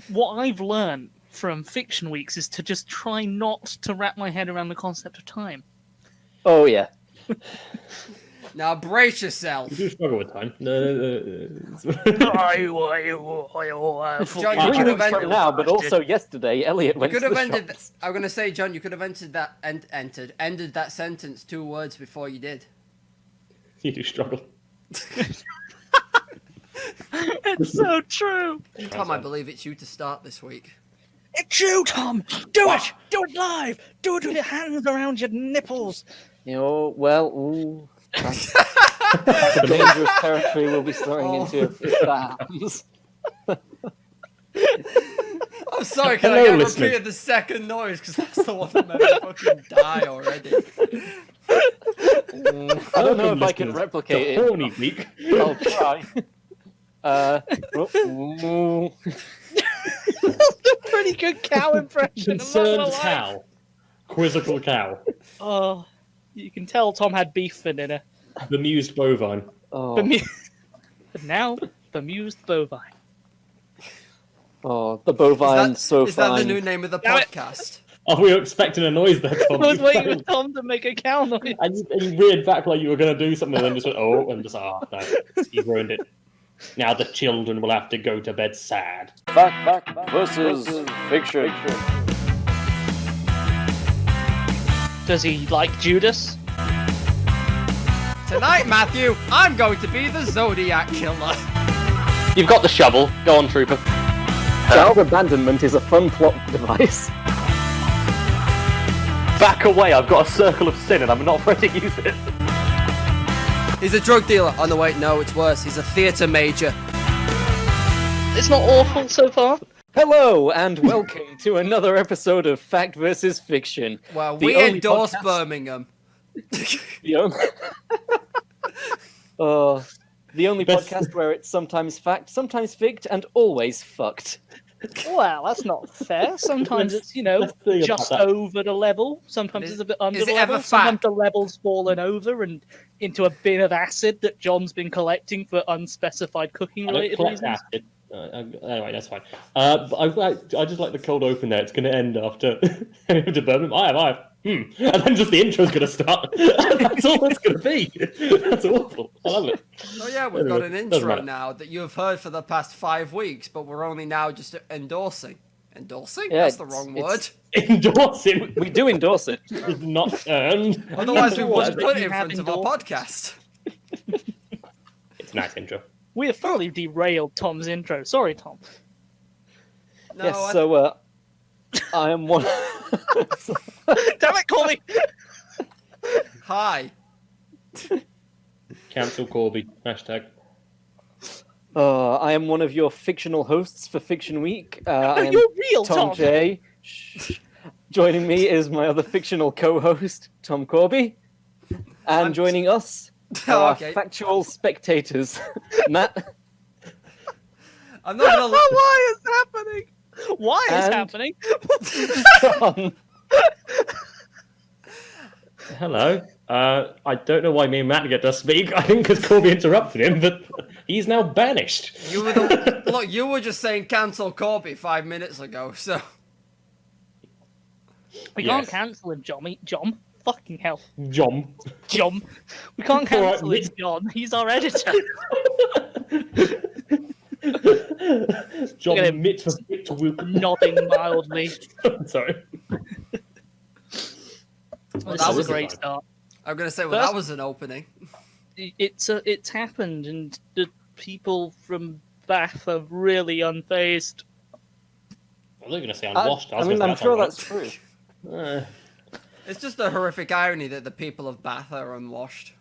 what I've learned from Fiction Weeks is to just try not to wrap my head around the concept of time. Oh, yeah. Now brace yourself. You do struggle with time. No. John, you 3 could weeks have from now, but also yesterday, Elliot went to could have the ended. shops. I'm gonna say, John, you could have ended that sentence 2 words before you did. You do struggle. It's so true. Tom, I believe it's you to start this week. It's you, Tom. Do it. Do it live. Do it with your hands around your nipples. You know, well, ooh, that's a dangerous territory we'll be starting into if that happens. I'm sorry, can I get a repeat of the second noise? Because that's the one that made me fucking die already. I don't know if I can replicate it. Horny week. I'll try. Pretty good cow impression. Concerned cow. Quizzical cow. Oh, you can tell Tom had beef for dinner. Bemused bovine. Oh, But now, bemused bovine. oh, the bovine so Is fine. that the new name of the Damn it. podcast? Oh, we were expecting a noise there, Tom. I was You waiting failed. for Tom to make a cow noise. And you reared back like you were going to do something and then just went, oh, and just, no, you ruined it. Now the children will have to go to bed sad. Fact versus fiction. Does he like Judas? Tonight, Matthew, I'm going to be the Zodiac Killer. You've got the shovel. Go on, Trooper. Child abandonment is a fun plot device. Back away, I've got a circle of sin and I'm not afraid to use it. He's a drug dealer. Oh, no, wait, no, it's worse. He's a theatre major. It's not awful so far. Hello, and welcome to another episode of Fact versus Fiction. Well, The we only endorse podcast- Birmingham. The only, the only podcast where it's sometimes fact, sometimes fict, and always fucked. Well, that's not fair. Sometimes it's, Let's think about just that. over the level. Sometimes it's a bit under is the it level. ever Sometimes fact? the level's fallen over and into a bin of acid that John's been collecting for unspecified cooking I don't related collect reasons. acid. Anyway, that's fine. But I just like the cold open there. It's going to end after to Birmingham. I have. And then just the intro's going to start. That's all it's going to be. That's awful. I love it. Oh, yeah, we've got an Anyway, doesn't intro matter. now that you've heard for the past 5 weeks, but we're only now just endorsing. Endorsing? Yeah, That's the wrong word. Endorsing We do endorse it. is not earned. Otherwise, we What wouldn't that put it you in have front of our endorsed? podcast. It's a nice intro. We have thoroughly derailed Tom's intro. Sorry, Tom. No, Yes, so I am one. Damn it, Corby! Hi. Cancel Corby. Hashtag. I am one of your fictional hosts for Fiction Week. I am You're real, Tom Tom. J. Joining me is my other fictional co-host, Tom Corby. And joining us are our Okay. factual spectators, Matt I'm not gonna. Why is happening? Why is And- happening? John. Hello. I don't know why me and Matt get to speak. I think because Corby interrupted him, but he's now banished. You were look. You were just saying cancel Corby 5 minutes ago. So We Yes. can't cancel him, John. Fucking hell. John. John. We can't All right, cancel him, John. He's our editor. John Look at him. Nodding mildly. Sorry. This is a great start. I'm gonna say, well, First- that was an opening. It's happened, and the people from Bath are really unfazed. I was going to say I'm washed. I'm sure that's true. It's just a horrific irony that the people of Bath are unwashed.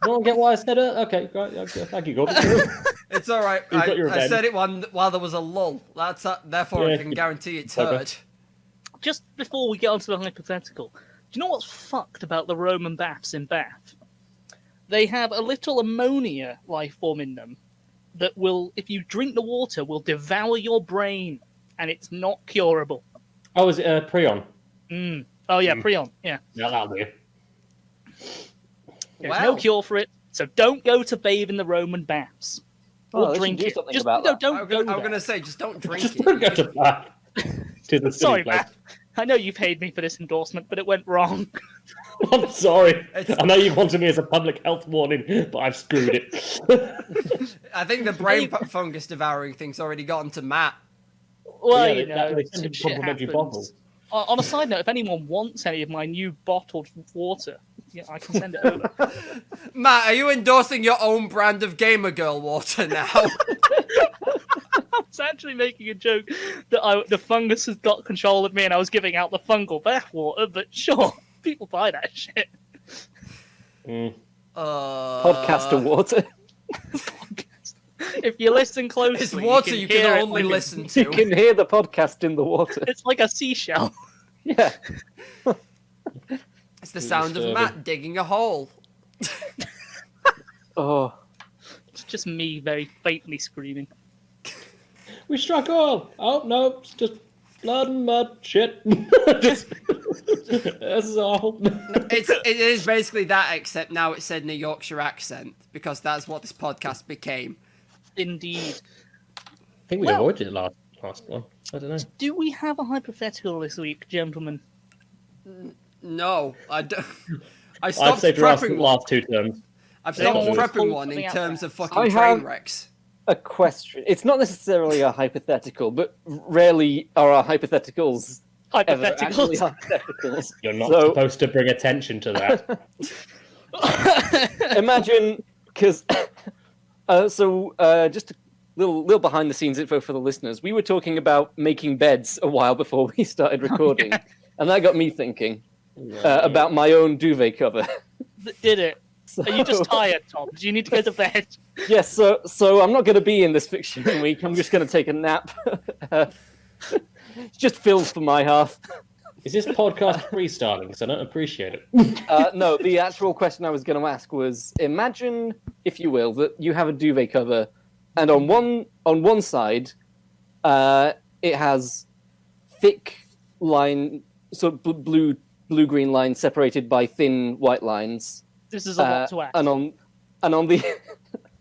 No one get why I said it? Okay, right. Okay, thank you, Corby. It's all right. You've got your I revenge. said it while there was a lull. Therefore, Yeah, I can you- guarantee it's okay. heard. Just before we get onto the hypothetical, do you know what's fucked about the Roman baths in Bath? They have a little ammonia life form in them that will, if you drink the water, will devour your brain, and it's not curable. Oh, is it Prion? Oh yeah, prion. Yeah, Yeah, that'll do. there's Wow. no cure for it. So don't go to bathe in the Roman baths. Oh, Or they should drink do it. something Just about that. don't I'm go going to there. say, just don't drink Just it. don't go to Bath. To the silly Sorry, place. Matt. I know you paid me for this endorsement, but it went wrong. I'm sorry. It's- I know you wanted me as a public health warning, but I've screwed it. I think the brain fungus devouring thing's already gotten to Matt. Well, Yeah, you know, they sent him shit complimentary happens. bottles. On a side note, if anyone wants any of my new bottled water, yeah, I can send it over. Matt, are you endorsing your own brand of Gamer Girl water now? I was actually making a joke that the fungus has got control of me and I was giving out the fungal bath water, but sure, people buy that shit. Podcaster water. If you listen closely, It's water you can hear it only like listen You to. can hear the podcast in the water. It's like a seashell. Yeah. It's the sound of Disturbing. Matt digging a hole. Oh. It's just me very faintly screaming. We struck oil. Oh no, it's just blood and mud. Shit. This is awful. It is basically that, except now it's said in a Yorkshire accent, because that's what this podcast became. Indeed. I think we avoided it last one. I don't know. Do we have a hypothetical this week, gentlemen? No, I don't. I I've stopped saved prepping the one. last two terms. I've stopped Anyone wanna prepping pull one in something out terms there? of fucking I train have- wrecks. A question. It's not necessarily a hypothetical, but rarely are our hypotheticals ever actually Hypotheticals. hypotheticals. You're not So- supposed to bring attention to that. Imagine, because just a little behind the scenes info for the listeners. We were talking about making beds a while before we started recording, and that got me thinking about my own duvet cover. Did it? So, Are you just tired, Tom? Do you need to go to bed? yes, so I'm not going to be in this fiction week. I'm just going to take a nap. It's just filled for my half. Is this podcast freestyling? Because I don't appreciate it. No, the actual question I was going to ask was: imagine, if you will, that you have a duvet cover, and on one side, it has thick line, sort of blue-green lines separated by thin white lines. This is a lot to ask. And on the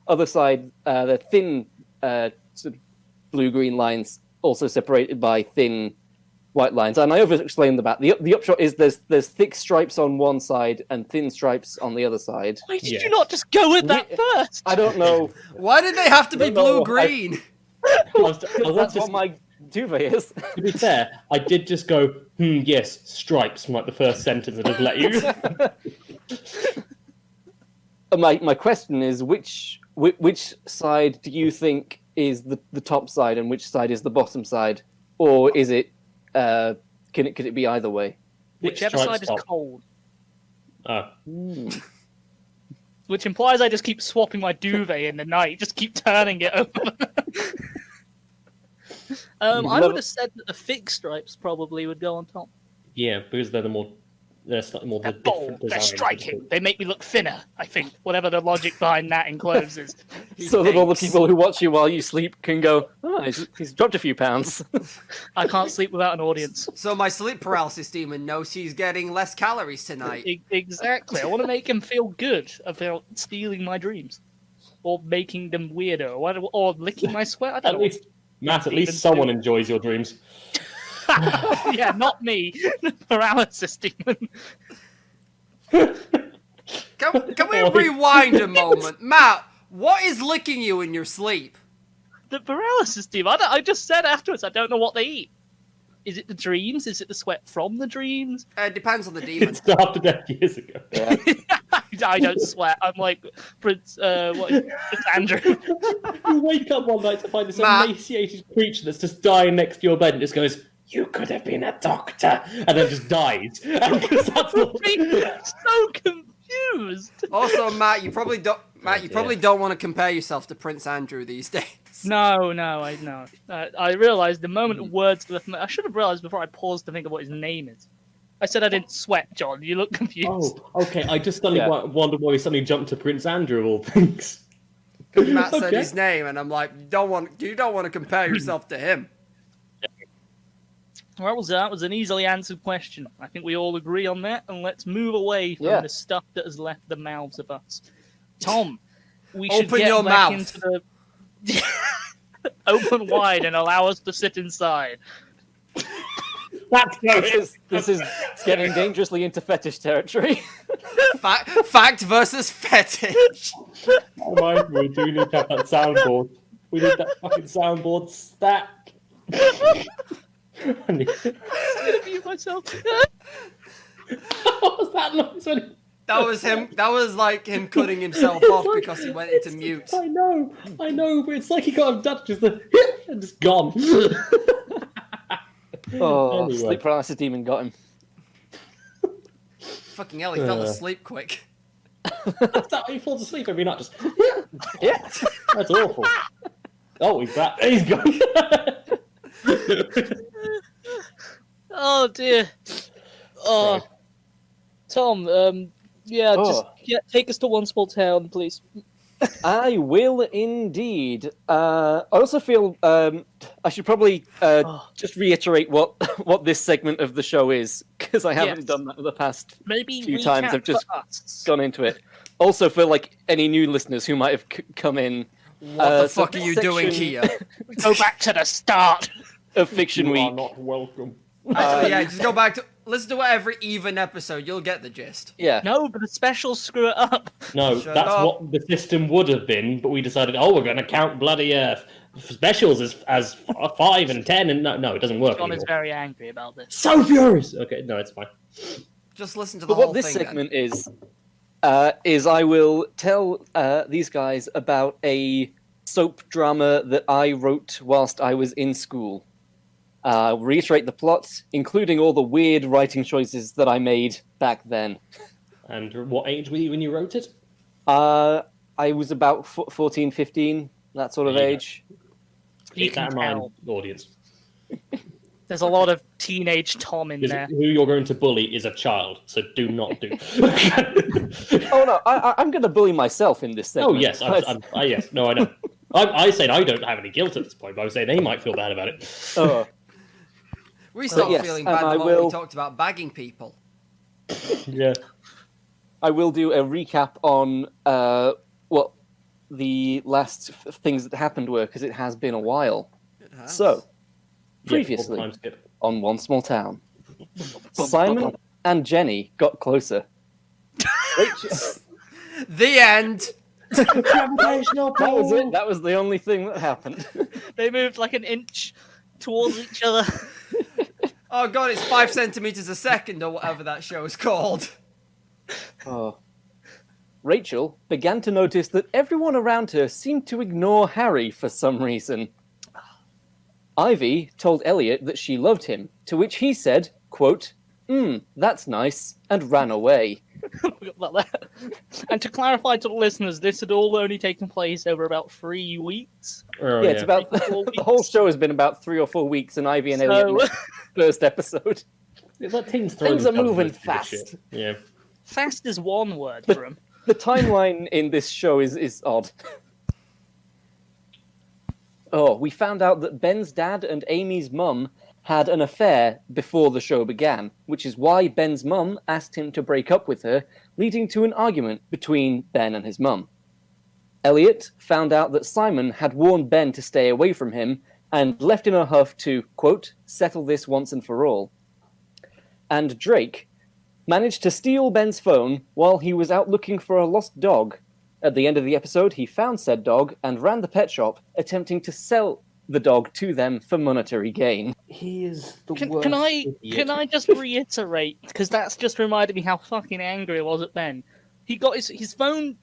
other side, the thin sort of blue-green lines also separated by thin white lines. And I over-explained the back. The upshot is there's thick stripes on one side and thin stripes on the other side. Why did Yes. you not just go with that first? I don't know. Why did they have to be No, no, blue-green? That's what my duvet is. To be fair, I did just go, yes, stripes from like the first sentence and just let you. My question is, which side do you think is the top side and which side is the bottom side? Or is it, could it be either way? Whichever stripes side is top? cold. Oh. Which implies I just keep swapping my duvet in the night, just keep turning it over. I would have said that the thick stripes probably would go on top. Yeah, because they're slightly more They're the bold, different they're design. striking. They make me look thinner, I think. Whatever the logic behind that in clothes is. So that all the thinks. people who watch you while you sleep can go, oh, he's dropped a few pounds. I can't sleep without an audience. So my sleep paralysis demon knows he's getting less calories tonight. Exactly. I want to make him feel good about stealing my dreams. Or making them weirder. Or licking my sweat. I don't At know. least, Matt, at Even least someone do. enjoys your dreams. Yeah, not me. The paralysis demon. Can we rewind a moment? Matt, what is licking you in your sleep? The paralysis demon. I just said afterwards, I don't know what they eat. Is it the dreams? Is it the sweat from the dreams? It depends on the demon. It started to death years ago. Yeah. I don't sweat. I'm like Prince Andrew. You wake up one night to find this Matt. emaciated creature that's just dying next to your bed and just goes, "You could have been a doctor," and then just dies. Because that's what So confused. Also, Matt, you probably don't. Matt, you probably don't want to compare yourself to Prince Andrew these days. No, I know. I realized the moment words left my... I should have realized before I paused to think of what his name is. I said I didn't sweat, John. You look confused. Oh, okay. I just suddenly Yeah. wondered why we suddenly jumped to Prince Andrew of all things. Matt said Okay. his name, and I'm like, you don't want to compare yourself to him. Well, that was an easily answered question. I think we all agree on that, and let's move away from Yeah. the stuff that has left the mouths of us Tom, we should Open get your back mouth. into the open wide and allow us to sit inside. That's This is getting dangerously into fetish territory. Fact versus fetish. Oh my, we do need to have that soundboard. We need that fucking soundboard stat. I need- I'm gonna mute myself. What was that noise? That was him. That was like him cutting himself off because he went into mute. I know, but it's like he got abducted, just the and just gone. Oh, Anyway. sleep paralysis demon got him. Fucking hell, he fell asleep quick. That's that he falls asleep every night. Just Yeah. that's awful. Oh, he's back. He's gone. Oh dear. Oh, Right. Tom. Just take us to one small town, please. I will indeed. I also feel I should probably just reiterate what this segment of the show is, because I haven't Yes. done that the past Maybe few recap times. I've just for us. gone into it. Also, for like any new listeners who might have come in, What the so fuck are this you doing section here? Go back to the start. of Fiction You are Week. not welcome. Actually, yeah, just go back to listen to every even episode. You'll get the gist. Yeah. No, but the specials screw it up. No, Shut that's up. what the system would have been, but we decided, we're going to count bloody specials as 5 and 10, and no, it doesn't work John is anymore. very angry about this. So furious. Okay, no, it's fine. Just listen to the But whole what this thing. then. segment is I will tell these guys about a soap drama that I wrote whilst I was in school. Reiterate the plot, including all the weird writing choices that I made back then. And what age were you when you wrote it? I was about 14, 15, that sort of There you go. age. You Keep that can in tell. mind, audience. There's a lot of teenage Tom in Because there. who you're going to bully is a child, so do not do. Oh no, I'm going to bully myself in this segment. Oh yes, yes. No, I know. I said I don't have any guilt at this point, but I was saying they might feel bad about it. Oh, We stopped yes, feeling and bad the I moment will- we talked about bagging people. Yeah. I will do a recap on what the last things that happened were, because it has been a while. It has. So, Yeah, previously time skip. on One Small Town, Simon and Jenny got closer. The end. Gravitational That was it. That was the only thing that happened. They moved like an inch towards each other. Oh god, it's 5 centimeters a second or whatever that show is called. Oh. Rachel began to notice that everyone around her seemed to ignore Harry for some reason. Ivy told Elliot that she loved him, to which he said, quote, that's nice, and ran away. Forgot about that. And to clarify to the listeners, this had all only taken place over about 3 weeks. Oh, Yeah, it's about 4 the whole weeks. show has been about 3 or 4 weeks, and Ivy and Elliot So- met first episode. It's like teens Things are throwing moving themselves into fast. shit. Yeah. Fast is one word for him. The timeline in this show is odd. Oh, we found out that Ben's dad and Amy's mum had an affair before the show began, which is why Ben's mum asked him to break up with her, leading to an argument between Ben and his mum. Elliot found out that Simon had warned Ben to stay away from him and left in a huff to, quote, settle this once and for all. And Drake managed to steal Ben's phone while he was out looking for a lost dog. At the end of the episode, he found said dog and ran the pet shop, attempting to sell the dog to them for monetary gain. He is the Can I just reiterate, because that's just reminded me how fucking angry I was at Ben. He got his phone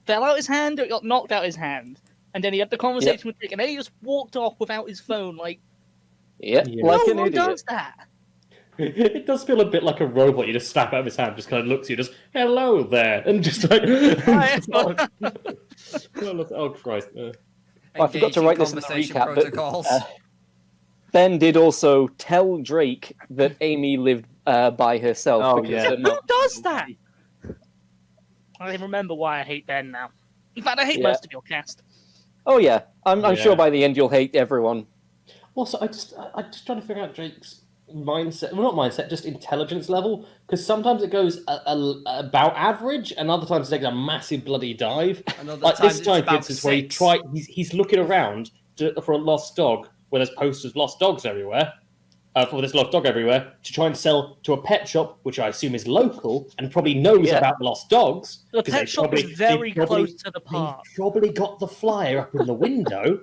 fell out his hand, or it got knocked out his hand, and then he had the conversation with Rick, and then he just walked off without his phone. Like, Yep, Yeah. like no an one idiot. does that. It does feel a bit like a robot. You just snap out of his hand, just kind of looks at you, just hello there, and just like, oh Christ. I forgot to Engaging write this in the conversation recap, but, protocols. Ben did also tell Drake that Amy lived by herself. Oh, because yeah. her Who mum- does that? I remember why I hate Ben now. In fact, I hate Yeah. most of your cast. Oh yeah, I'm Yeah. sure by the end you'll hate everyone. Also, I'm just trying to figure out Drake's mindset, well, not mindset, just intelligence level, because sometimes it goes about average, and other times it takes a massive bloody dive. And other Like times this time, it's about kids, is where six. he's looking around for a lost dog, where there's posters of lost dogs everywhere. For this lost dog everywhere, to try and sell to a pet shop, which I assume is local and probably knows about lost dogs. The pet shop is very close to the park. They've probably got the flyer up in the window,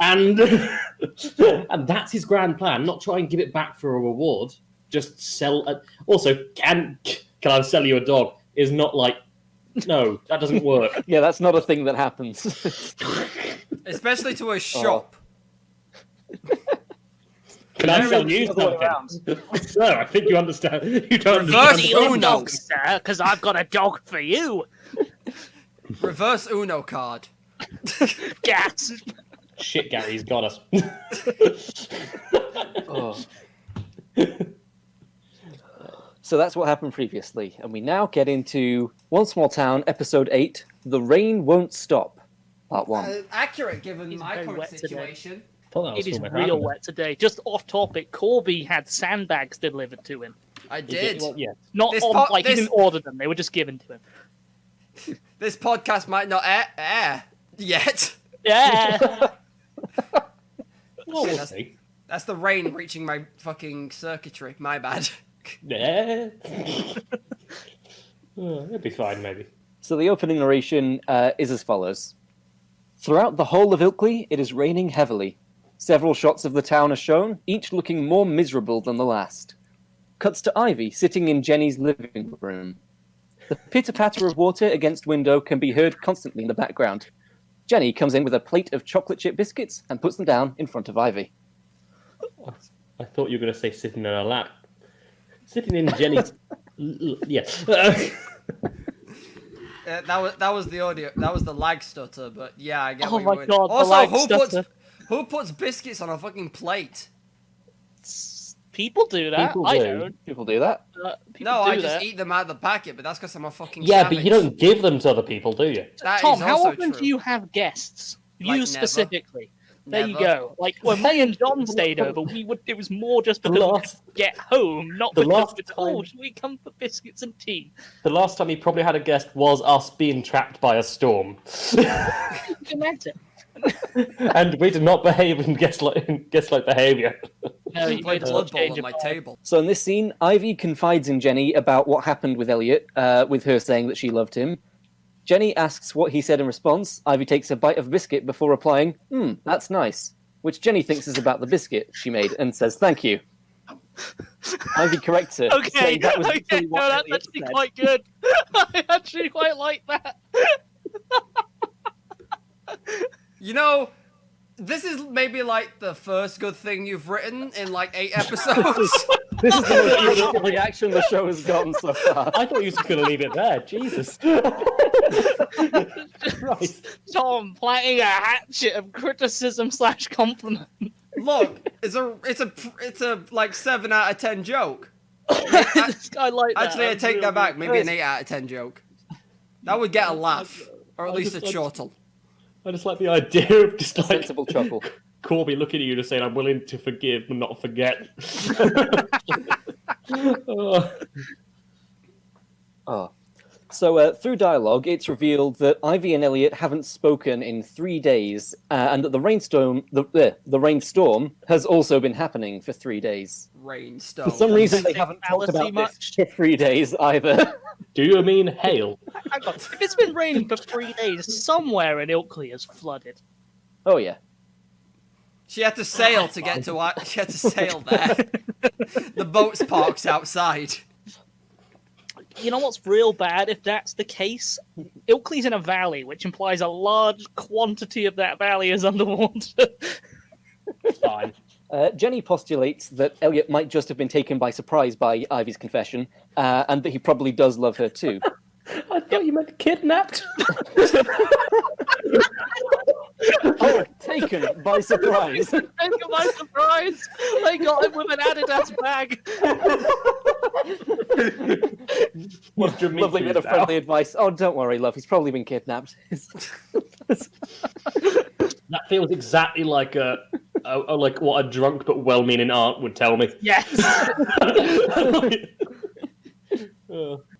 and and that's his grand plan. Not try and give it back for a reward, just sell. Also, can I sell you a dog? Is not like, no, that doesn't work. Yeah, that's not a thing that happens. Especially to a shop. Can I sell you something? Sir, I think you understand. You don't Reverse understand. Uno. Dog, sir, because I've got a dog for you. Reverse Uno card. Gas. Shit, Gary's got us. Oh. So that's what happened previously, and we now get into One Small Town, Episode 8, The Rain Won't Stop, Part 1. Accurate given It's my very current wet today. situation. It is real wet today. Just off topic, Corby had sandbags delivered to him. I did. Well, yeah. Not This on, po- like, this- he didn't order them, they were just given to him. This podcast might not air yet. Yeah! Well, we'll That's- see. That's the rain reaching my fucking circuitry. My bad. Yeah. It'll be fine, maybe. So the opening narration is as follows. Throughout the whole of Ilkley, it is raining heavily. Several shots of the town are shown, each looking more miserable than the last. Cuts to Ivy sitting in Jenny's living room. The pitter-patter of water against window can be heard constantly in the background. Jenny comes in with a plate of chocolate chip biscuits and puts them down in front of Ivy. I thought you were going to say sitting in her lap. Sitting in Jenny's... yeah. That was the audio. That was the lag stutter. But yeah, I get Oh what you my mean. God, the Also, lag who stutter. puts biscuits on a fucking plate? People do that. People I do. don't. People do that. People No, do I just that. eat them out of the packet. But that's because I'm a fucking Yeah, savage. but you don't give them to other people, do you? That Tom, is how also often true. do you have guests? Like You never. specifically. There you Never. go. Like when me and John stayed over, it was more just because we last- could get home, not the because last it's, oh, time- should we come for biscuits and tea? The last time he probably had a guest was us being trapped by a storm. Imagine. And we did not behave in guest-like behaviour. No, you Played made a Blood Bowl change on of my mind. table. So in this scene, Ivy confides in Jenny about what happened with Elliot, with her saying that she loved him. Jenny asks what he said in response. Ivy takes a bite of biscuit before replying, that's nice, which Jenny thinks is about the biscuit she made and says thank you. Ivy corrects her, Okay, saying that was okay, actually what no, that's Elliot actually said. quite good. I actually quite like that. You know, this is maybe like the first good thing you've written in like 8 episodes. This is the most beautiful reaction the show has gotten so far. I thought you were going to leave it there. Jesus. Christ. Tom planting a hatchet of criticism / compliment. Look, it's a like 7 out of 10 joke. I like that. Actually, I That's take real that back. good. Maybe an 8 out of 10 joke. That would get a laugh, or at I least a just- chortle. I just like the idea of just like Sensible chuckle. Corby looking at you and saying, "I'm willing to forgive but not forget." Oh. Oh. So through dialogue, it's revealed that Ivy and Elliot haven't spoken in 3 days, and that the rainstorm has also been happening for 3 days. Rainstorm. For some reason, they Big haven't talked fallacy about this much? for 3 days either. Do you mean hail? Hang on. If it's been raining for 3 days, somewhere in Ilkley has flooded. Oh yeah. She had to sail to get to. She had to sail there. The boat's parked outside. You know what's real bad if that's the case? Ilkley's in a valley, which implies a large quantity of that valley is underwater. Fine. Jenny postulates that Elliot might just have been taken by surprise by Ivy's confession, and that he probably does love her too. I thought you meant kidnapped. Oh, taken by surprise. Taken by surprise! They got him with an Adidas bag. What's your Lovely bit of friendly advice. Oh, don't worry, love. He's probably been kidnapped. That feels exactly like a like what a drunk but well-meaning aunt would tell me. Yes.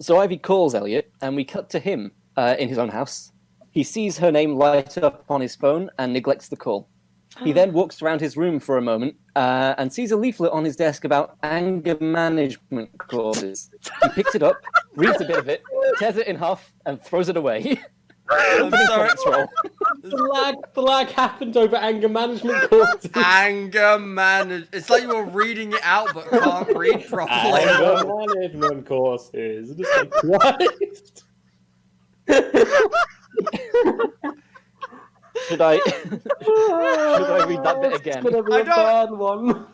So Ivy calls Elliot, and we cut to him in his own house. He sees her name light up on his phone and neglects the call. He then walks around his room for a moment and sees a leaflet on his desk about anger management courses. He picks it up, reads a bit of it, tears it in half, and throws it away. I'm sorry. The lag happened over anger management courses. Anger management. It's like you were reading it out but can't read properly. Anger management courses. Just like, what? Should I read that bit again? It's gonna be a bad one.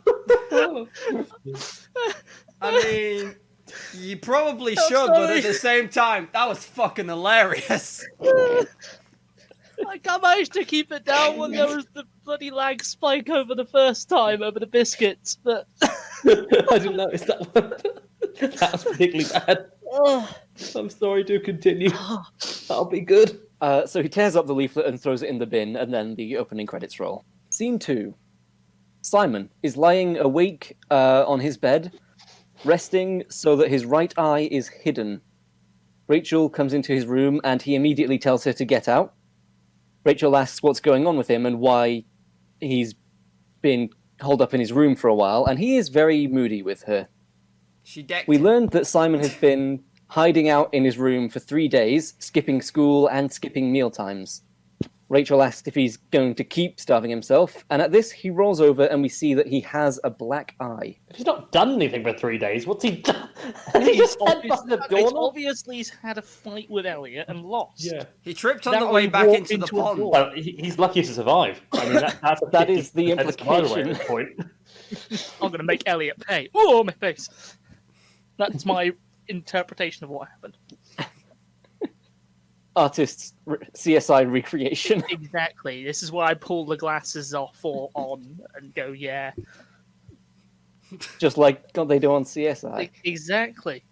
I mean, you probably should, but sorry. at the same time, that was fucking hilarious. Like, I managed to keep it down when there was the bloody lag spike over the first time over the biscuits, but I didn't notice that one. That was particularly bad. I'm sorry, do continue. That'll be good. So he tears up the leaflet and throws it in the bin, and then the opening credits roll. Scene 2. Simon is lying awake on his bed, resting so that his right eye is hidden. Rachel comes into his room, and he immediately tells her to get out. Rachel asks what's going on with him and why he's been holed up in his room for a while, and he is very moody with her. She decked We him. learned that Simon has been hiding out in his room for 3 days, skipping school and skipping mealtimes. Rachel asks if he's going to keep starving himself, and at this he rolls over and we see that he has a black eye. If he's not done anything for 3 days, what's he done? Has he just headbutted the door? obviously he's had a fight with Elliot and lost. Yeah. He tripped on That the way way he back walked into the into a pond. door. Well, he's lucky to survive. I mean, that's a That is the 50% survival rate implication. at this point. I'm going to make Elliot pay. Oh, my face. That's my interpretation of what happened. Artist's CSI recreation. Exactly. This is why I pull the glasses off or on and go, yeah. Just like they do on CSI. Exactly.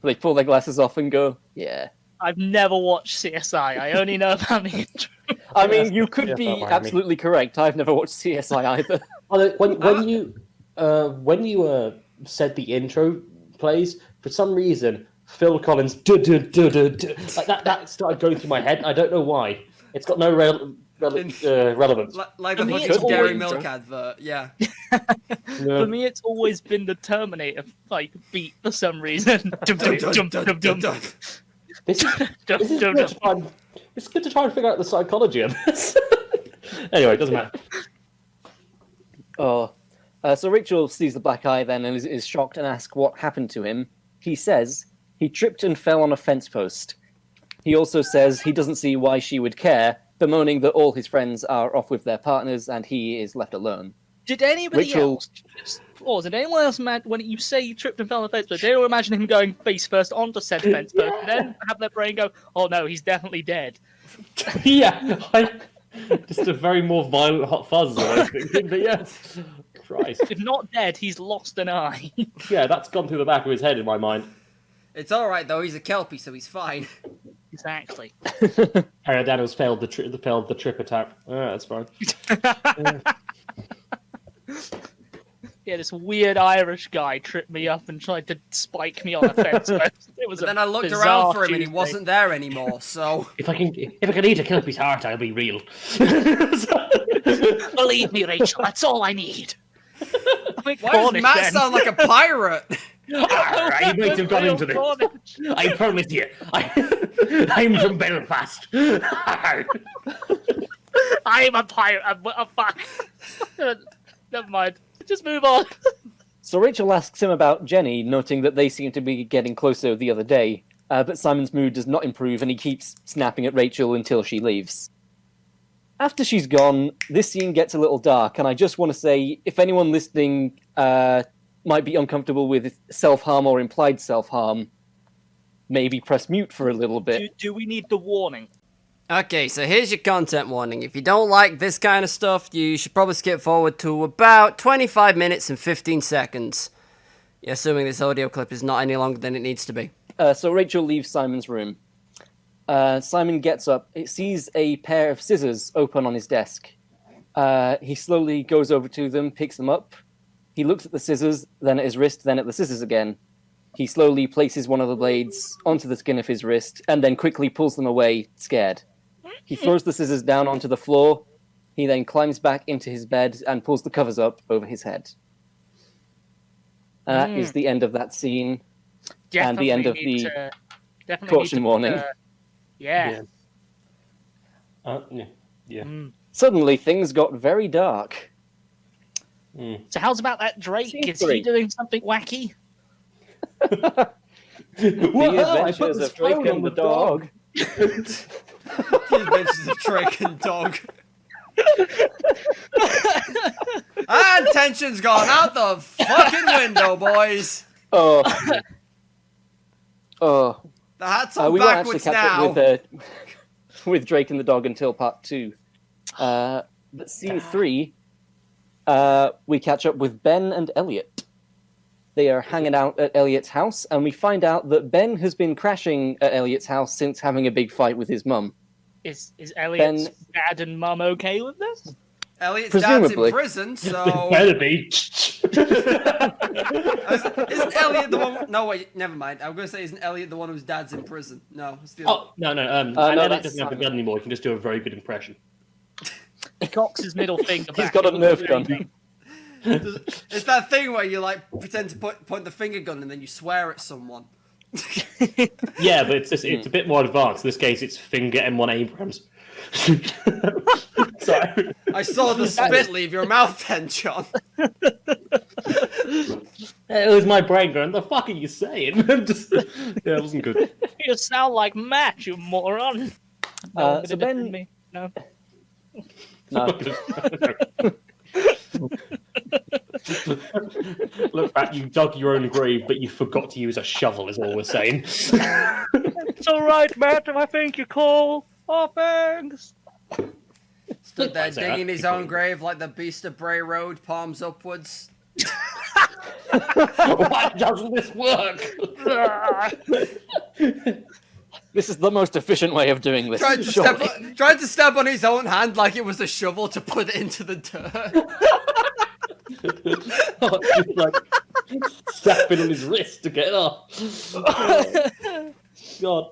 They pull their glasses off and go, yeah. I've never watched CSI. I only know about the intro. I mean, you could Yeah, be don't mind me. absolutely correct. I've never watched CSI either. When you said the intro plays, for some reason, Phil Collins like that started going through my head. I don't know why. It's got no relevance. Like For the me, fucking it's Dairy always- Milk advert, yeah. For me, it's always been the Terminator beat for some reason. Dum, dum, dum, dum, dum, dum. This is Dum, this is dum, good dum. to try and, it's good to try and figure out the psychology of this. Anyway, it doesn't matter. So Rachel sees the black eye then and is shocked and asks what happened to him. He says he tripped and fell on a fence post. He also says he doesn't see why she would care, bemoaning that all his friends are off with their partners and he is left alone. Did anybody Rachel- else pause? Did anyone else when you say you tripped and fell on the fence post? Did anyone imagine him going face first onto said fence post and then have their brain go, "Oh no, he's definitely dead"? Yeah, just a very more violent hot fuzz is what I was thinking. But yeah, Christ, If not dead, he's lost an eye. yeah, that's gone through the back of his head in my mind. It's alright though, he's a Kelpie, so he's fine. Exactly. Harry Daniels failed the trip attack. That's fine. Yeah, this weird Irish guy tripped me up and tried to spike me on a fence post. It was But then I looked bizarre around for him and he Tuesday. wasn't there anymore, so... If I can eat a Kelpie's heart, I'll be real. Believe me, Rachel, that's all I need. Why does Matt sound like a pirate? I might have gone into this. I promise you. I'm from Belfast. I'm a pirate. I'm back. Never mind. Just move on. So Rachel asks him about Jenny, noting that they seem to be getting closer the other day. But Simon's mood does not improve and he keeps snapping at Rachel until she leaves. After she's gone, this scene gets a little dark, and I just want to say, if anyone listening might be uncomfortable with self-harm or implied self-harm, maybe press mute for a little bit. Do we need the warning? Okay, so here's your content warning. If you don't like this kind of stuff, you should probably skip forward to about 25 minutes and 15 seconds. Yeah, assuming this audio clip is not any longer than it needs to be. So Rachel leaves Simon's room. Simon gets up, sees a pair of scissors open on his desk. He slowly goes over to them, picks them up. He looks at the scissors, then at his wrist, then at the scissors again. He slowly places one of the blades onto the skin of his wrist, and then quickly pulls them away, scared. He throws the scissors down onto the floor. He then climbs back into his bed and pulls the covers up over his head. That is the end of that scene, and the end of the caution warning. Yeah. Suddenly, things got very dark. So how's about that Drake? Scene Is 3. he doing something wacky? The Adventures of Drake and the Dog. The Adventures of Drake and Dog. And tension's gone out the fucking window, boys. Oh. The hat's on We won't actually backwards catch now. up with Drake and the Dog until part 2. But scene 3, we catch up with Ben and Elliot. They are hanging out at Elliot's house, and we find out that Ben has been crashing at Elliot's house since having a big fight with his mum. Is Elliot's dad and mum okay with this? Elliot's Presumably. dad's in prison, so... Better be. Isn't Elliot the one... No, wait, never mind. I was going to say, isn't Elliot the one whose dad's in prison? No, it's the other... Oh, no. And no, Elliot that's doesn't have a gun anymore. He can just do a very good impression. He cocks his middle finger back. He's got a Nerf gun. It's that thing where you, like, pretend to point the finger gun and then you swear at someone. Yeah, but it's a bit more advanced. In this case, it's finger M1 Abrams. Sorry. I saw the spit leave your mouth then, John. It was my brain going, the fuck are you saying? Yeah, it wasn't good. You sound like Matt, you moron. So Ben... Me. No. No. Look, Pat, you dug your own grave, but you forgot to use a shovel, is all we're saying. It's alright, Matt, if I think you're cool. Oh, thanks. Stood there digging his own grave like the beast of Bray Road, palms upwards. Why doesn't this work? This is the most efficient way of doing this. Tried to step on his own hand like it was a shovel to put it into the dirt. Just like stepping on his wrist to get it off. God.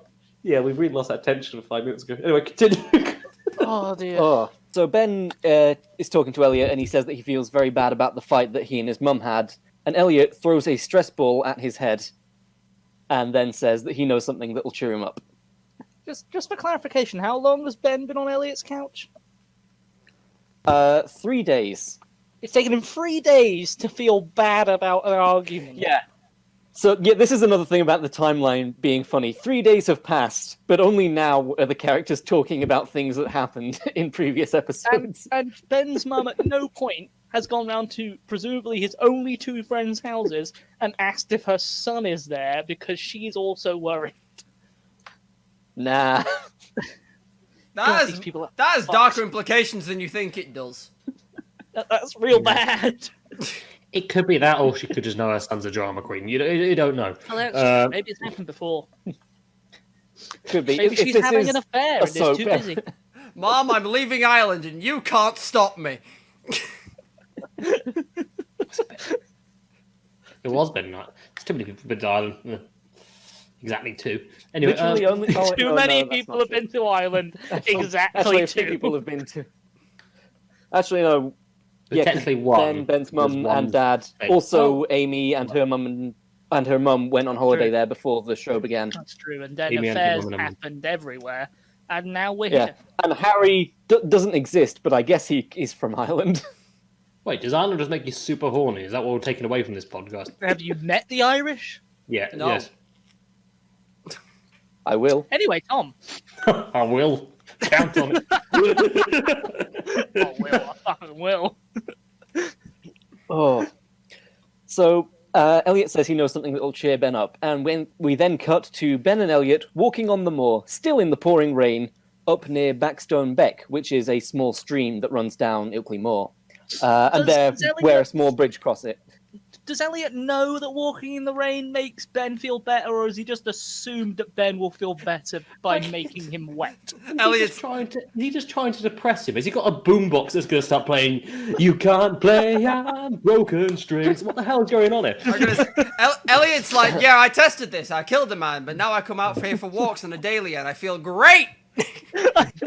Yeah, we've really lost that tension 5 minutes ago. Anyway, continue. Oh, dear. So Ben is talking to Elliot, and he says that he feels very bad about the fight that he and his mum had. And Elliot throws a stress ball at his head, and then says that he knows something that will cheer him up. Just for clarification, how long has Ben been on Elliot's couch? 3 days. It's taken him 3 days to feel bad about an argument. Yeah. So, yeah, this is another thing about the timeline being funny. 3 days have passed, but only now are the characters talking about things that happened in previous episodes. And Ben's mum at no point has gone round to presumably his only 2 friends' houses and asked if her son is there because she's also worried. Nah. That these people are has fucked. darker implications than you think it does. That's real bad. It could be that, or she could just know her son's a drama queen. You don't know. Well, that's maybe it's happened before. Could be. Maybe she's this having is an affair a and is soap. too busy. Mom, I'm leaving Ireland and you can't stop me. It was better not. It's too many people have been to Ireland. Exactly 2. Anyway, Literally only... Too many people have been to Ireland. Exactly Actually, a few 2. people have been to... Actually, no. but Yeah, technically one. Ben's mum There's one and dad. thing. Also, Amy and her mum went on holiday True. there before the show began. That's true. And then Amy and affairs Woman. happened everywhere. And now we're Yeah, here. and Harry doesn't exist, but I guess he is from Ireland. Wait, does Ireland just make you super horny? Is that what we're taking away from this podcast? Have you met the Irish? Yeah, No. yes. I will. Anyway, Tom. I will. Count on it. Oh, Will. I fucking will. Oh. So, Elliot says he knows something that will cheer Ben up, and when we then cut to Ben and Elliot walking on the moor, still in the pouring rain, up near Backstone Beck, which is a small stream that runs down Ilkley Moor. And Does there, Elliot- where a small bridge cross it. Does Elliot know that walking in the rain makes Ben feel better, or has he just assumed that Ben will feel better by making him wet? Elliot's Is he just trying to depress him? Has he got a boombox that's going to start playing "You Can't Play on Broken Strings"? What the hell is going on here? Elliot's like, yeah, I tested this. I killed a man, but now I come out here for walks on a daily, and I feel great.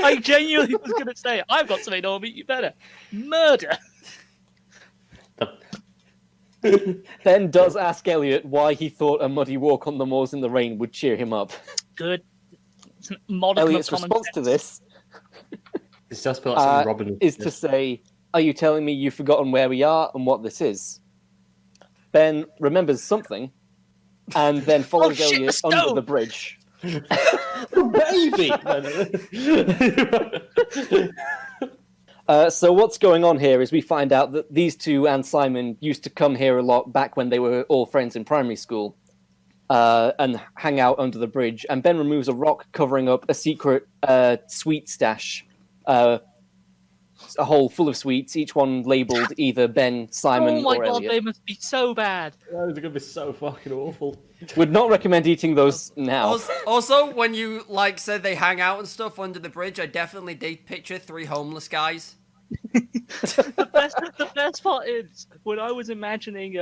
I genuinely was going to say, I've got something that'll make you better. Murder. Ben does ask Elliot why he thought a muddy walk on the moors in the rain would cheer him up. Good. It's a modicum Elliot's of common response to sense. this It's just like some Robin is to say, "Are you telling me you've forgotten where we are and what this is?" Ben remembers something, and then follows shit, Elliot the under stone! the bridge. baby. So what's going on here is we find out that these two and Simon used to come here a lot back when they were all friends in primary school, and hang out under the bridge. And Ben removes a rock covering up a secret sweet stash, a hole full of sweets, each one labelled either Ben, Simon, Oh my or god, Elliot. they must be so bad. Those are going to be so fucking awful. Would not recommend eating those now. Also, when you said they hang out and stuff under the bridge, I definitely did picture 3 homeless guys. The best part is when I was imagining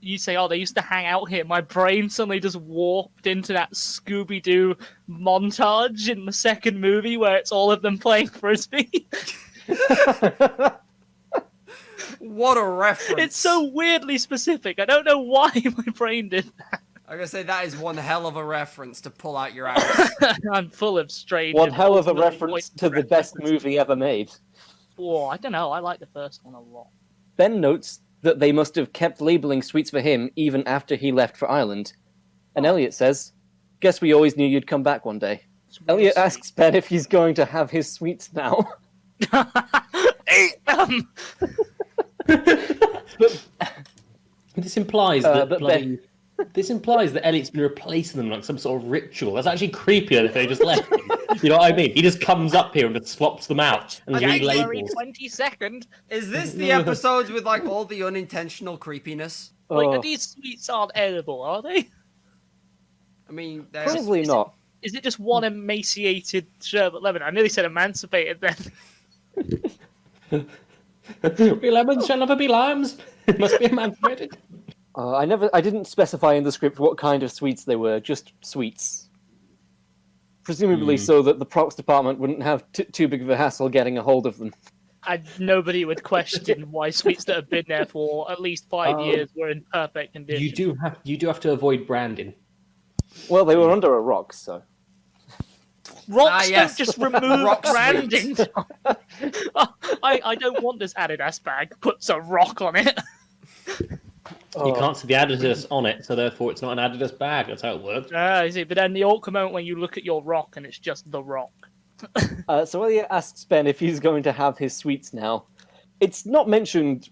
you say, oh, they used to hang out here, my brain suddenly just warped into that Scooby-Doo montage in the second movie where it's all of them playing Frisbee. What a reference. It's so weirdly specific. I don't know why my brain did that. I'm going to say that is one hell of a reference to pull out your ass. I'm full of strange... One hell of a ultimately reference to pointless the best references. movie ever made. Oh, I don't know. I like the first one a lot. Ben notes that they must have kept labelling sweets for him even after he left for Ireland. And Elliot says, "Guess we always knew you'd come back one day." It's really Elliot sweet. asks Ben if he's going to have his sweets now. Eat them! This implies but that this implies that Elliot's been replacing them like some sort of ritual. That's actually creepier if they just left him. You know what I mean? He just comes up here and just swaps them out and January relabels. 22nd. Is this the episodes with all the unintentional creepiness? Like, these sweets aren't edible, are they? I mean, they're... Probably not. Is it just one emaciated sherbet lemon? I nearly said emancipated then. We lemons shall never be limes. It must be emancipated. I didn't specify in the script what kind of sweets they were, just sweets. Presumably so that the props department wouldn't have too big of a hassle getting a hold of them. Nobody would question why sweets that have been there for at least 5 years were in perfect condition. You do have to avoid branding. Well, they were under a rock, so... Rocks yes. don't just remove Rock branding. I don't want this Adidas bag. Put some rock on it. You can't see the Adidas on it, so therefore it's not an Adidas bag. That's how it works. I see. But then the awkward moment when you look at your rock and it's just the rock. So Elliot asks Ben if he's going to have his sweets now. It's not mentioned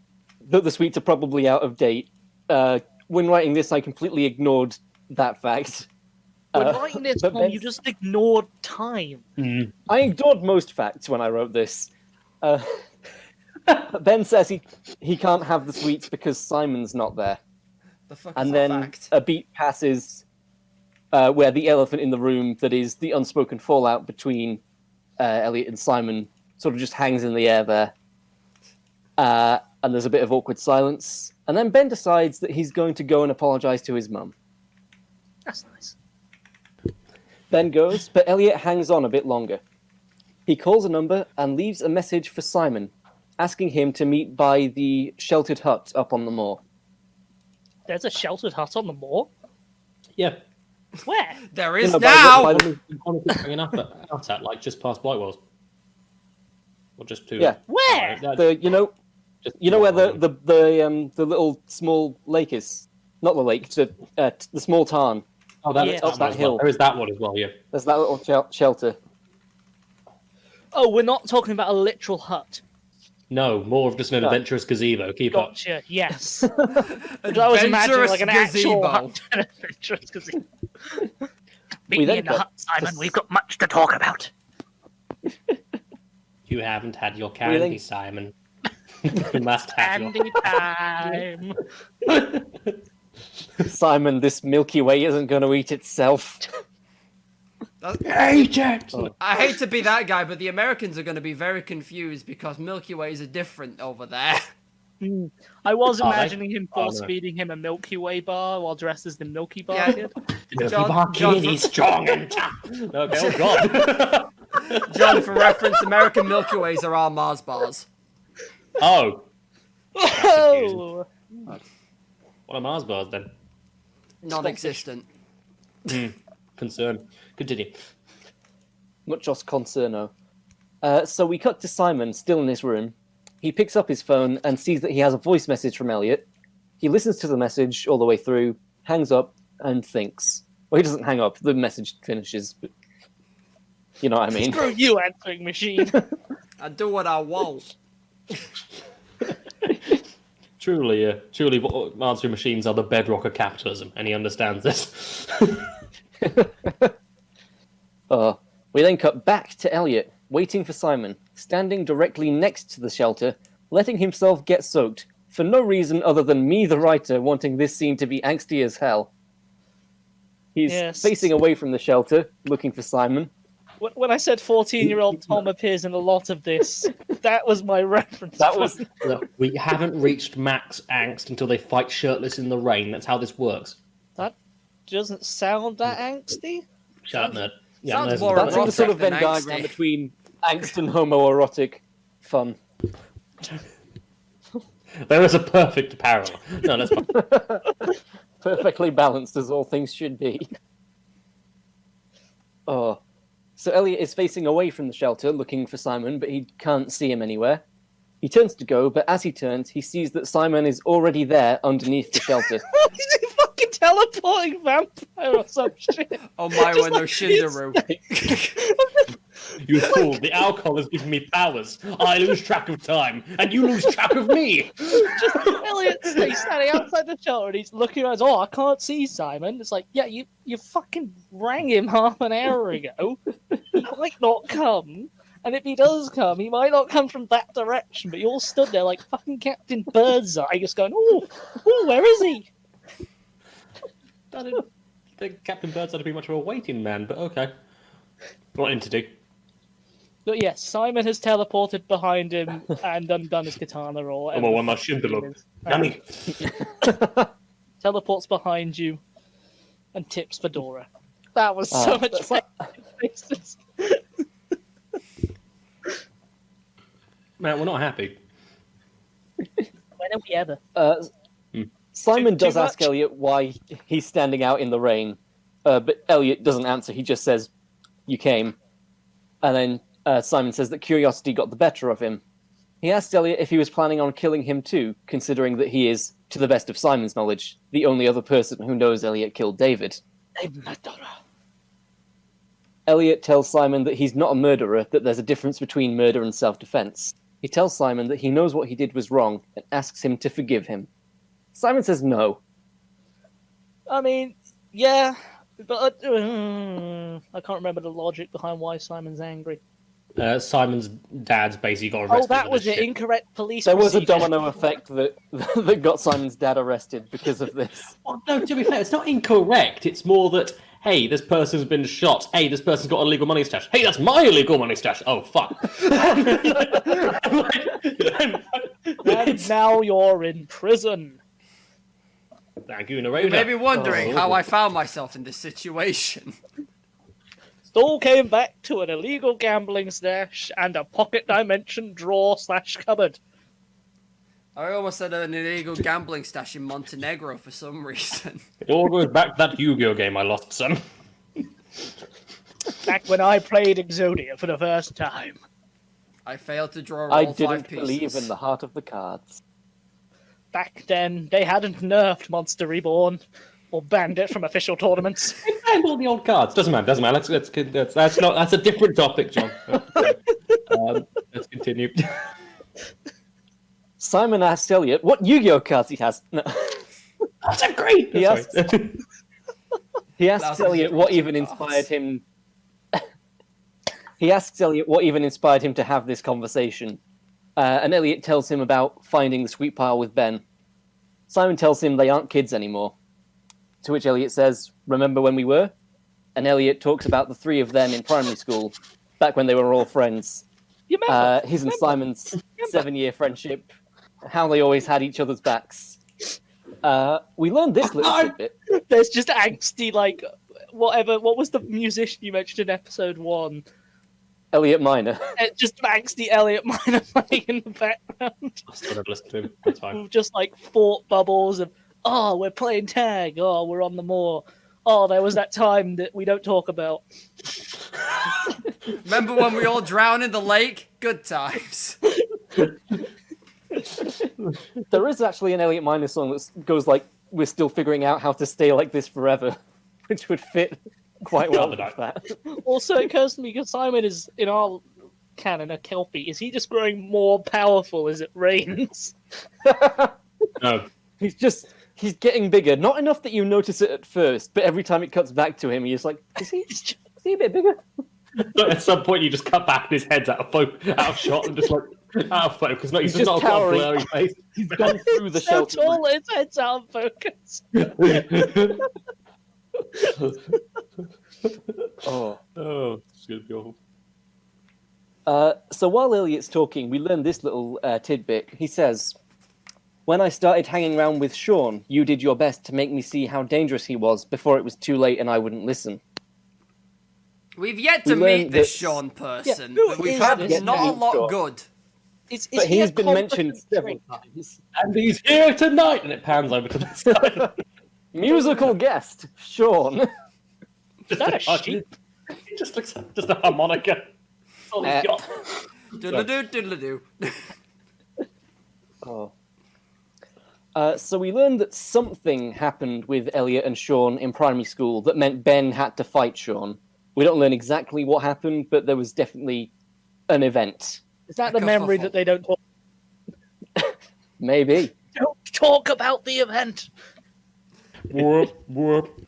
that the sweets are probably out of date. When writing this, I completely ignored that fact. When writing this, but Tom, Ben- you just ignored time. I ignored most facts when I wrote this. Ben says he can't have the sweets because Simon's not there. The fuck is And that then fact? a beat passes where the elephant in the room that is the unspoken fallout between Elliot and Simon sort of just hangs in the air there. And there's a bit of awkward silence. And then Ben decides that he's going to go and apologize to his mum. That's nice. Ben goes, but Elliot hangs on a bit longer. He calls a number and leaves a message for Simon, asking him to meet by the sheltered hut up on the moor. There's a sheltered hut on the moor? Yeah. Where? There is by now! the- Honestly, bringing up at like just past Whitewells. Or just to Yeah. Where? You know where the little small lake is? Not the lake, the small tarn. Oh, that, Yeah. Up that hill. There is that one as well, yeah. There's that little shelter. Oh, we're not talking about a literal hut. No, more of just an adventurous gazebo. Keep up. Gotcha, yes. I was imagining like an actual gazebo. hut. Adventurous gazebo. Meet We me then in the got hut, Simon. to- We've got much to talk about. You haven't had your Really? candy, Simon. Mass tattoo. Candy time. Simon, this Milky Way isn't going to eat itself. Hate it! I hate to be that guy, but the Americans are going to be very confused because Milky Ways are different over there. I was Are they? imagining him Oh, no. force feeding him a Milky Way bar while dressed as the Milky Bar Yeah. Kid. John, He's strong and tough. Okay, oh god. John, for reference, American Milky Ways are our Mars bars. Oh, Oh, what are Mars bars then? Non-existent. Concern. Continue. Muchos concerno. So we cut to Simon, still in his room. He picks up his phone and sees that he has a voice message from Elliot. He listens to the message all the way through, hangs up, and thinks. Well, he doesn't hang up. The message finishes. But you know what I mean? screw you, answering machine. I do what I want. Truly, answering machines are the bedrock of capitalism, and he understands this. We then cut back to Elliot, waiting for Simon, standing directly next to the shelter, letting himself get soaked, for no reason other than me, the writer, wanting this scene to be angsty as hell. He's Yes. facing away from the shelter, looking for Simon. When I said 14-year-old Tom appears in a lot of this, that was my reference. That was Look, we haven't reached max angst until they fight shirtless in the rain. That's how this works. That doesn't sound that angsty. Shut up, nerd. Sounds nerd's more a- that's in the sort of Venn Erotic than diagram angsty. between angst and homoerotic fun. There is a perfect parallel. No, that's fine. Perfectly balanced as all things should be. Oh. So Elliot is facing away from the shelter, looking for Simon, but he can't see him anywhere. He turns to go, but as he turns, he sees that Simon is already there underneath the shelter. He's a fucking teleporting vampire or some shit. Oh my, Just when no like Shindaru. You fool! The alcohol has given me powers. I lose track of time, and you lose track of me. Just Elliot's he's standing outside the shelter and he's looking around. Oh, I can't see Simon. It's like, yeah, you fucking rang him half an hour ago. He might not come, and if he does come, he might not come from that direction. But you all stood there like fucking Captain Birdseye, just going, oh, where is he? I didn't think Captain Birdseye to be much of a waiting man, but okay. What him to do? But yes, Simon has teleported behind him and undone his katana or whatever. Oh, well, my Shindalo. Yummy. Teleports behind you and tips Fedora. That was so much that's like- faces. Man, we're not happy. When are we ever? Simon Too does ask much? Elliot why he's standing out in the rain, but Elliot doesn't answer. He just says, "You came." And then Simon says that curiosity got the better of him. He asks Elliot if he was planning on killing him too, considering that he is, to the best of Simon's knowledge, the only other person who knows Elliot killed David. Elliot tells Simon that he's not a murderer, that there's a difference between murder and self-defense. He tells Simon that he knows what he did was wrong and asks him to forgive him. Simon says no. I mean, yeah, but I can't remember the logic behind why Simon's angry. Simon's dad's basically got arrested. Oh, that for was this it. shit. Incorrect police There was a procedure. domino effect that got Simon's dad arrested because of this. Well, no, to be fair, it's not incorrect. It's more that, hey, this person's been shot. Hey, this person's got illegal money stash. Hey, that's my illegal money stash. Oh, fuck. And now you're in prison. Thank you, You narrator. may be wondering Oh. how I found myself in this situation. All came back to an illegal gambling stash and a pocket dimension drawer / cupboard. I almost had an illegal gambling stash in Montenegro for some reason. It all goes back to that Yu-Gi-Oh game I lost, son. Back when I played Exodia for the first time. I failed to draw I all 5 didn't pieces. believe in the heart of the cards. Back then, they hadn't nerfed Monster Reborn or banned it from official tournaments. And all the old cards. Doesn't matter. That's a different topic, John. Let's continue. Simon asks Elliot what Yu-Gi-Oh cards he has. No. That's a great. He Sorry. asks, he asks Thousands Elliot of what even cards. inspired him. He asks Elliot what even inspired him to have this conversation. And Elliot tells him about finding the sweet pile with Ben. Simon tells him they aren't kids anymore. To which Elliot says, "Remember when we were?" And Elliot talks about the three of them in primary school, back when they were all friends. You remember? His and Simon's 7-year friendship, how they always had each other's backs. We learned this little tidbit. There's just angsty, like, whatever. What was the musician you mentioned in episode 1? Elliot Minor. Just angsty Elliot Minor playing in the background. I still never listened to him. That's fine. With just like thought bubbles of, oh, we're playing tag. Oh, we're on the moor. Oh, there was that time that we don't talk about. Remember when we all drowned in the lake? Good times. There is actually an Elliot Minor song that goes like, "We're still figuring out how to stay like this forever," which would fit quite well with that. Also, it occurs to me, because Simon is, in our canon, a Kelpie. Is he just growing more powerful as it rains? No. He's getting bigger. Not enough that you notice it at first, but every time it cuts back to him, he's like, is he a bit bigger? But at some point, you just cut back and his head's out of shot and just like out of focus. No, he's just not got a blurry face. He's gone through the so shelter. tall, his head's out of focus. Oh, it's gonna be awful. So while Elliot's talking, we learn this little tidbit. He says, "When I started hanging around with Sean, you did your best to make me see how dangerous he was before it was too late and I wouldn't listen." We've yet to We meet learned this that- Sean person. who but we've is had this not a man? lot Sean. good. Is But he he's a been mentioned competent several drinker? times. And he's here tonight, and it pans over to the side. Musical guest, Sean. Is that a sheep? He just looks like just a harmonica. That's all he's got. Diddle-a-doo, diddle-a-doo. Oh. So we learned that something happened with Elliot and Sean in primary school that meant Ben had to fight Sean. We don't learn exactly what happened, but there was definitely an event. Is that the memory that they don't talk? Maybe. Don't talk about the event. Whoop, whoop.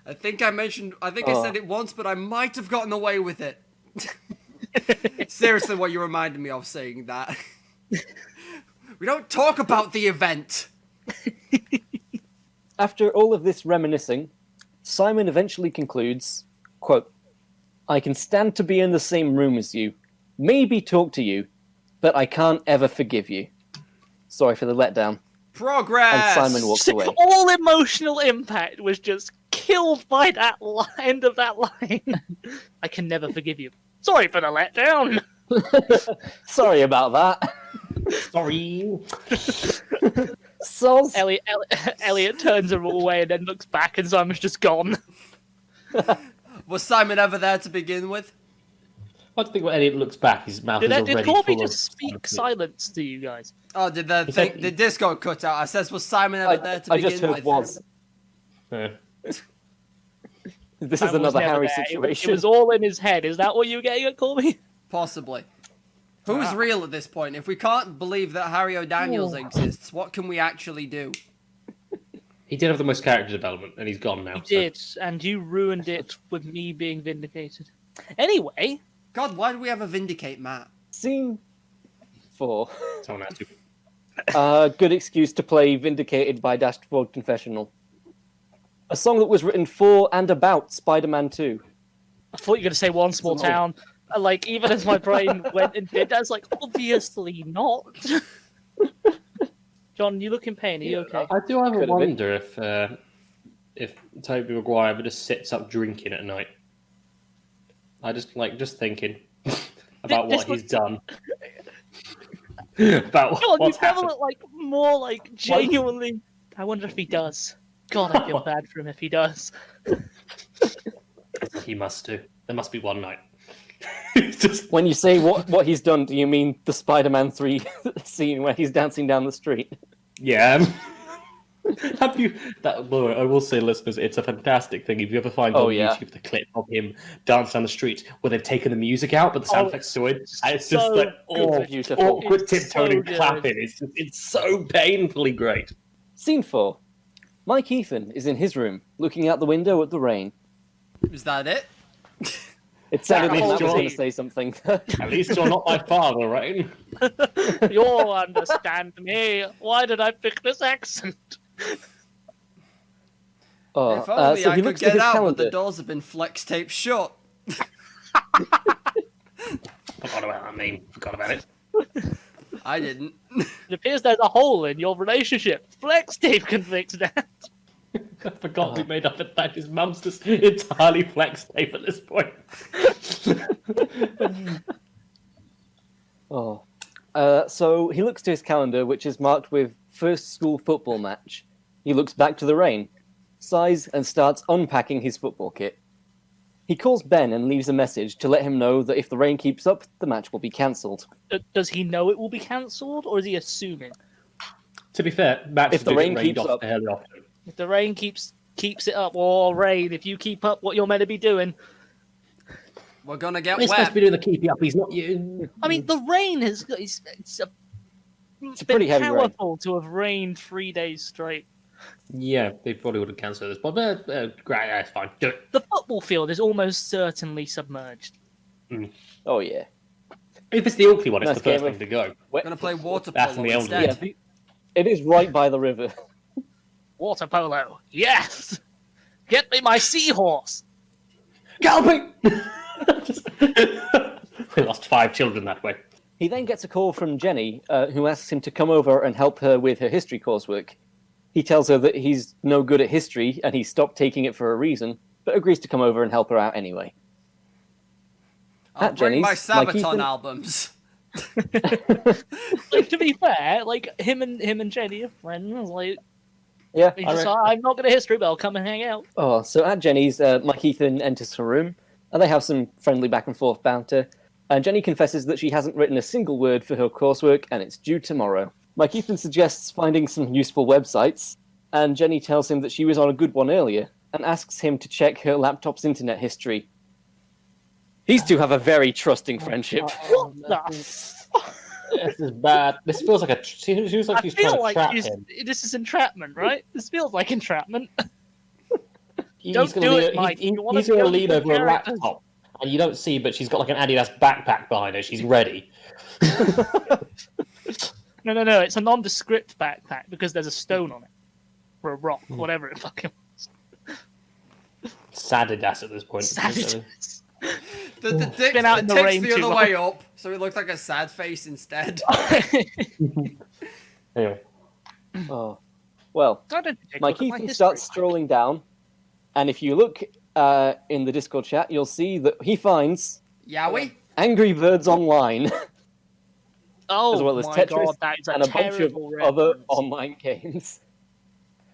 I think I said it once, but I might have gotten away with it. Seriously, what you reminded me of saying that. We don't talk about the event. After all of this reminiscing, Simon eventually concludes, quote, "I can stand to be in the same room as you, maybe talk to you, but I can't ever forgive you. Sorry for the letdown." Progress. And Simon walks away. All emotional impact was just killed by that end of that line. I can never forgive you. Sorry for the letdown. Sorry about that. Sorry. Soz. Elliot turns away and then looks back, and Simon's just gone. Was Simon ever there to begin with? I think when Elliot looks back, his mouth is already Did Corby full just speak silence to you guys? Oh, did the disco cut out? I says, was Simon ever there to I begin just heard with? was. Yeah. This Simon is was another never Harry there. situation. It was all in his head. Is that what you were getting at, Corby? Possibly. Who's real at this point? If we can't believe that Harry O'Daniels exists, what can we actually do? He did have the most character development, and he's gone now. You did, and you ruined it with me being vindicated. Anyway, God, why do we ever vindicate Matt? Scene 4. Someone has to. Good excuse to play Vindicated by Dashboard Confessional. A song that was written for and about Spider-Man 2. I thought you were going to say One Small Town. Like, even as my brain went and did that, I was like, obviously not. John, you look in pain. Are you okay? I do have a Could have wonder if Tobey Maguire ever just sits up drinking at night. I just thinking about what he's done. About John, what's you never happened. look like more like genuinely. I wonder if he does. God, I feel bad for him if he does. He must do. There must be one night. It's just When you say what he's done, do you mean the Spider-Man 3 scene where he's dancing down the street? yeah. Have you that? Well, I will say, listeners, it's a fantastic thing. If you ever find on YouTube the clip of him dance down the street where they've taken the music out, but the sound effects still in, and it's just so like beautiful. awkward It's tiptoeing and so clapping. It's so painfully great. Scene 4. Mike Ethan is in his room, looking out the window at the rain. Is that it? It sounded like That Matt was whole going to scene. say something. At least you're not my father, right? You'll understand me. Why did I pick this accent? Oh, If only so I he could looks at get his out, calendar. but the doors have been flex taped shut. Forgot about that meme. Forgot about it. I didn't. It appears there's a hole in your relationship. Flex tape can fix that. I forgot we made up the fact his mum's just entirely flex tape at this point. Oh. So he looks to his calendar, which is marked with first school football match. He looks back to the rain, sighs, and starts unpacking his football kit. He calls Ben and leaves a message to let him know that if the rain keeps up, the match will be cancelled. Does he know it will be cancelled, or is he assuming? To be fair, matches If the do rain get rained keeps off up- fairly often. If the rain keeps it up, or rain, if you keep up what you're meant to be doing. We're gonna get He's supposed wet. to be doing the keepy up. He's not you. I mean, the rain has it's It's a been pretty heavy rain. powerful to have rained 3 days straight. Yeah, they probably would have cancelled this, but great, yeah, it's fine. Do it. The football field is almost certainly submerged. Oh, yeah. If it's the Oakley one, it's Nice the first game thing to go. We're gonna play water That's polo the instead. elderly. It is right by the river. Water polo, yes! Get me my seahorse! Galloping! We lost 5 children that way. He then gets a call from Jenny, who asks him to come over and help her with her history coursework. He tells her that he's no good at history and he stopped taking it for a reason, but agrees to come over and help her out anyway. I'll At bring my Jenny's, Mike Sabaton Ethan- albums. Like, to be fair, like him and Jenny are friends. Like, Yeah. he's just like, I'm not good at history, but I'll come and hang out. Oh, so at Jenny's, Mike Ethan enters her room, and they have some friendly back and forth banter. And Jenny confesses that she hasn't written a single word for her coursework, and it's due tomorrow. Mike Ethan suggests finding some useful websites, and Jenny tells him that she was on a good one earlier, and asks him to check her laptop's internet history. These two have a very trusting friendship. What the fuck? This is bad. This feels like she's like I she's trying feel to like trap him. this is entrapment, right? This feels like entrapment. He's Don't gonna do lean- it, Mike. He's You wanna going to kill lean the over a characters. laptop, and you don't see, but she's got like an Adidas backpack behind her. She's ready. No. It's a nondescript backpack because there's a stone on it. Or a rock, whatever it fucking Sad Adidas at this point. savage. The dick's Been out in the rain the too other long. way up, so it looks like a sad face instead. Anyway, Oh. Well, I don't think Mike look at my Ethan history. starts strolling down, and if you look in the Discord chat, you'll see that he finds Yowie? Angry Birds Online, Oh as well as my Tetris god, that is and a bunch of terrible other reference. online games.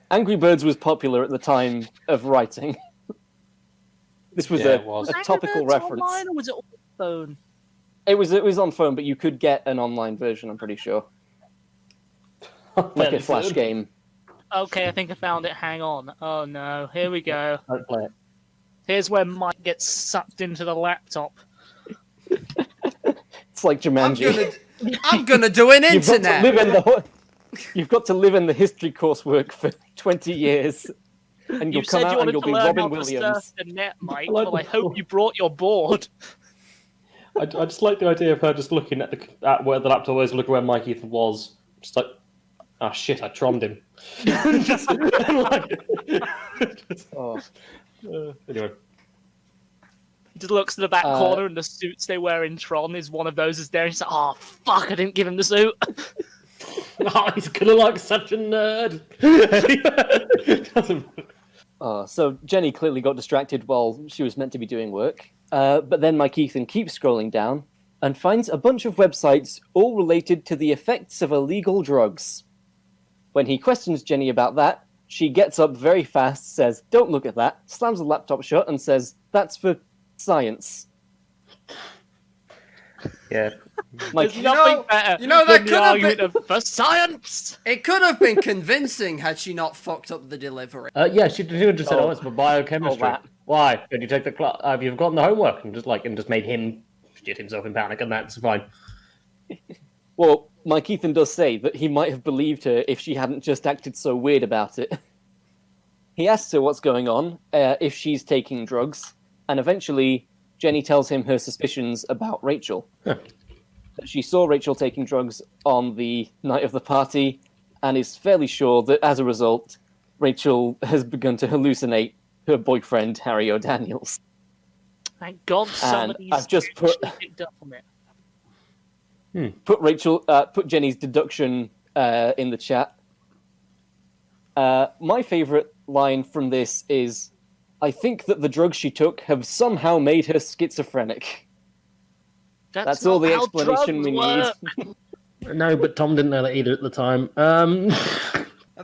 Angry Birds was popular at the time of writing. This was Yeah, a, it was. a Angry topical Birds reference. Online, or was it on the phone? It was on phone, but you could get an online version, I'm pretty sure. Like a flash game. Okay, I think I found it. Hang on. Oh no, here we go. Don't play it. Here's where Mike gets sucked into the laptop. It's like Jumanji. I'm gonna do an You've got to internet. live in the you've got to live in the history coursework for 20 years, and you'll You come said out you and wanted you'll to be learn Robin how to Williams. surf the net, Mike. I like Well, I the hope thought. you brought your board. I just like the idea of her just looking at where the laptop was, looking where Mike Ethan was. Just like, oh shit, I trommed him. Just, Oh. Anyway. He just looks to the back Uh, corner, and the suits they wear in Tron is one of those is there. He's like, oh fuck, I didn't give him the suit. Oh, he's gonna like such a nerd. Doesn't- So Jenny clearly got distracted while she was meant to be doing work. But then Mike Ethan keeps scrolling down and finds a bunch of websites all related to the effects of illegal drugs. When he questions Jenny about that, she gets up very fast, says, "Don't look at that," slams the laptop shut and says, "That's for science." Yeah. Mike, There's nothing know- better you know, that than the could have argument been- of for science. It could have been convincing had she not fucked up the delivery. Yeah, she just said, Oh. "Oh, it's for biochemistry." Oh, that. Why? Did you take the class? Have you forgotten the homework? And just made him shit himself in panic, and that's fine. well, Mike Ethan does say that he might have believed her if she hadn't just acted so weird about it. He asks her what's going on, if she's taking drugs, and eventually Jenny tells him her suspicions about Rachel. Huh. That she saw Rachel taking drugs on the night of the party, and is fairly sure that as a result, Rachel has begun to hallucinate her boyfriend, Harry O'Daniels. Thank God somebody's I've just put- actually picked up on it. Put Jenny's deduction in the chat. My favourite line from this is, I think that the drugs she took have somehow made her schizophrenic. That's all not the how explanation drugs we work. need. No, but Tom didn't know that either at the time.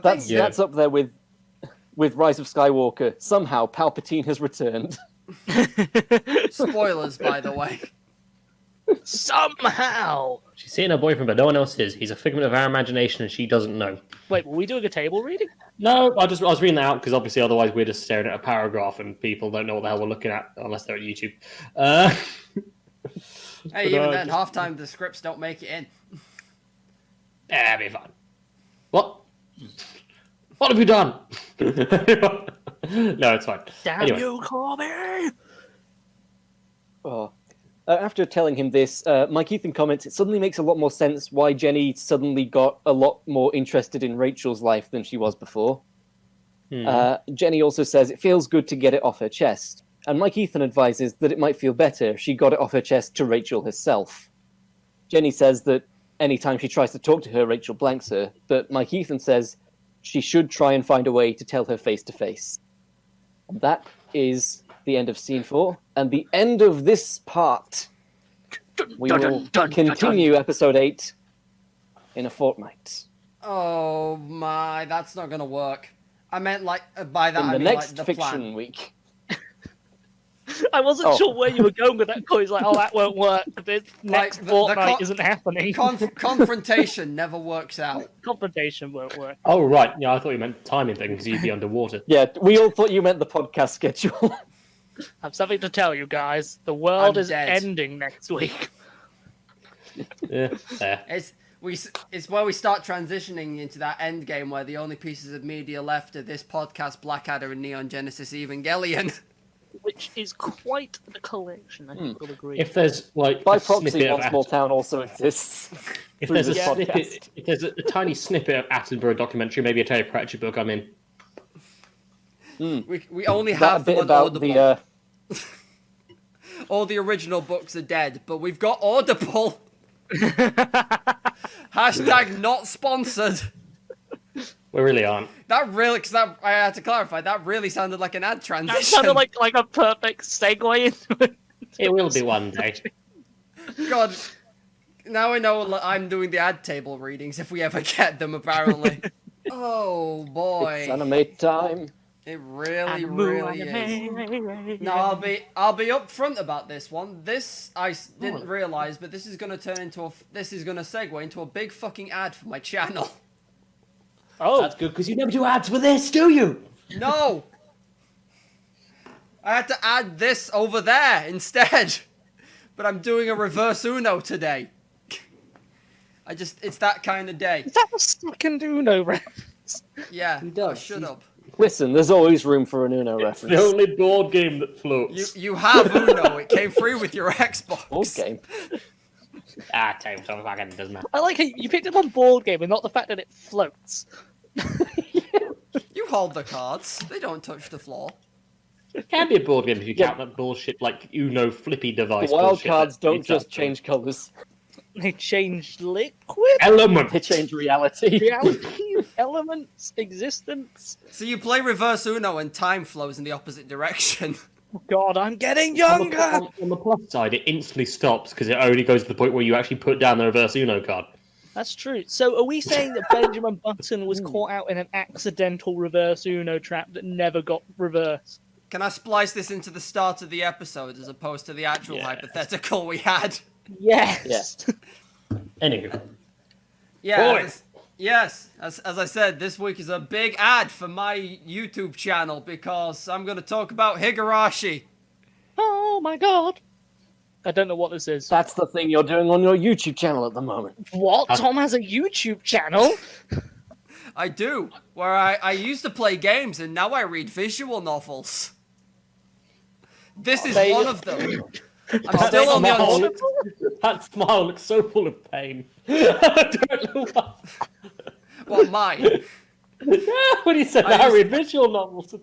That's up there with Rise of Skywalker. Somehow Palpatine has returned. Spoilers, by the way. Somehow. She's seeing her boyfriend, but no one else is. He's a figment of our imagination, and she doesn't know. Wait, were we doing a table reading? No, I was reading that out because obviously otherwise we're just staring at a paragraph and people don't know what the hell we're looking at unless they're at YouTube. Hey, even then, half-time the scripts don't make it in. That'll be fine. What? What have you done? No, it's fine. Damn Anyway. you, Corby! Oh. After telling him this, Mike Ethan comments, it suddenly makes a lot more sense why Jenny suddenly got a lot more interested in Rachel's life than she was before. Jenny also says it feels good to get it off her chest. And Mike Ethan advises that it might feel better if she got it off her chest to Rachel herself. Jenny says that anytime she tries to talk to her, Rachel blanks her, but Mike Ethan says she should try and find a way to tell her face to face. And that is the end of scene 4, and the end of this part. We will continue episode 8 in a fortnight. Oh my, that's not gonna work. I meant like by that In I the mean next like the fiction plan. week. I wasn't sure where you were going with that. He's like, oh, that won't work. This next the fortnight isn't happening. Confrontation never works out. Confrontation won't work. Oh, right. Yeah, I thought you meant the timing thing because you'd be underwater. Yeah, we all thought you meant the podcast schedule. I have something to tell you guys. The world I'm is dead. ending next week. Yeah, there. It's where we start transitioning into that end game where the only pieces of media left are this podcast, Blackadder, and Neon Genesis Evangelion. Which is quite a collection, I think we'll agree. If there's like By a proxy, snippet One of Small Town also exists. if through there's a this snippet, podcast. if there's a tiny snippet of Attenborough documentary, maybe a Terry Pratchett book, I'm in. We only That have bit them on about Audible. the All the original books are dead, but we've got Audible. Hashtag not sponsored. We really aren't. That really, because I had to clarify, that really sounded like an ad transition. That sounded like a perfect segue into it. It will be one day. God, now I know I'm doing the ad table readings if we ever get them, apparently. Oh, boy. it's anime time. It really is. No, I'll be upfront about this one. This I didn't realize, but this is gonna turn into this is gonna segue into a big fucking ad for my channel. Oh, That's good because you never do ads for this, do you? No, I had to add this over there instead, but I'm doing a reverse Uno today. It's that kind of day. is that the second Uno reference? Yeah, does. shut up. Listen, there's always room for an Uno The reference. only board game that floats. You have Uno. It came free with your Xbox. Board game. Tabletop fucking doesn't matter. I like how you picked up on board game and not the fact that it floats. You hold the cards. They don't touch the floor. It can be a board game if you count that bullshit like Uno flippy device. The wild bullshit cards that don't beats just up change colours. They change liquid, element. They change reality. reality, elements, existence. So you play reverse Uno and time flows in the opposite direction. Oh God, I'm getting On the, younger. on the plus side, it instantly stops because it only goes to the point where you actually put down the reverse Uno card. That's true. So are we saying that Benjamin Button was caught out in an accidental reverse Uno trap that never got reversed? Can I splice this into the start of the episode as opposed to the actual Yeah. hypothetical we had? Yes. Anywho, Yeah. Boy. Yes. As I said, this week is a big ad for my YouTube channel because I'm going to talk about Higurashi. Oh my God. I don't know what this is. That's the thing you're doing on your YouTube channel at the moment. What? Tom has a YouTube channel? I do. Where I used to play games and now I read visual novels. This is one of them. I'm still on the That smile looks so full of pain. I don't know why. What, mine? When you said Harry visual novels,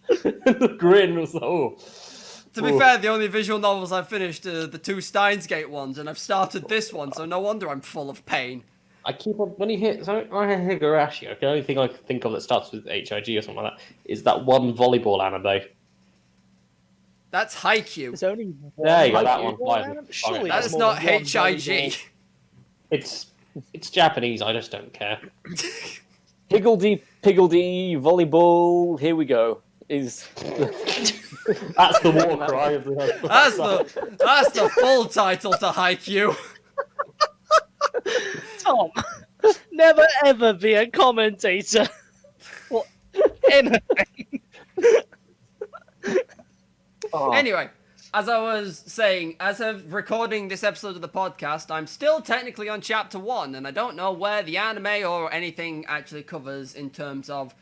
the grin was To be fair, the only visual novels I've finished are the 2 Steins Gate ones, and I've started this one, so no wonder I'm full of pain. I keep on when you hear Higurashi. The only thing I can think of that starts with HIG or something like that is that one volleyball anime. That's Haikyuu. There's only one. There you go, that one. Surely That there's is more not than one HIG. volleyball. It's Japanese. I just don't care. Higgledy-piggledy volleyball. Here we go. That's the war cry of the. That's the full title to Haikyuu. Tom, never ever be a commentator. What? Anything. Anyway, as I was saying, as of recording this episode of the podcast, I'm still technically on chapter 1, and I don't know where the anime or anything actually covers in terms of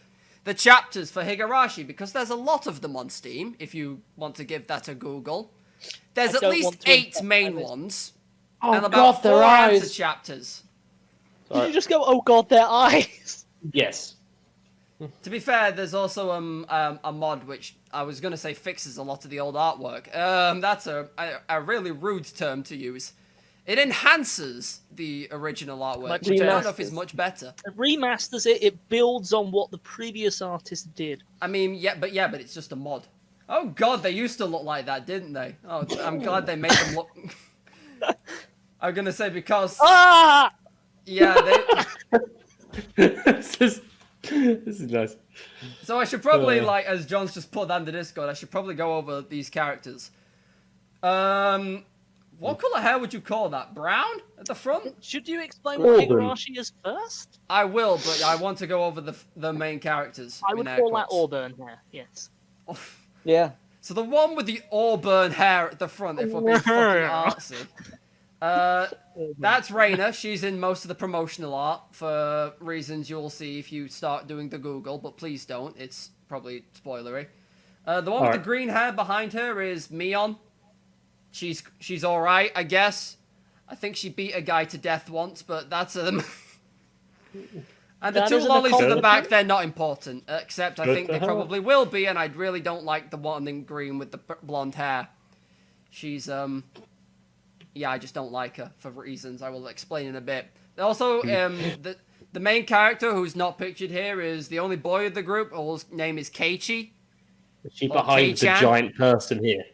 the chapters for Higurashi, because there's a lot of them on Steam, if you want to give that a Google. There's at least 8 main ones, and about 4 answer chapters. Did you just go, oh god, their eyes? Yes. To be fair, there's also a mod which I was going to say fixes a lot of the old artwork. That's a really rude term to use. It enhances the original artwork, which I don't know if is much better. It remasters it, it builds on what the previous artist did. I mean, but it's just a mod. Oh god, they used to look like that, didn't they? Oh, I'm glad they made them look... I'm going to say because... Ah! Yeah, This is nice. So I should probably, as John's just put on the Discord, I should probably go over these characters. What colour hair would you call that? Brown at the front? Should you explain what Auburn. Higurashi is first? I will, but I want to go over the main characters. I would call that auburn hair, yes. Yeah. So the one with the auburn hair at the front, if we're being fucking artsy. That's Reina. She's in most of the promotional art for reasons you'll see if you start doing the Google, but please don't. It's probably spoilery. The one with the green hair behind her is Mion. She's all right, I guess. I think she beat a guy to death once, but that's And the That 2 isn't a lollies at the compliment. back, they're not important. Except I Good think to they have. probably will be, and I really don't like the one in green with the blonde hair. She's, yeah, I just don't like her for reasons I will explain in a bit. Also, the main character who's not pictured here is the only boy of the group, whose name is Keiichi. Is she Or behind the Kei-chan? giant person here?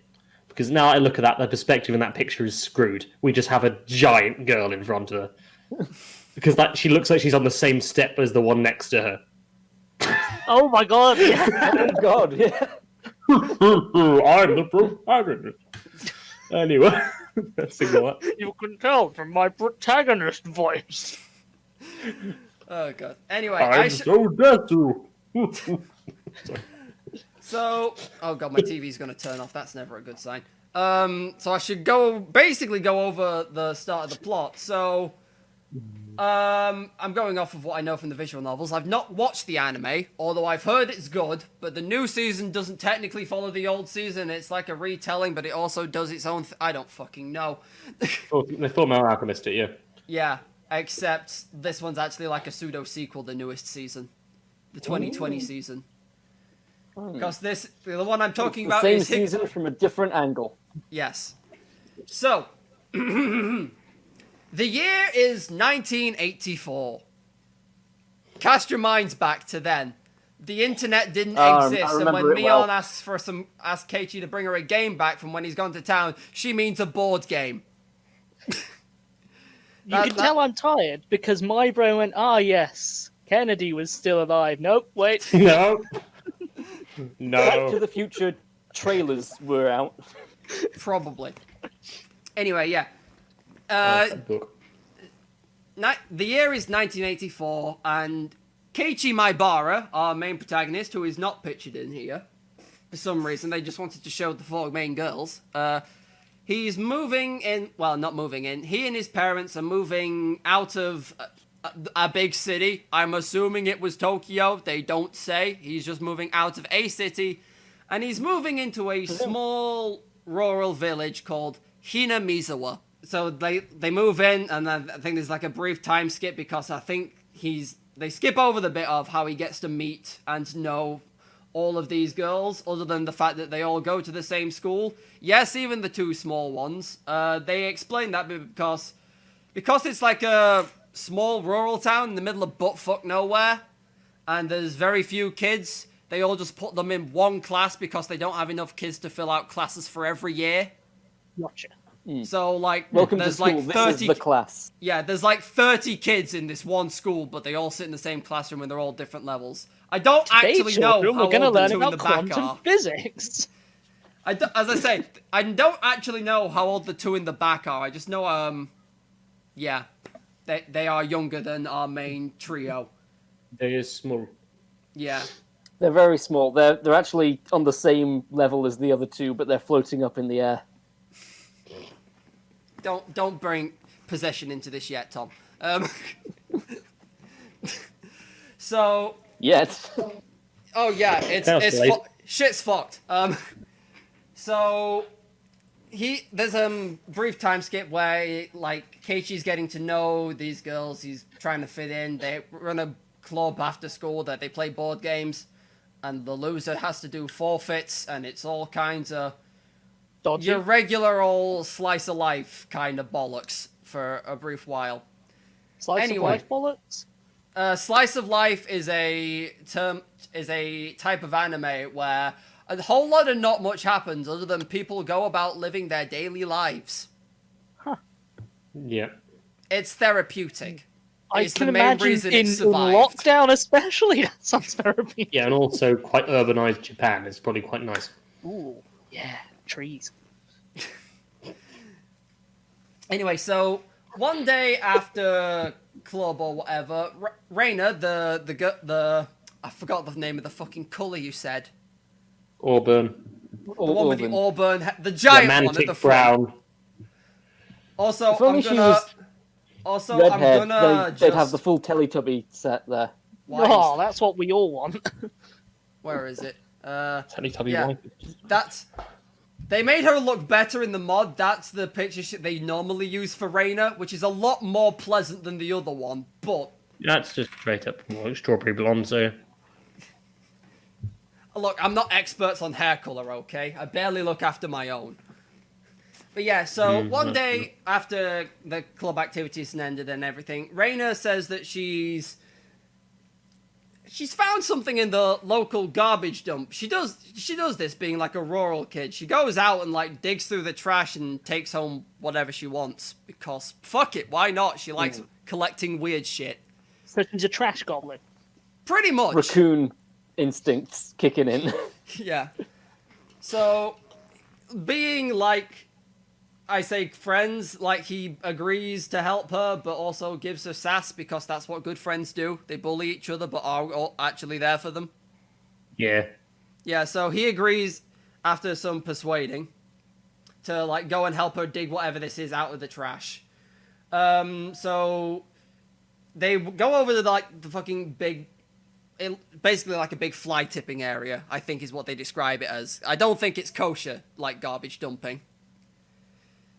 Because now I look at that, the perspective in that picture is screwed. We just have a giant girl in front of her. Because she looks like she's on the same step as the one next to her. Oh my god, yeah. Oh god, yeah. I'm the protagonist. Anyway, let's ignore that. You can tell from my protagonist voice. Oh, God. Anyway, I'm so dead to. So, oh god, my TV's going to turn off. That's never a good sign. So I should basically go over the start of the plot. So, I'm going off of what I know from the visual novels. I've not watched the anime, although I've heard it's good, but the new season doesn't technically follow the old season. It's like a retelling, but it also does its own I don't fucking know. They thought Mel Alchemist it, yeah. Yeah, except this one's actually like a pseudo-sequel, the newest season. The 2020 season. Because the one I'm talking about Same is... season from a different angle. Yes. So, the year is 1984. Cast your minds back to then. The internet didn't exist, I and when remember it Mion well. asks Keiichi to bring her a game back from when he's gone to town, she means a board game. You can tell I'm tired because my brain went, yes, Kennedy was still alive. Nope, wait. No. Back to No. the Future trailers were out. Probably. Anyway, yeah. Book. The year is 1984, and Keiichi Maibara, our main protagonist, who is not pictured in here, for some reason, they just wanted to show the 4 main girls, he's moving in, well, not moving in, he and his parents are moving out of a big city. I'm assuming it was Tokyo, they don't say. He's just moving out of a city, and he's moving into a small rural village called Hina Mizawa. So they move in, and then I think there's like a brief time skip because I think they skip over the bit of how he gets to meet and know all of these girls, other than the fact that they all go to the same school. Yes, even the two small ones. They explain that because it's like a small rural town in the middle of buttfuck nowhere, and there's very few kids. They all just put them in one class because they don't have enough kids to fill out classes for every year. Gotcha. So, like, Welcome there's to school. like This 30... is the class. Yeah, there's like 30 kids in this one school, but they all sit in the same classroom and they're all different levels. I don't actually know how we're gonna old the learn two in about the back quantum are. physics. As I say, I don't actually know how old the two in the back are. I just know, yeah, they are younger than our main trio. They are small. Yeah. They're very small. They're actually on the same level as the other two, but they're floating up in the air. Don't bring possession into this yet, Tom. So. Yet. Oh yeah, it's shit's fucked. So there's a brief time skip where like Keiichi's getting to know these girls. He's trying to fit in. They run a club after school that they play board games, and the loser has to do forfeits, and it's all kinds of Dodgy. your regular old slice of life kind of bollocks for a brief while. Slice Anyway. of life bollocks? Slice of life is a type of anime where a whole lot of not much happens other than people go about living their daily lives. Yeah. It's therapeutic. I It's can the main imagine reason in it survived. lockdown especially, that sounds therapeutic. Yeah, and also quite urbanized Japan. It's probably quite nice. Ooh, yeah, trees. Anyway, so one day after club or whatever, Reina, the I forgot the name of the fucking colour you said. Auburn. The one with the auburn, the giant one at Romantic the front. brown. Also, If only I'm she gonna. was Also, red I'm hair, gonna they'd just. have the full Teletubby set there. Why Oh, is- that's what we all want. Where is it? Teletubby Yeah. white. That's. They made her look better in the mod. That's the picture they normally use for Reina, which is a lot more pleasant than the other one. But That's just straight up like strawberry blonde, so... look, I'm not experts on hair color, okay? I barely look after my own. But yeah, so one day after the club activities ended and everything, Reina says that she's found something in the local garbage dump. She does this being like a rural kid. She goes out and like digs through the trash and takes home whatever she wants because fuck it, why not? She likes collecting weird shit. So she's a trash goblin. Pretty much. Raccoon instincts kicking in. Yeah. So being like I say friends, like he agrees to help her, but also gives her sass because that's what good friends do. They bully each other, but are all actually there for them. Yeah. Yeah, so he agrees after some persuading to like go and help her dig whatever this is out of the trash. So they go over to like the fucking big, basically like a big fly tipping area, I think is what they describe it as. I don't think it's kosher, like garbage dumping.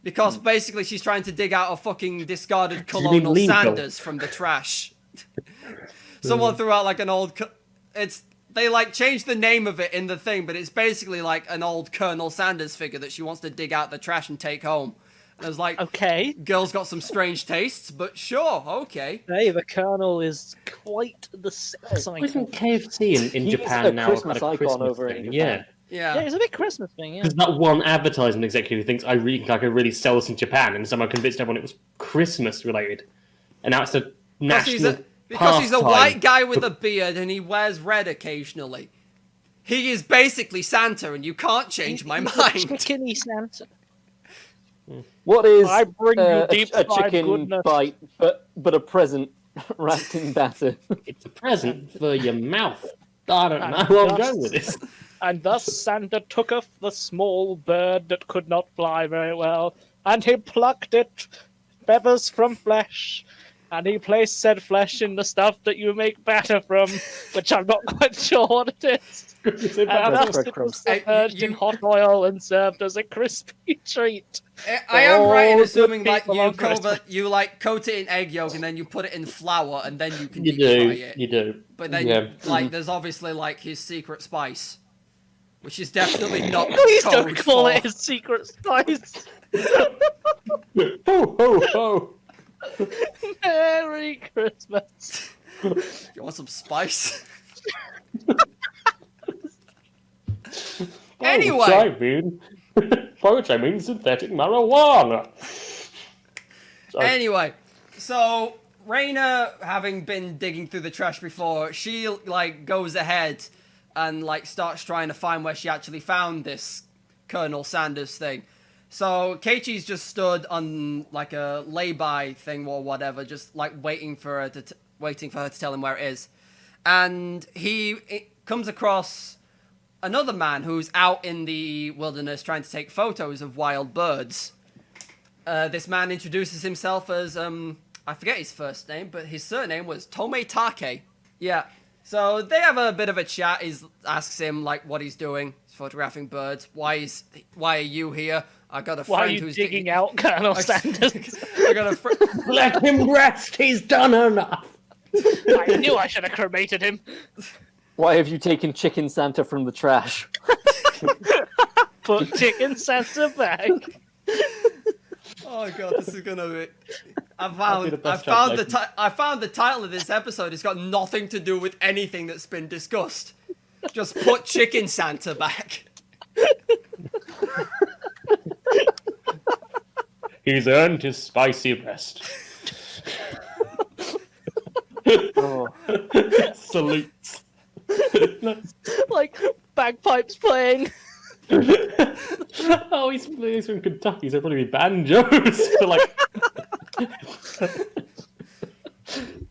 Because basically she's trying to dig out a fucking discarded Colonel legal? Sanders from the trash. Someone threw out like an old... They like changed the name of it in the thing, but it's basically like an old Colonel Sanders figure that she wants to dig out the trash and take home. And I was like, Okay. girl's got some strange tastes, but sure, okay. Hey, the Colonel is quite the sex icon. Isn't KFC in He's Japan a now Christmas kind of icon Christmas over in thing? Japan. Yeah. Yeah. Yeah, it's a big Christmas thing, yeah. Because that one advertisement executive thinks I could really sell this in Japan, and someone convinced everyone it was Christmas related, and now it's a national Because he's a pastime. white guy with a beard and he wears red occasionally. He is basically Santa, and you can't change my He's a mind. chickeny Santa. What is I bring you a deep-fried chicken goodness. bite, but a present wrapped in batter? It's a present for your mouth. I don't know And where I'm thus- going with this. And thus Santa tooketh the small bird that could not fly very well, and he plucked it, feathers from flesh, and he placed said flesh in the stuff that you make batter from, which I'm not quite sure what it is. It's in And bad thus breadcrumbs. it was Hey, submerged in you- hot oil and served as a crispy treat. I am right in Oh, assuming good like people you on cover, Christmas. you like coat it in egg yolk and then you put it in flour and then you can You deep fry do. it. You do. But then Yeah. like there's obviously like his secret spice, which is definitely not Please code don't call for... it his secret spice. Ho ho ho! Merry Christmas. You want some spice? Anyway. By which I mean synthetic marijuana. Sorry. Anyway, so Raina, having been digging through the trash before, she like goes ahead and like starts trying to find where she actually found this Colonel Sanders thing. So Keiichi's just stood on like a lay-by thing or whatever, just like waiting for her to tell him where it is, and he comes across another man who's out in the wilderness trying to take photos of wild birds. This man introduces himself as, I forget his first name, but his surname was Tometake. Yeah. So they have a bit of a chat. He asks him, like, what he's doing. He's photographing birds. Why are you here? I got a friend Why are you who's digging out Colonel Sanders? I got a friend. Let him rest. He's done enough. I knew I should have cremated him. Why have you taken Chicken Santa from the trash? Put Chicken Santa back. Oh god, this is gonna be. I That'd be the best found translation. I found the title of this episode. It's got nothing to do with anything that's been discussed. Just put Chicken Santa back. He's earned his spicy rest. Oh. Salutes. Like bagpipes playing. Oh, he's from Kentucky, so probably be banjos. So like.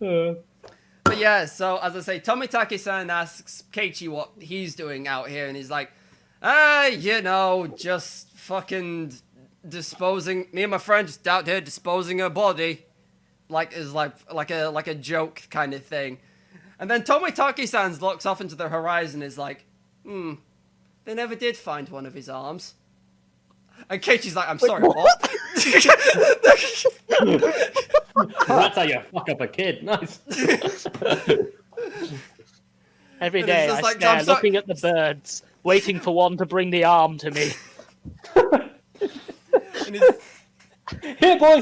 But yeah, so as I say, Tomitake-san asks Keiichi what he's doing out here, and he's like, just fucking disposing. Me and my friend just out here disposing her body, like a joke kind of thing. And then Tomitake-san looks off into the horizon, and is like, they never did find one of his arms. And Keiichi's like, I'm sorry, what? That's how you fuck up a kid. Nice. Every And day it's I just like, stare, I'm sorry- looking at the birds, waiting for one to bring the arm to me. And he's, Here, boy.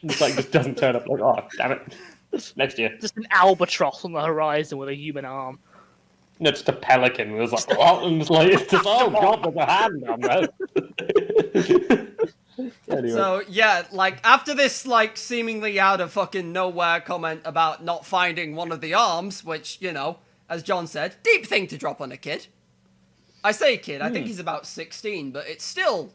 It's like just doesn't turn up. Like, oh, damn it. Next year. Just an albatross on the horizon with a human arm. No, just a pelican. It was like, oh, and it's just, oh god, there's a hand down there. Anyway. So yeah, like after this like seemingly out of fucking nowhere comment about not finding one of the arms, which, as John said, deep thing to drop on a kid. I say kid, I think he's about 16, but it's still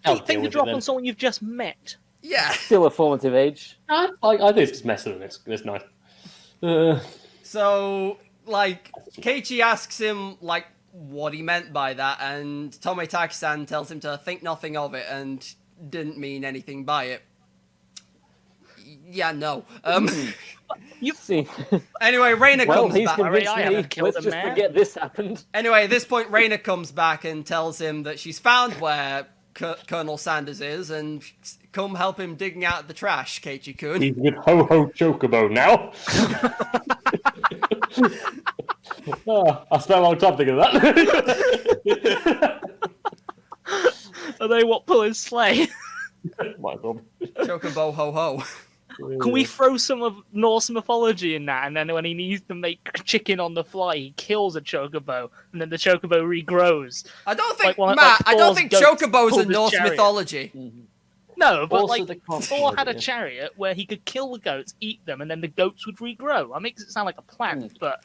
I'll Deep deal thing to with it drop then. on someone you've just met. yeah. Still a formative age. I think it's just messing with this. It's nice. So like Keiichi asks him like what he meant by that, and Tomitake-san tells him to think nothing of it and didn't mean anything by it. Yeah, no. See, Anyway, Reina well, comes he's back. convinced I me. haven't killed Let's a just man. forget this happened. Anyway, at this point, Reina comes back and tells him that she's found where Colonel Sanders is, and come help him digging out the trash, Keiichi-kun. He's with Ho Ho Chocobo now. I spent a long time thinking of that. Are they what pull his sleigh? My God. Chocobo ho ho. Can we throw some of Norse mythology in that? And then when he needs to make chicken on the fly, he kills a chocobo, and then the chocobo regrows. I don't think, Like Matt, I don't Thor's think goats Chocobo's pulled a his Norse chariot. mythology. No, but Also like the Thor had a yeah. chariot where he could kill the goats, eat them, and then the goats would regrow. That makes it sound like a plant, but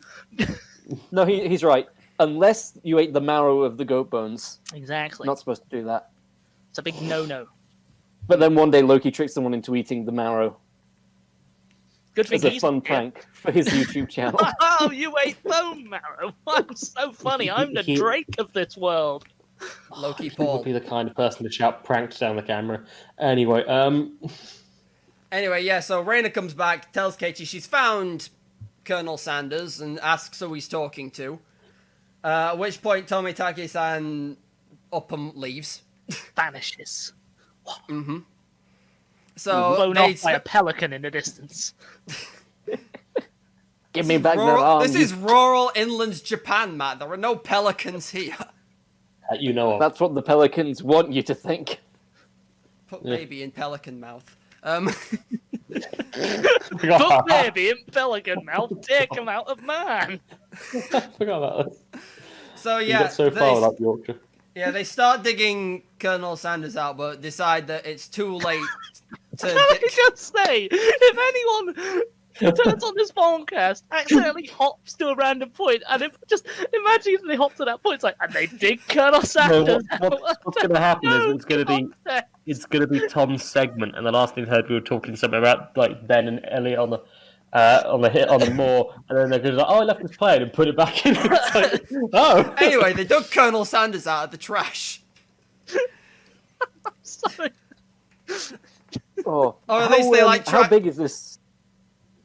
No, he's right. Unless you ate the marrow of the goat bones, exactly, not supposed to do that. it's a big no-no. But then one day Loki tricked someone into eating the marrow Good thing as a he's fun not dead. prank for his YouTube channel. Oh, you ate bone marrow! I'm so funny. I'm the Drake of this world. Loki Would Paul. be the kind of person to shout pranked down the camera. Anyway, Anyway, yeah, so Reina comes back, tells Keiichi she's found Colonel Sanders, and asks who he's talking to. At which point Tomitaki-san up and leaves. Vanishes. So Blown they off by a pelican in the distance. Give me back that rural, arm. this is rural inland Japan, Matt. There are no pelicans here. That you know of. That's what the pelicans want you to think. Put baby in pelican mouth. Put baby in pelican mouth, take him out of man. I forgot about that. So You yeah, got so far without Yorkshire. yeah, they start digging Colonel Sanders out, but decide that it's too late to. Can I just say, if anyone turns on this phonecast, accidentally hops to a random point, and if just imagine if they hop to that point, it's like, and they dig Colonel Sanders out. What's going to happen is No it's going to be Tom's segment, and the last thing I heard we were talking something about like Ben and Elliot on the moor, and then they're going to be like, oh, I left this plane and put it back in. It's like, oh. Anyway, they dug Colonel Sanders out of the trash. Sorry. Oh, Or at least they like how try- big is this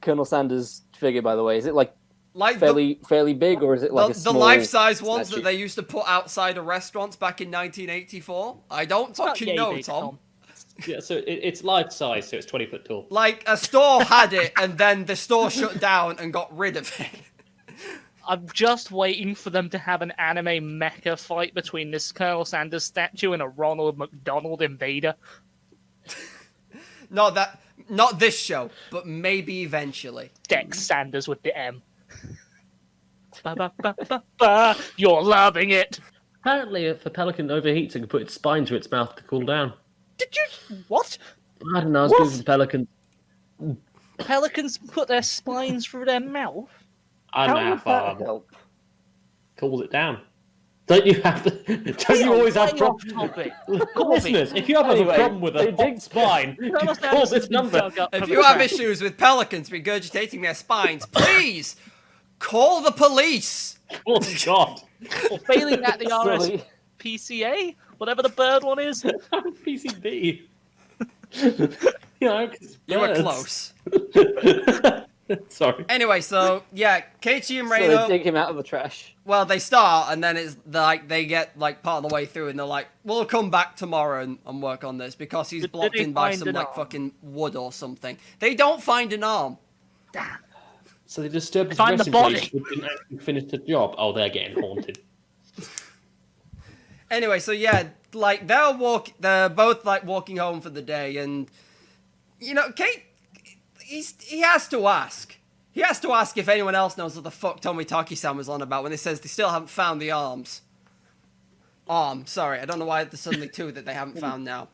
Colonel Sanders figure, by the way? Is it like Like fairly big, or is it like a the small life-size ones statue? that they used to put outside of restaurants back in 1984? I don't fucking Yay know, big, Tom. Yeah, so it's life size, so it's 20 foot tall. Like, a store had it, and then the store shut down and got rid of it. I'm just waiting for them to have an anime mecha fight between this Colonel Sanders statue and a Ronald McDonald invader. Not this show, but maybe eventually. Dex Sanders with the M. Ba, ba, ba, ba, ba. You're loving it. Apparently, if a pelican overheats, it can put its spine to its mouth to cool down. Did you what? I don't know, I was What? going to pelican. Pelicans put their spines through their mouth? I How don't know would how that far help? cools it down. Don't you have to? Don't you always have Way problems? off topic. Listeners, if you have Anyway, a problem with they a dig- big spine, you Colonel call Sanders this has been number. dug up If from you the have trash. issues with pelicans regurgitating their spines, please call the police. Oh God! Or failing that, the Silly. RSPCA? Whatever the bird one is? PCB. You know, 'cause You were birds. close. Sorry. Anyway, so yeah, Keiichi and So they Reino. dig him out of the trash. Well, they start, and then it's like they get like part of the way through, and they're like, "We'll come back tomorrow and work on this because he's Did blocked they in by find some an like arm? fucking wood or something." They don't find an arm. Damn. So they disturbed his Find the resting body. place, but didn't actually finish the job. Oh, they're getting haunted. Anyway, so yeah, like they're both like walking home for the day, and you know, Kate, he has to ask. He has to ask if anyone else knows what the fuck Tomitaki-san was on about when he says they still haven't found the arms. Sorry, I don't know why there's suddenly two that they haven't found now.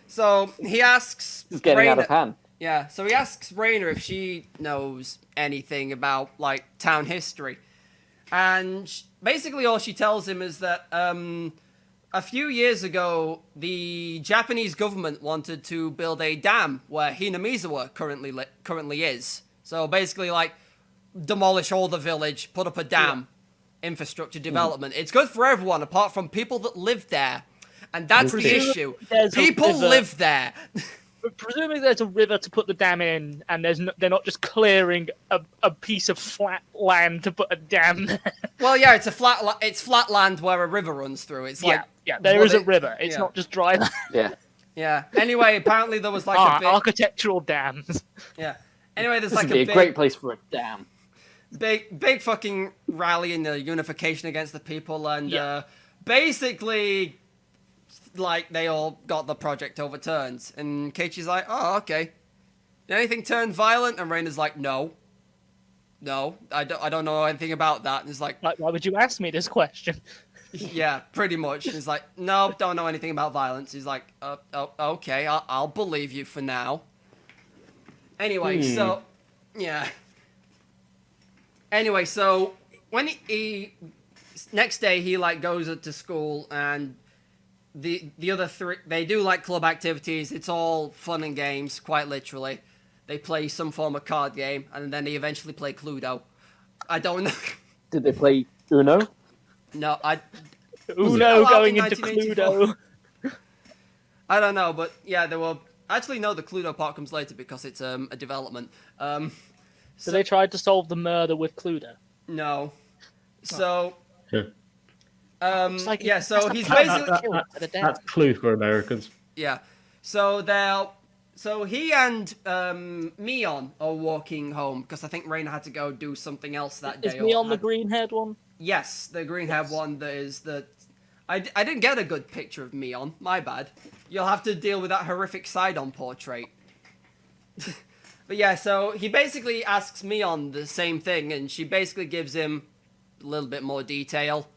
So he asks It's getting out of Reina- hand. Yeah, so he asks Rainer if she knows anything about, like, town history. And basically all she tells him is that, a few years ago, the Japanese government wanted to build a dam where Hinamizawa currently is. So basically, like, demolish all the village, put up a dam, infrastructure development. It's good for everyone, apart from people that live there. And that's the Presumably issue. there's a People river- live there. But presumably there's a river to put the dam in, and they're not just clearing a piece of flat land to put a dam there. Well, yeah, it's flat land where a river runs through. It's like there is a wooded- river. It's yeah. not just dry land. Yeah. Yeah. Anyway, apparently there was like a big Architectural dams. yeah. Anyway, there's This like would be a big, great place for a dam. big fucking rally in the unification against the people, and Yeah. basically, like they all got the project overturned, and Keiichi's like, "Oh, okay. Did anything turn violent?" And Reiner's like, "No, I don't know anything about that." And he's like, Like, why would you ask me this question? "Yeah, pretty much." He's like, "No, don't know anything about violence." He's like, okay, I'll believe you for now." Anyway, so yeah. Anyway, so when he next day he like goes to school, and the other three, they do like club activities. It's all fun and games, quite literally. They play some form of card game, and then they eventually play Cluedo. I don't know. Did they play Uno? No, Uno out going in into 1984? Cluedo. I don't know, but yeah, there were. Actually, no, the Cluedo part comes later because it's a development. So they tried to solve the murder with Cluedo. No. So, Looks like yeah, it's so just a he's power basically kill to the death. That's clue for Americans. yeah. So he and Mion are walking home because I think Raina had to go do something else that day. Is me or on the had- green-haired one? Yes, the green-haired one that is the. I didn't get a good picture of Mion. My bad. You'll have to deal with that horrific side-on portrait. But yeah, so he basically asks Mion the same thing, and she basically gives him a little bit more detail.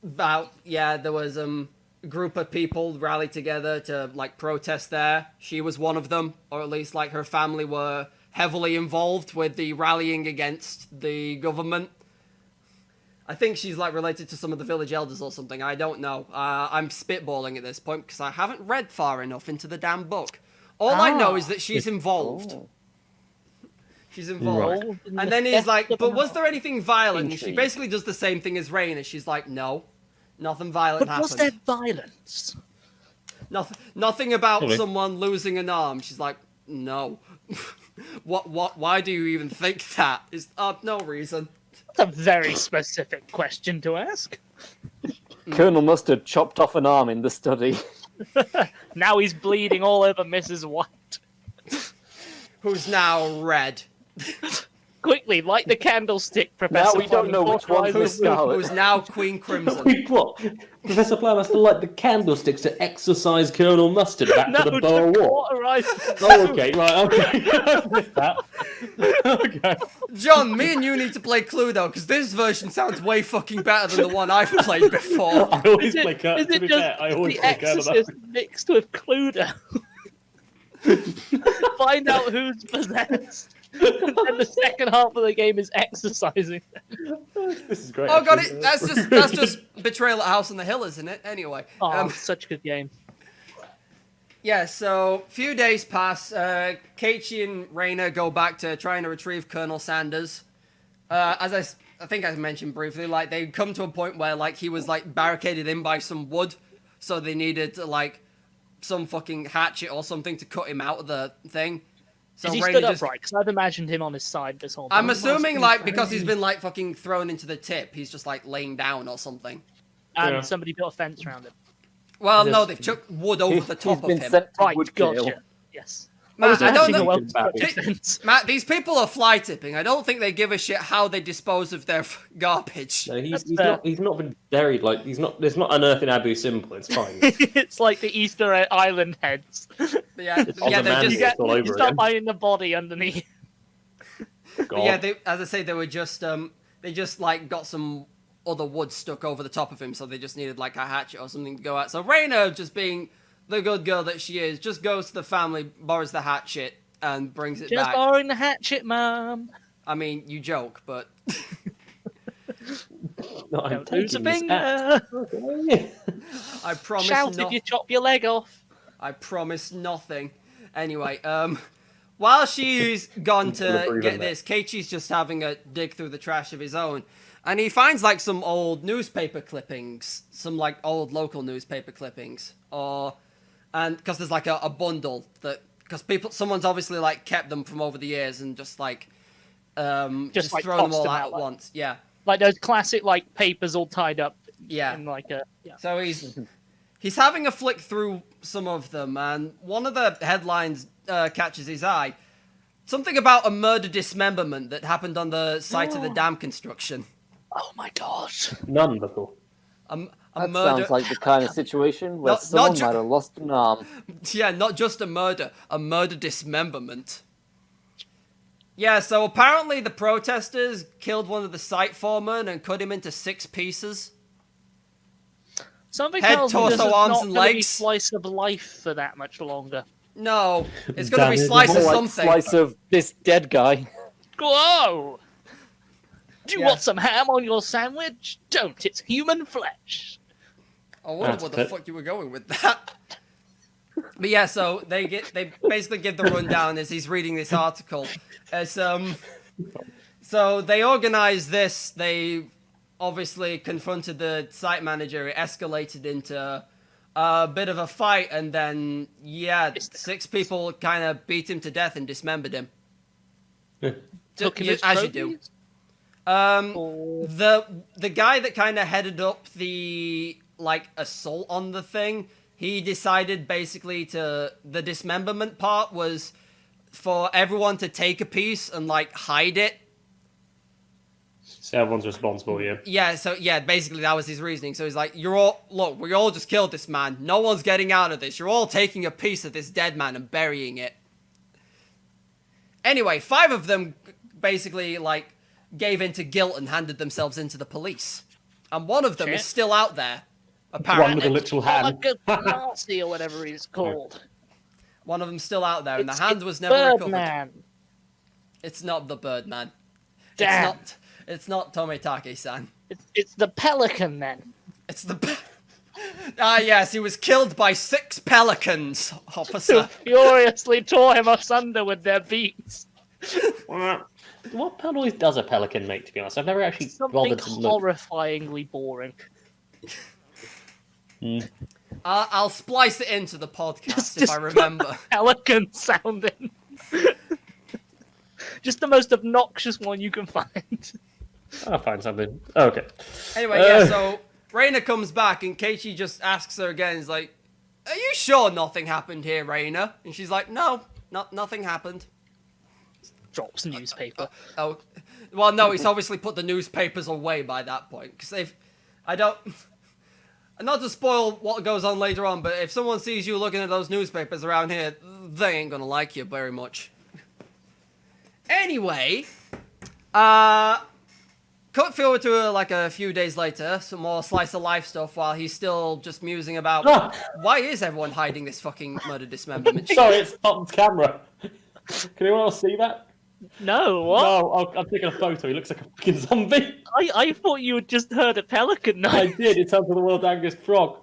About, there was a group of people rallied together to, like, protest there. She was one of them, or at least, like, her family were heavily involved with the rallying against the government. I think she's, like, related to some of the village elders or something. I don't know. I'm spitballing at this point because I haven't read far enough into the damn book. All I know is that she's involved. She's involved. Right. And then he's like, Death of but an was arm. there anything violent? And she Intrigue. basically does the same thing as Rain, and she's like, no. Nothing violent But was happened. there violence? Nothing about Probably. someone losing an arm. She's like, no. Why do you even think that? Is no reason. That's a very specific question to ask. Colonel Mustard chopped off an arm in the study. Now he's bleeding all over Mrs. White. Who's now red. Quickly, light the candlestick, Professor. Now we don't know which one's the Who's Scarlet. Who's now Queen Crimson. Wait, what? Professor Plum has to light the candlesticks to exercise Colonel Mustard back No, to the Boer to War. cauterize. Oh, okay, right, okay. I missed that. Okay. John, me and you need to play Cluedo, because this version sounds way fucking better than the one I've played before. I always Is play Colonel. it To be just fair, I always the play Colonel. Exorcist mixed with Cluedo? Find out who's possessed. And the second half of the game is exercising. This is great. Oh god, actually. that's just Betrayal at House on the Hill, isn't it? Anyway. Oh, such a good game. Yeah, so few days pass. Keiichi and Reina go back to trying to retrieve Colonel Sanders. As I think I mentioned briefly, like they come to a point where like he was like barricaded in by some wood, so they needed like some fucking hatchet or something to cut him out of the thing. So Is he Reina stood just. upright? Because I've imagined him on his side this whole time. I'm assuming like because he's been like fucking thrown into the tip, he's just like laying down or something. And Yeah. somebody built a fence around him. Well, no, Yes. they've chucked wood over the top He's of been him. sent to Right, wood jail. gotcha. Yes. Matt, I don't Actually, know. well Thinking about constructed it. fence. Matt, these people are fly tipping. I don't think they give a shit how they dispose of their garbage. No, That's fair. he's not been buried, like, there's not an earth in Abu Simbel, it's fine. It's like the Easter Island heads. Yeah, on yeah, the they man just You get, all over you start again. finding the body underneath. God. yeah, as I say, they were just they just like got some other wood stuck over the top of him, so they just needed like a hatchet or something to go at. So Reina, just being the good girl that she is, just goes to the family, borrows the hatchet, and brings it Just back. borrowing the hatchet, Mum. I mean, you joke, but No, I'm Don't lose a taking this hat. finger. Okay. I promise Shout not. if you chop your leg off. I promise nothing. Anyway, while she's gone to Proven get that. this, Keiichi's just having a dig through the trash of his own, and he finds like some old newspaper clippings, some like old local newspaper clippings, and because there's like a bundle that because someone's obviously like kept them from over the years and just like just like, thrown them tossed all them out out, at like- once. Yeah, Like those classic like papers all tied up yeah. in like a So he's having a flick through some of them, and one of the headlines catches his eye. Something about a murder dismemberment that happened on the site of the dam construction. Oh my god. None before. A That murder. sounds like the kind of situation where Not someone ju- might have lost an arm. Yeah, not just a murder dismemberment. Yeah, so apparently the protesters killed one of the site foremen and cut him into 6 pieces. Something Head, tells me this torso, is arms, not and gonna be legs. slice of life for that much longer. No, it's gonna be Damn it. slice of More like something. slice of this dead guy. Whoa! Do you Yeah. want some ham on your sandwich? Don't, it's human flesh. I wonder That's where the good. fuck you were going with that. But yeah, so they basically give the rundown as he's reading this article. As so they organized this. They obviously confronted the site manager. It escalated into a bit of a fight, and then 6 people kind of beat him to death and dismembered him. Took him Yeah, as as you do. trophies? Or The guy that kind of headed up the like assault on the thing, he decided basically the dismemberment part was for everyone to take a piece and like hide it. So everyone's responsible, yeah. Yeah, so yeah, basically that was his reasoning. So he's like, we all just killed this man. No one's getting out of this. You're all taking a piece of this dead man and burying it. Anyway, 5 of them basically like gave into guilt and handed themselves into the police. And one of them is still out there, apparently. One with a literal hand. like a Nazi or whatever he's called. One of them's still out there, and the hand It's was never recovered. Birdman. It's not the Birdman. Damn. It's not Tomitake-san. It's the pelican then. It's the... Ah, yes, he was killed by 6 pelicans, Who officer. furiously tore him asunder with their beaks. What noise does a pelican make, to be honest? I've never actually Something bothered to look. horrifyingly boring. I'll splice it into the podcast if Just I remember. Pelican sounding. Just the most obnoxious one you can find. I'll find something. Okay. Anyway, yeah, so Reina comes back and Keiichi just asks her again, he's like, are you sure nothing happened here, Reina? And she's like, no, nothing happened. Drops newspaper. Oh, well, no, he's obviously put the newspapers away by that point, because not to spoil what goes on later on, but if someone sees you looking at those newspapers around here, they ain't gonna like you very much. Anyway, cut forward to like a few days later, some more slice of life stuff while he's still just musing about why is everyone hiding this fucking murder dismemberment shit? Sorry, it's Tom's camera. Can anyone else see that? No, what? No, I'm taking a photo. He looks like a fucking zombie. I thought you had just heard a pelican I noise. did. It sounds like the world's angriest frog.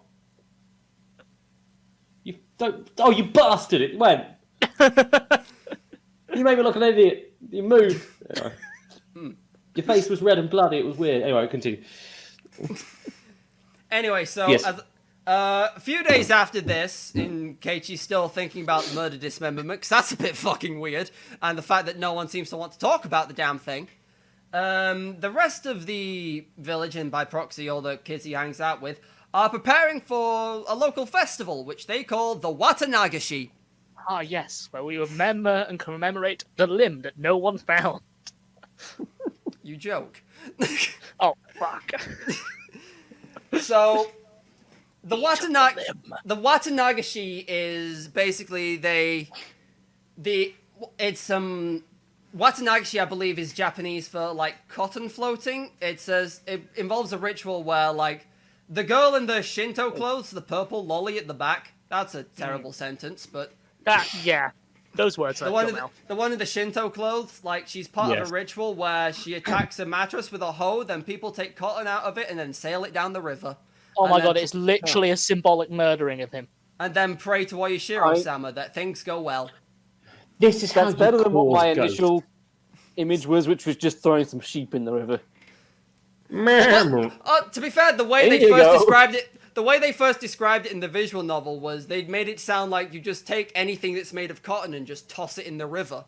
You don't. Oh, you bastard! It went. You made me look an idiot. You moved. Anyway. Your face was red and bloody. It was weird. Anyway, continue. Anyway, so Yes. a few days after this, Keiichi's still thinking about murder dismemberment, because that's a bit fucking weird, and the fact that no one seems to want to talk about the damn thing. The rest of the village, and by proxy all the kids he hangs out with, are preparing for a local festival, which they call the Watanagashi. Ah, yes, where we remember and commemorate the limb that no one found. You joke. Oh, fuck. So, the Watanagashi is basically Watanagashi, I believe, is Japanese for like cotton floating. It involves a ritual where like the girl in the Shinto clothes, the purple lolly at the back. That's a terrible sentence, but Yeah, those words the one in the Shinto clothes, like she's part Yes. of a ritual where she attacks a mattress with a hoe, then people take cotton out of it and then sail it down the river. Oh And my then- god, it's literally a symbolic murdering of him. And then pray to Oyashiro-sama that things go well. This is That's better than what my ghosts. initial image was, which was just throwing some sheep in the river. To be fair, the way There they you first go. described it, the way they first described it in the visual novel was they'd made it sound like you just take anything that's made of cotton and just toss it in the river.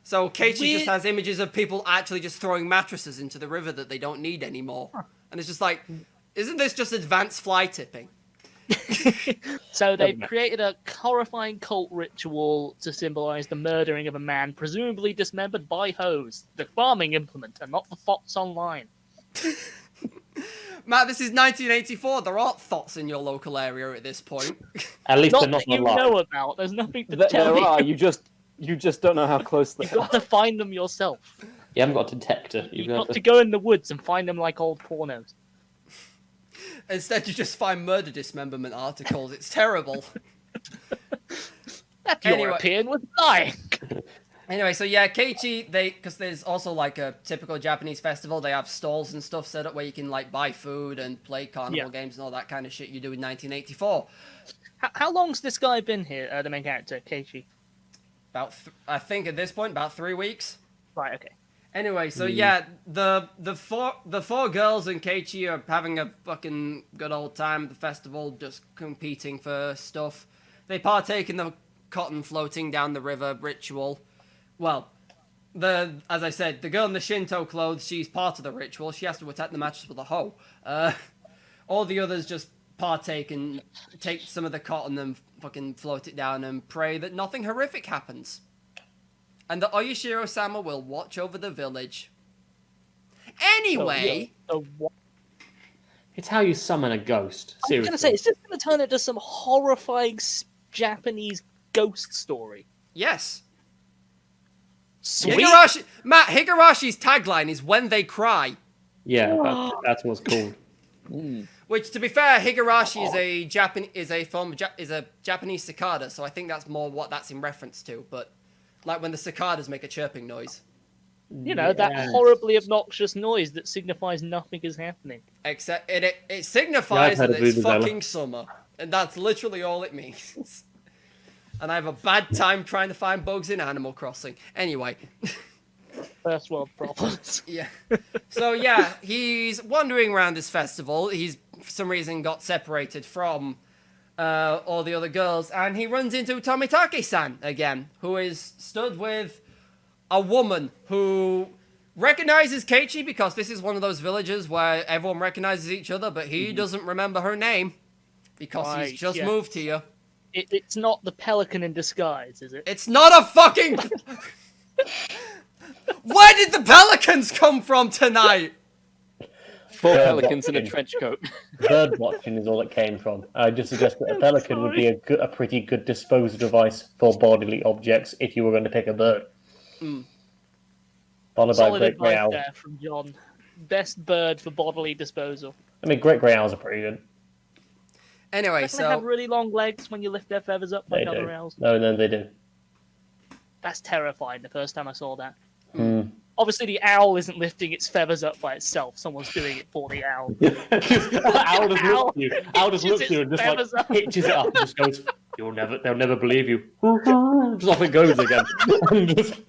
So Keiichi just has images of people actually just throwing mattresses into the river that they don't need anymore. And it's just like, isn't this just advanced fly tipping? So they've created a horrifying cult ritual to symbolize the murdering of a man presumably dismembered by hoes, the farming implement, and not the thoughts online. Matt, this is 1984. There aren't thoughts in your local area at this point. At least Not they're not that you alive. know about. There's nothing to There tell you. are. You just don't know how close they You've are. got to find them yourself. You haven't got a detector. You've got to go in the woods and find them like old pornos. Instead, you just find murder dismemberment articles. It's terrible. That Anyway. European was dying. Anyway, so yeah, Keiichi, because there's also like a typical Japanese festival, they have stalls and stuff set up where you can like buy food and play carnival games and all that kind of shit you do in 1984. How long's this guy been here, the main character, Keiichi? I think at this point, about 3 weeks. Right, okay. Anyway, so yeah, the four girls and Keiichi are having a fucking good old time at the festival, just competing for stuff. They partake in the cotton floating down the river ritual. Well, as I said, the girl in the Shinto clothes, she's part of the ritual. She has to attack the mattress with a hoe. All the others just partake and take some of the cotton and fucking float it down and pray that nothing horrific happens. And that Oyashiro-sama will watch over the village. Anyway... It's how you summon a ghost. I was Seriously. going to say, it's just going to turn into some horrifying Japanese ghost story. Yes. Sweet. Higarashi's tagline is "When they cry," Yeah, that's what's called. which, to be fair, Higurashi is a Japanese cicada, so I think that's more what that's in reference to. But like when the cicadas make a chirping noise, You know, that horribly obnoxious noise that signifies nothing is happening. except it signifies Yeah, I've heard that of it's Voodoo Bella. fucking summer, and that's literally all it means. And I have a bad time trying to find bugs in Animal Crossing. Anyway. First world problems. Yeah. So yeah, he's wandering around this festival. He's for some reason got separated from all the other girls, and he runs into Tomitake-san again, who is stood with a woman who recognizes Keiichi because this is one of those villages where everyone recognizes each other, but he doesn't remember her name because he's just moved here. It's not the pelican in disguise, is it? It's not a fucking... Where did the pelicans come from tonight? 4 pelicans in a trench coat. Bird watching is all it came from. I just suggest that a pelican would be a pretty good disposal device for bodily objects if you were going to pick a bird. Followed by Solid great grey advice owl. there from John. Best bird for bodily disposal. I mean, great grey owls are pretty good. Anyway, Don't they have really long legs when you lift their feathers up like They other do. owls? No, they do. That's terrifying the first time I saw that. Hmm. Obviously, the owl isn't lifting its feathers up by itself. Someone's doing it for the owl. Owl just looks at you. Owl just looks at you and just feathers like up. hitches it up and just goes, they'll never believe you. Just off it goes again. And just-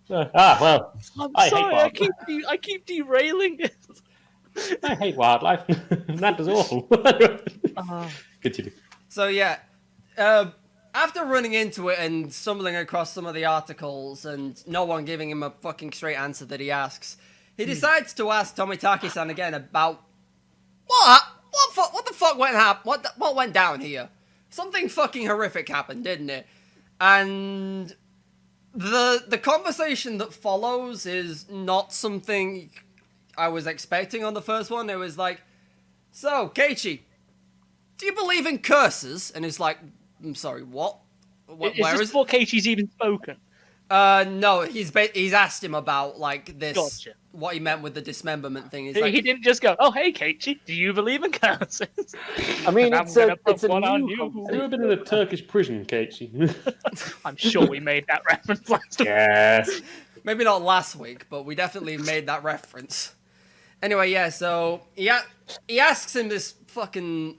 well, I'm I hate sorry, wildlife. I keep derailing it. I hate wildlife. That is awful. Continue. So yeah, after running into it and stumbling across some of the articles and no one giving him a fucking straight answer that he asks, he decides to ask Tomitake-san again about what the fuck what went down here. Something fucking horrific happened, didn't it? And the conversation that follows is not something I was expecting on the first one. It was like, so Keiichi, do you believe in curses? And it's like, I'm sorry, what? Is this before Keiichi's even spoken? No, he's asked him about like this, Gotcha. what he meant with the dismemberment thing. He's He like, didn't just go, oh, hey, Keiichi, do you believe in curses? I mean, I'm it's gonna a put one on new you. concept. Have you ever been in a Turkish prison, Keiichi? I'm sure we made that reference last week. Yes. maybe not last week, but we definitely made that reference. Anyway, yeah, so he asks him this fucking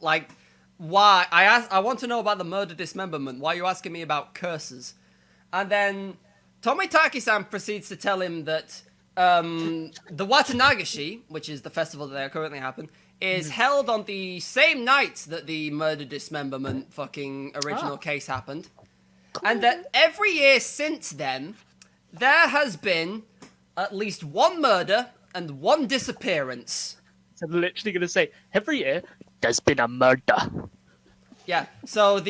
like, why? I want to know about the murder dismemberment. Why are you asking me about curses? And then Tomitake-san proceeds to tell him that the Watanagashi, which is the festival that they are currently happening, is held on the same night that the murder dismemberment fucking original case happened. And that every year since then, there has been at least one murder and one disappearance. So I'm literally going to say, every year, there's been a murder. Yeah, so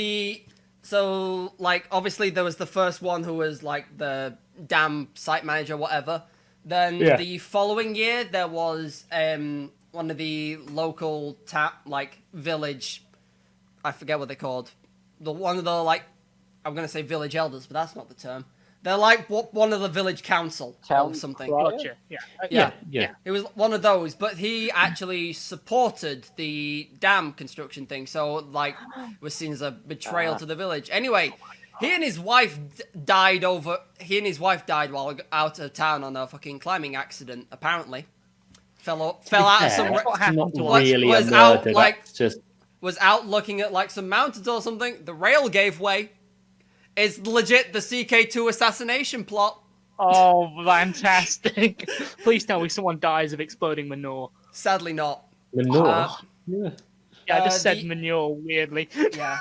like, obviously there was the first one who was, like, the dam site manager, whatever. Then the following year, there was one of the local village, I forget what they're called. One of the, like, I'm going to say village elders, but that's not the term. They're like one of the village council or something. Gotcha. Yeah. It was one of those, but he actually supported the dam construction thing, so like was seen as a betrayal to the village. Anyway, he and his wife died while out of town on a fucking climbing accident. Apparently, fell out of some. Not really a murder. That's just was out looking at like some mountains or something. The rail gave way. It's legit the CK2 assassination plot. Oh, fantastic. Please tell me someone dies of exploding manure. Sadly not. manure. Yeah, I just said the- manure weirdly. Yeah.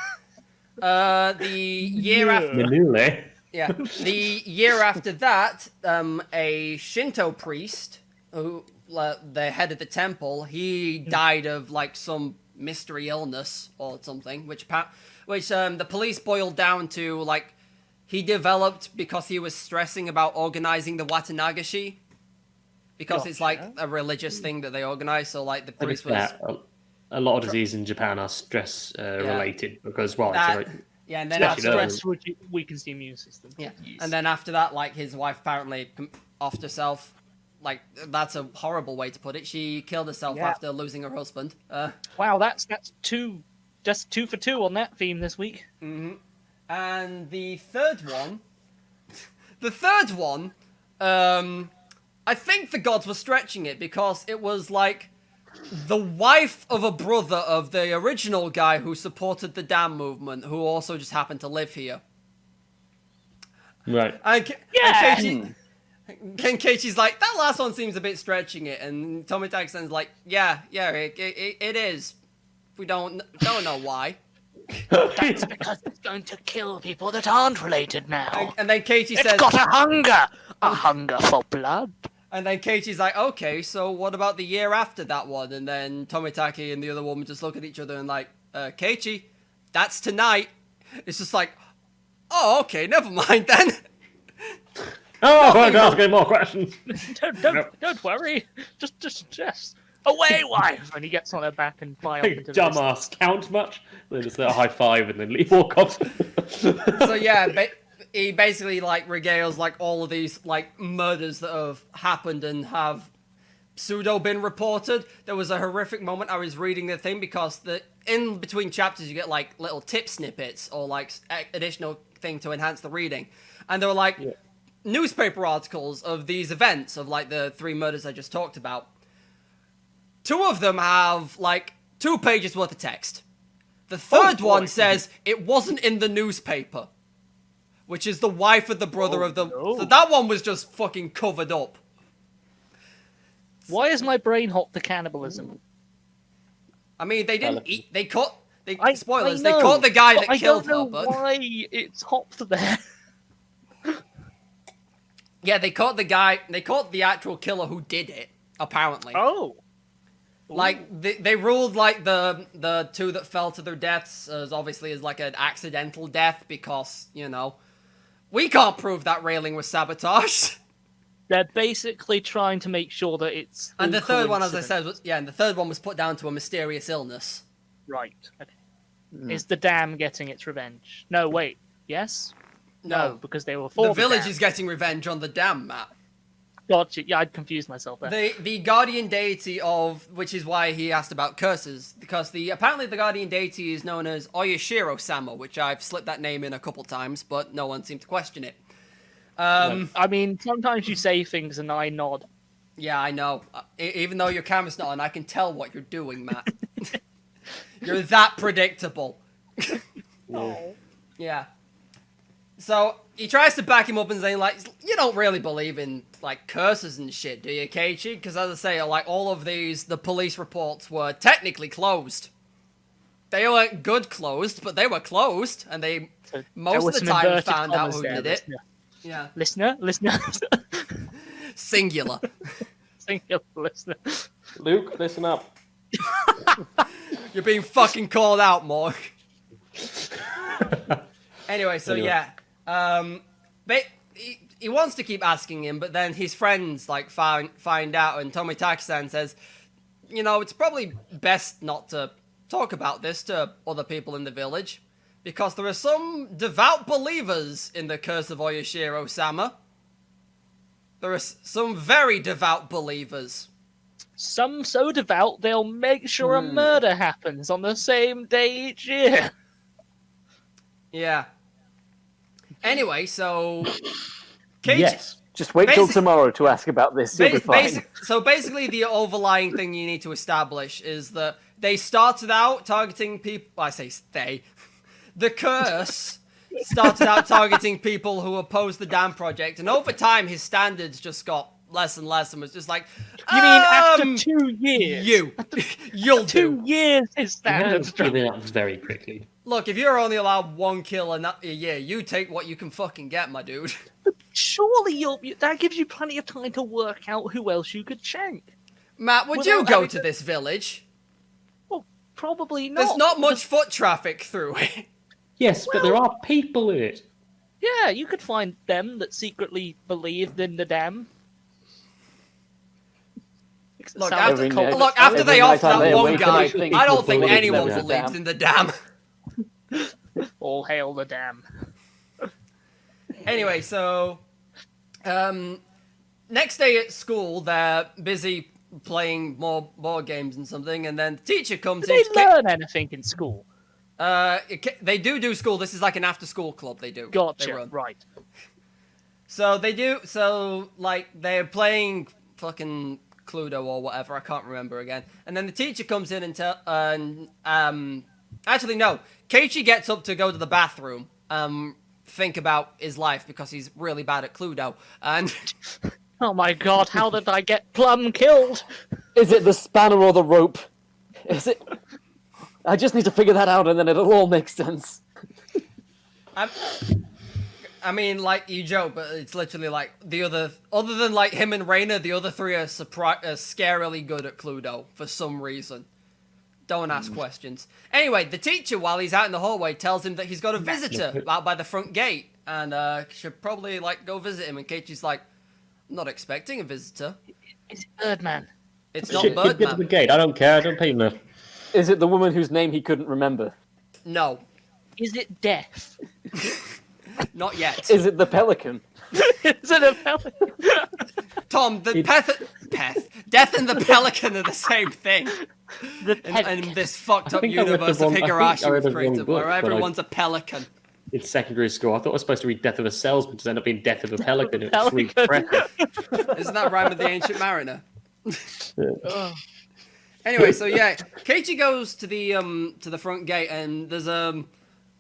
The year after. Manure. Yeah. The year after that, a Shinto priest, who the head of the temple, he died of like some mystery illness or something, which the police boiled down to like he developed because he was stressing about organizing the Watanagashi, because it's like a religious thing that they organize. So like the priest was. A lot of diseases in Japan are stress related because and then stress weakens the immune system. Yeah, and then after that, like his wife apparently offed herself. Like that's a horrible way to put it. She killed herself after losing her husband. Wow, that's just 2 for 2 on that theme this week. Mm-hmm. And the third one, I think the gods were stretching it because it was like the wife of a brother of the original guy who supported the damn movement, who also just happened to live here. Right. And Keiichi's like, that last one seems a bit stretching it, and Tomitaki-san's like, yeah, it is. We don't know why. That's because it's going to kill people that aren't related now. And then Keiichi says, it's got a hunger for blood. And then Keiichi's like, okay, so what about the year after that one? And then Tomitaki and the other woman just look at each other and like, Keiichi, that's tonight. It's just like, oh, okay, never mind then. Oh, I'm ask any more questions. Don't worry. Just away, wife. And he gets on her back and fly up into the dumbass count much? They just a high five and then walk off. So yeah, he basically like regales like all of these like murders that have happened and have pseudo been reported. There was a horrific moment I was reading the thing because in between chapters you get like little tip snippets or like additional thing to enhance the reading, and there were like newspaper articles of these events of like the 3 murders I just talked about. 2 of them have like 2 pages worth of text. The third one says it wasn't in the newspaper, which is the wife of the brother of the... No. So that one was just fucking covered up. Why is my brain hot to cannibalism? I mean, they didn't eat... Spoilers, they caught the guy that killed her, but... I don't know why it's hot there. Yeah, they caught the guy... They caught the actual killer who did it, apparently. Oh. Like, they ruled, like, the 2 that fell to their deaths as obviously as, like, an accidental death because, you know... We can't prove that railing was sabotage. They're basically trying to make sure that it's. And the third one, as I said, and the third one was put down to a mysterious illness. Right. Okay. Is the dam getting its revenge? No, wait. Yes? No, because they were for the village is getting revenge on the dam, Matt. Gotcha. Yeah, I'd confused myself there. The guardian deity of, which is why he asked about curses, because apparently the guardian deity is known as Oyashiro-sama, which I've slipped that name in a couple times, but no one seemed to question it. I mean, sometimes you say things and I nod. Yeah, I know. Even though your camera's not on, I can tell what you're doing, Matt. You're that predictable. No. Yeah. So he tries to back him up and saying, like, you don't really believe in, like, curses and shit, do you, Keiichi? Because as I say, like, all of these, the police reports were technically closed. They weren't good closed, but they were closed, and they most of the time found out who did it. Yeah. Listener. Singular. Singular listener. Luke, listen up. You're being fucking called out, Morg. Anyway, so yeah. But he wants to keep asking him, but then his friends like find out, and Tomitaki-san says, you know, it's probably best not to talk about this to other people in the village, because there are some devout believers in the curse of Oyashiro-sama. There are some very devout believers. Some so devout they'll make sure a murder happens on the same day each year. Yeah. Anyway, so... Keiichi, yes. Just wait till tomorrow to ask about this. You'll be fine. So basically, the overlying thing you need to establish is that they started out targeting people... I say they. The curse started out targeting people who opposed the dam project, and over time, his standards just got less and less, and was just like... You mean after 2 years? You'll 2 years his standards dropped. Giving up very quickly. Look, if you're only allowed 1 kill a year, you take what you can fucking get, my dude. Surely that gives you plenty of time to work out who else you could shank. Matt, would you go to this village? Well, probably not. There's not much foot traffic through it. Yes, but there are people in it. Yeah, you could find them that secretly believed in the dam. Look, Sounds every cold. night- Look, after every they night off I lay that one awake and guy, I think I don't people think believe anyone in the believes dam. in the dam. All hail the dam. Anyway, so next day at school, they're busy playing more board games and something, and then the teacher comes Do in. they learn anything in school? They do school. This is like an after-school club. They do. They Gotcha. run. Right. So they do. So like they're playing fucking Cluedo or whatever. I can't remember again. And then the teacher comes in and actually no. Keiichi gets up to go to the bathroom. Think about his life because he's really bad at Cluedo. And Oh my god, how did I get Plum killed? Is it the spanner or the rope? Is it? I just need to figure that out, and then it'll all make sense. I mean, like you joke, but it's literally like other than like him and Raina, the other three are scarily good at Cluedo for some reason. Don't ask questions. Anyway, the teacher, while he's out in the hallway, tells him that he's got a visitor out by the front gate, and should probably like go visit him. And Keiichi's like, I'm not expecting a visitor. Is it Birdman? It's not Shit, get to the Birdman. gate. I don't care. I don't pay enough. Is it the woman whose name he couldn't remember? No, Is it Death? not yet. Is it the pelican? Is it a pelican? Tom, the Death and the Pelican are the same thing. The In pelican. this fucked up think I read the universe of wrong- I think Higurashi I read we've the wrong created, book, where but I- everyone's a pelican. In secondary school, I thought I was supposed to read Death of a Salesman to end up being Death of a Pelican. It was Pelican. really depressing. Isn't that rhyme with the Ancient Mariner? Ugh. Anyway, so yeah, Keiichi goes to the front gate, and there's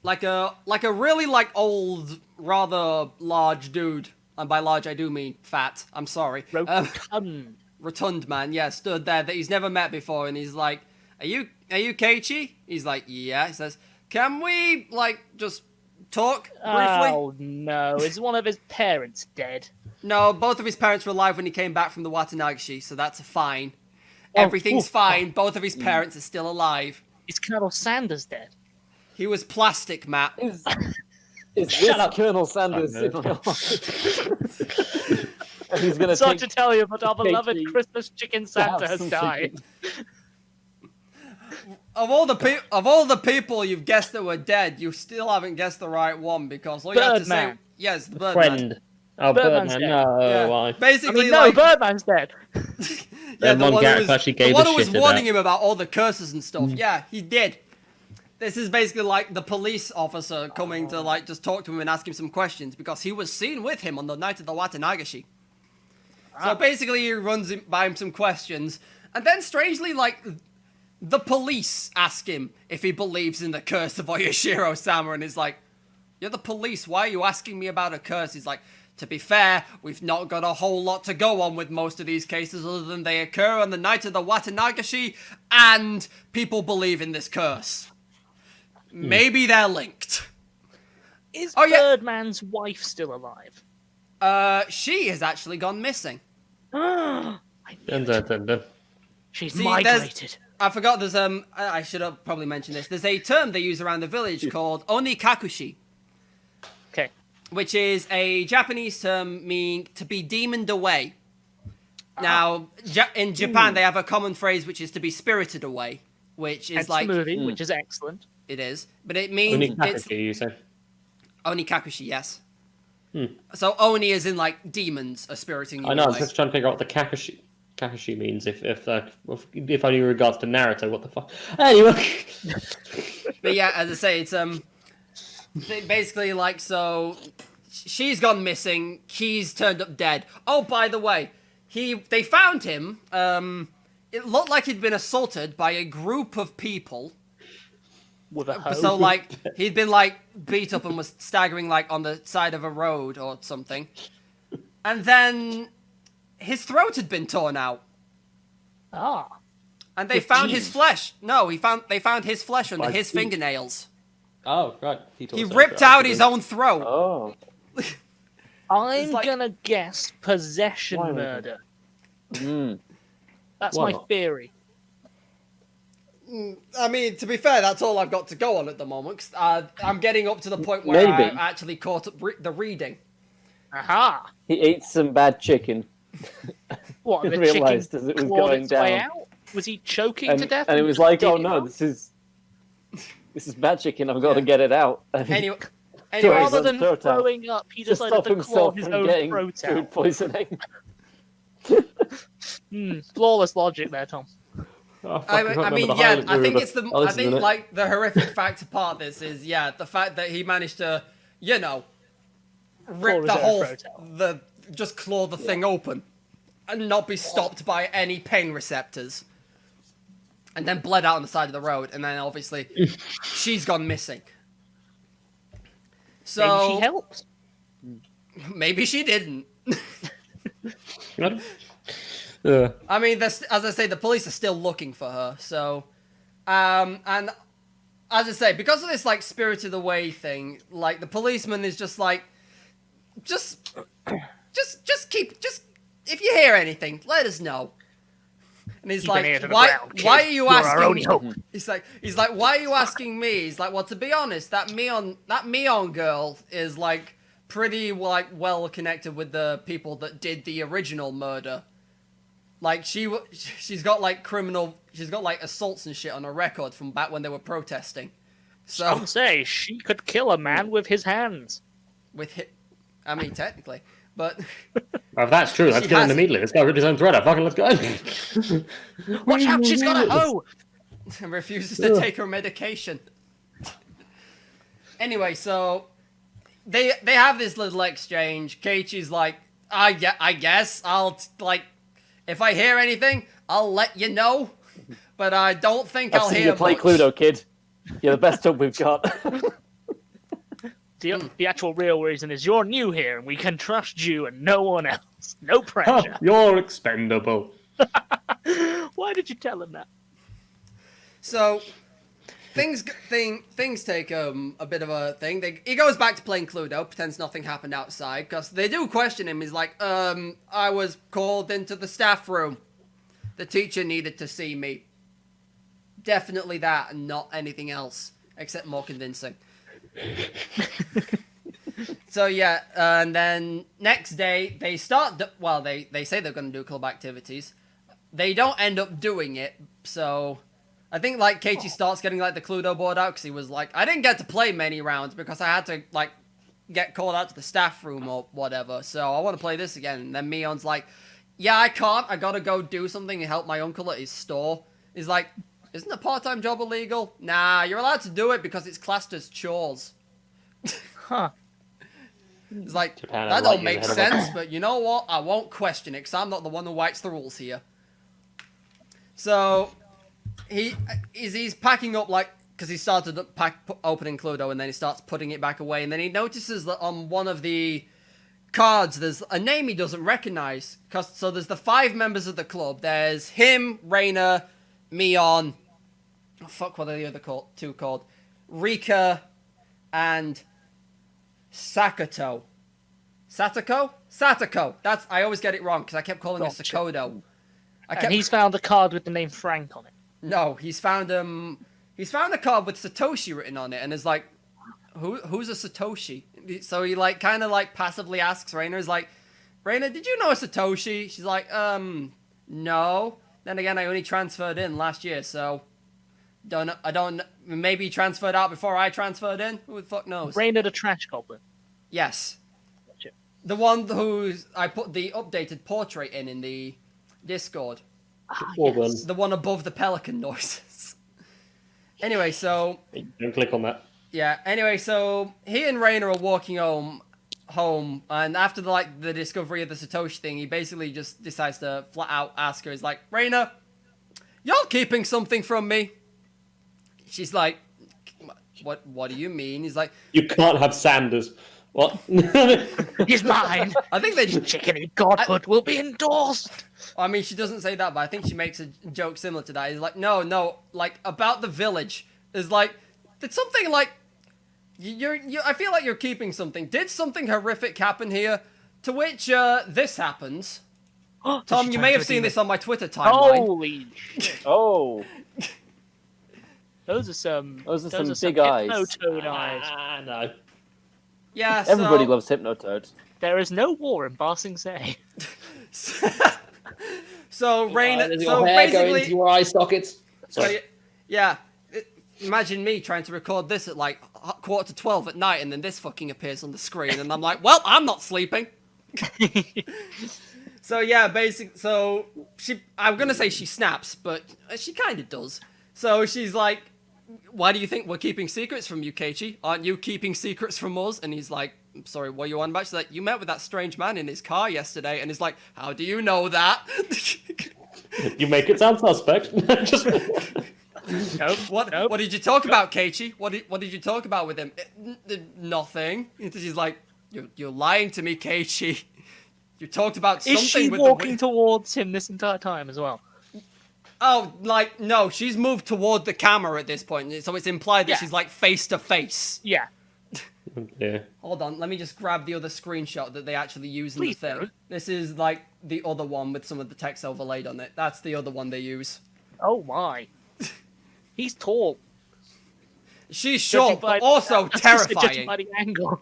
like a really like old, rather large dude, and by large I do mean fat. I'm sorry. Rotund. Rotund man, yeah, stood there that he's never met before, and he's like, "Are you Keiichi?" He's like, "Yeah." He says, "Can we like just talk briefly?" Oh no, is one of his parents dead? No, both of his parents were alive when he came back from the Watanagashi, so that's fine. Oh, Everything's oof. fine. Both of his parents are still alive. Is Colonel Sanders dead? He was plastic, Matt. Is this up. Colonel Sanders in my life? And he's gonna Sorry take to tell you, but our beloved Keiichi Christmas chicken to have Santa has some died. chicken. Of all the people you've guessed that were dead, you still haven't guessed the right one because all you have to say, Birdman. yes, the Birdman. Friend. Oh, Birdman's Birdman. dead. No, Yeah. why? I Basically, mean, no, like, Birdman's dead. yeah, Mon Gareth actually gave the one a who was shit about- warning him about all the curses and stuff. Yeah, he did. This is basically like the police officer coming to like just talk to him and ask him some questions because he was seen with him on the night of the Watanagashi. So basically, he runs by him some questions, and then strangely, like, the police ask him if he believes in the curse of Oyashiro-sama, and he's like, "You're the police, why are you asking me about a curse?" He's like, "To be fair, we've not got a whole lot to go on with most of these cases other than they occur on the night of the Watanagashi, and people believe in this curse. Maybe they're linked." Is Oh, yeah. Birdman's wife still alive? She has actually gone missing. I knew Dun, it. dun, dun, dun. She's See, migrated. I forgot there's I should have probably mentioned this. There's a term they use around the village called onikakushi, Okay. which is a Japanese term meaning to be demoned away. Now, in Japan, they have a common phrase which is to be spirited away, which Hence is like the movie, which is excellent. it is, but it means Only it's Kakashi, you say? onikakushi. Yes. So oni is in like demons are spiriting you I know. I'm away. just trying to figure out what the Kakashi means. If only in regards to Naruto, what the fuck? Anyway. But yeah, as I say, it's basically like so. She's gone missing. He's turned up dead. Oh, by the way, they found him. It looked like he'd been assaulted by a group of people. With a hoe. So like he'd been like beat up and was staggering like on the side of a road or something, and then his throat had been torn out. Ah. And they found his flesh. No, they found his flesh under his fingernails. Oh, right. He told us ripped that. out his own throat. Oh. I'm like- gonna guess possession Why would murder. Mm. That's Why my not? theory. I mean, to be fair, that's all I've got to go on at the moment. 'Cause, I'm getting up to the point where Maybe. I actually caught up the reading. Aha! He ate some bad chicken. What, He the realised chicken as it was clawed going its way down. out? Was he choking And, to death? and it was like, dig oh it no, out? this is bad chicken. I've got to Yeah. get it out. Anyway, Sorry, Rather his than throat out. throwing up, he to decided stop to claw himself his from own getting throat food out. poisoning. Flawless logic there, Tom. Oh, fuck, I can't mean, remember the yeah, Highland I think River. it's the. Oh, I this is in think it. like the horrific factor part of this is the fact that he managed to, rip his the own whole throat just claw the thing open, and not be stopped by any pain receptors, and then bled out on the side of the road, and then obviously she's gone missing. So Maybe she helped. maybe she didn't. Yeah. I mean, as I say, the police are still looking for her. So, and as I say, because of this like spirited away thing, like the policeman is just like, just if you hear anything, let us know. And he's Keep an ear to like, the why ground, kid. are you You're our asking only me? hope. He's like, why are you asking me? He's like, well, to be honest, that Meon girl is like pretty like well connected with the people that did the original murder. Like she's got like assaults and shit on her record from back when they were protesting. So Some say she could kill a man with his hands. I mean technically, but Well, if that's true, let's She get in has- immediately. This guy ripped his own thread out. Fucking let's go. Watch out, she's got a hoe! and refuses to take her medication. Anyway, so they have this little exchange. Keiichi's like, I guess I'll like, if I hear anything, I'll let you know. But I don't think I've I'll seen hear you play much. Cluedo, kid. You're the best tub we've got. The actual real reason is you're new here and we can trust you and no one else. No pressure. You're expendable. Why did you tell him that? So things take a bit of a thing. He goes back to playing Cluedo, pretends nothing happened outside, because they do question him. He's like, I was called into the staff room. The teacher needed to see me. Definitely that, and not anything else, except more convincing. So yeah, and then next day they start. They say they're going to do club activities. They don't end up doing it, so I think like Keiichi starts getting like the Cluedo board out because he was like, I didn't get to play many rounds because I had to like get called out to the staff room or whatever. So I want to play this again. And then Mion's like, yeah, I can't. I gotta go do something and help my uncle at his store. He's like, isn't a part-time job illegal? Nah, you're allowed to do it because it's classed as chores. Huh. It's like, Japan that are don't light make years ahead of us. sense, but you know what? I won't question it because I'm not the one who writes the rules here. So, he's packing up, like, because he started opening Cluedo and then he starts putting it back away. And then he notices that on one of the cards, there's a name he doesn't recognize. So there's the 5 members of the club. There's him, Reina, Mion. Oh, fuck, what are the other two called? Rika and Sakato. Satoko. I always get it wrong because I kept calling her Gotcha. Sakodo. And he's found a card with the name Frank on it. No, he's found a card with Satoshi written on it, and is like, who's a Satoshi? So he like kind of like passively asks Reina, is like, Reina, did you know a Satoshi? She's like, no. Then again, I only transferred in last year, so I don't. Maybe he transferred out before I transferred in. Who the fuck knows? Reina the Trash Goblin. Yes. Gotcha. The one who's I put the updated portrait in the Discord. Auburn. The one above the pelican noises. Anyway, so Don't click on that. yeah. Anyway, so he and Reina are walking home, and after the discovery of the Satoshi thing, he basically just decides to flat out ask her. He's like, Reina, you're keeping something from me. She's like, what do you mean? He's like, You can't have Sanders. What? He's mine. I think they Chickeny godhood will be endorsed. I mean, she doesn't say that, but I think she makes a joke similar to that. He's like, no, like, about the village. Is like, did something, like, I feel like you're keeping something. Did something horrific happen here? To which this happens. Tom, you may have seen this on my Twitter timeline. Holy shit. Oh, Those are some big eyes. hypnotoad eyes. No. Yeah, Everybody loves Hypnotoad. There is no war in Ba Sing Se. So Rain. Does So your hair go basically, into your eye sockets? Sorry. yeah. Imagine me trying to record this at like 11:45 at night, and then this fucking appears on the screen, and I'm like, well, I'm not sleeping. So yeah, so I'm gonna say she snaps, but she kind of does. So she's like, why do you think we're keeping secrets from you, Keiichi? Aren't you keeping secrets from us? And he's like, I'm sorry, what are you on about? She's like, you met with that strange man in his car yesterday. And he's like, how do you know that? You make it sound suspect. Just What did you talk about, Keiichi? What did you talk about with him? Nothing. She's like, you're lying to me, Keiichi. You talked about something. Is she with walking towards him this entire time as well? Oh, like, no, she's moved toward the camera at this point, so it's implied that she's, like, face to face. Yeah. yeah. Hold on, let me just grab the other screenshot that they actually use in Please the thing. do. This is, like, the other one with some of the text overlaid on it. That's the other one they use. Oh my. He's tall. She's short, but also Judging terrifying. by the angle.